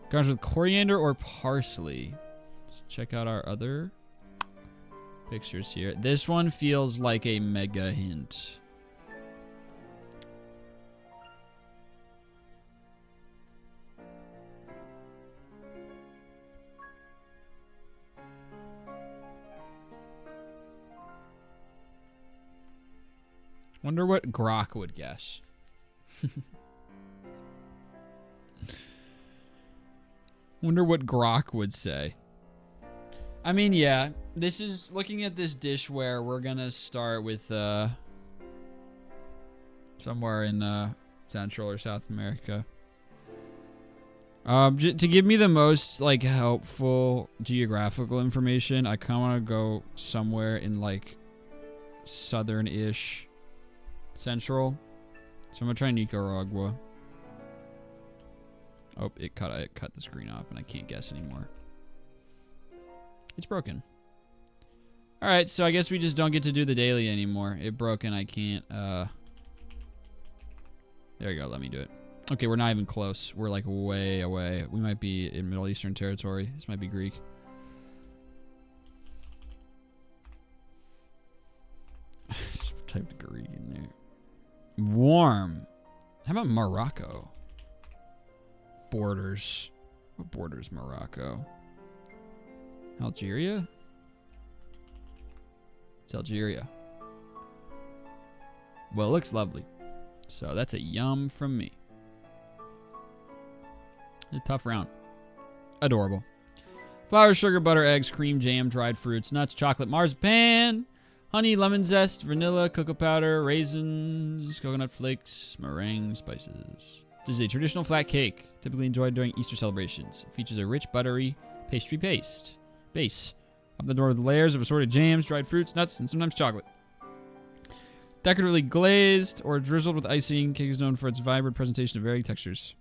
S1: Garnished with coriander or parsley. Let's check out our other pictures here. This one feels like a mega hint. Wonder what Grok would guess. Wonder what Grok would say. I mean, yeah, this is looking at this dishware. We're gonna start with somewhere in Central or South America. To give me the most like helpful geographical information, I kind of want to go somewhere in like southern-ish Central. So I'm gonna try Nicaragua. Oh, it cut the screen off and I can't guess anymore. It's broken. Alright, so I guess we just don't get to do the daily anymore. It broke and I can't, there we go, let me do it. Okay, we're not even close. We're like way away. We might be in Middle Eastern territory. This might be Greek. Just typed Greek in there. Warm. How about Morocco? Borders. What borders Morocco? Algeria? It's Algeria. Well, it looks lovely. So that's a yum from me. A tough round. Adorable. Flour, sugar, butter, eggs, cream, jam, dried fruits, nuts, chocolate, marzipan, honey, lemon zest, vanilla, cocoa powder, raisins, coconut flakes, meringue, spices. This is a traditional flat cake, typically enjoyed during Easter celebrations. It features a rich, buttery pastry base. Up the door with layers of assorted jams, dried fruits, nuts, and sometimes chocolate. Decoratively glazed or drizzled with icing, cake is known for its vibrant presentation of varying textures.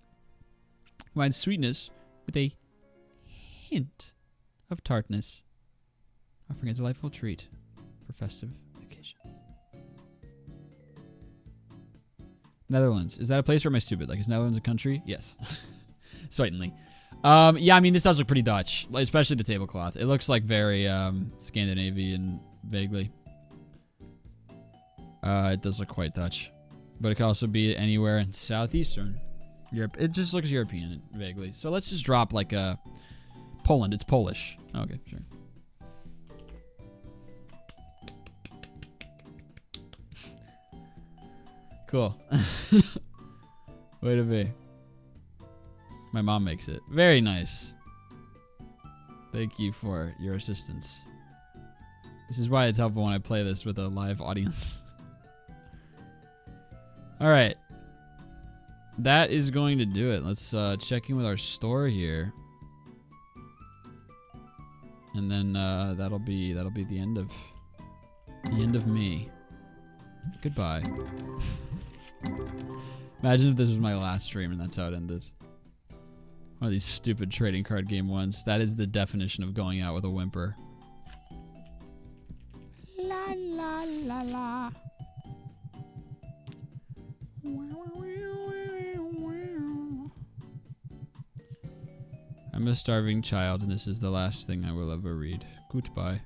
S1: Combines sweetness with a hint of tartness, offering a delightful treat for festive occasion. Netherlands. Is that a place or am I stupid? Like, is Netherlands a country? Yes. Certainly. Yeah, I mean, this does look pretty Dutch, especially the tablecloth. It looks like very Scandinavian, vaguely. It does look quite Dutch. But it could also be anywhere in southeastern Europe. It just looks European, vaguely. So let's just drop, like, Poland. It's Polish. Okay, sure. Cool. Way to be. My mom makes it. Very nice. Thank you for your assistance. This is why it's helpful when I play this with a live audience. Alright. That is going to do it. Let's check in with our store here. And then that'll be the end of me. Goodbye. Imagine if this was my last stream and that's how it ended. One of these stupid trading card game ones. That is the definition of going out with a whimper. La la la la. I'm a starving child, and this is the last thing I will ever read. Goodbye.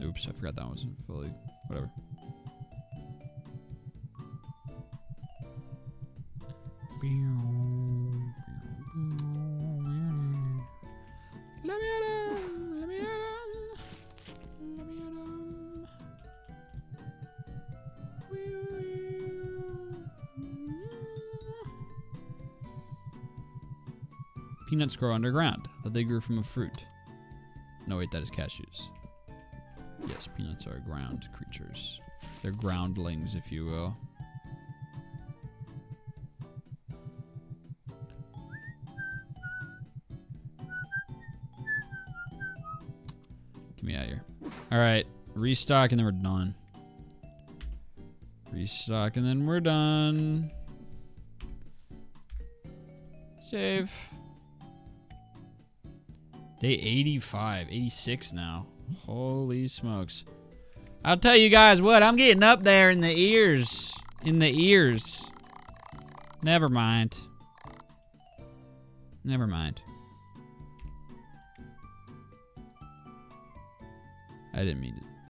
S1: Oops, I forgot that wasn't fully... Whatever. Let me at him! Let me at him! Let me at him! Peanuts grow underground. I thought they grew from a fruit. No, wait, that is cashews. Yes, peanuts are ground creatures. They're groundlings, if you will. Get me out of here. Alright, restock and then we're done. Restock and then we're done. Save. Day 85, 86 now. Holy smokes. I'll tell you guys what, I'm getting up there in the ears. In the ears. Never mind. Never mind. I didn't mean to.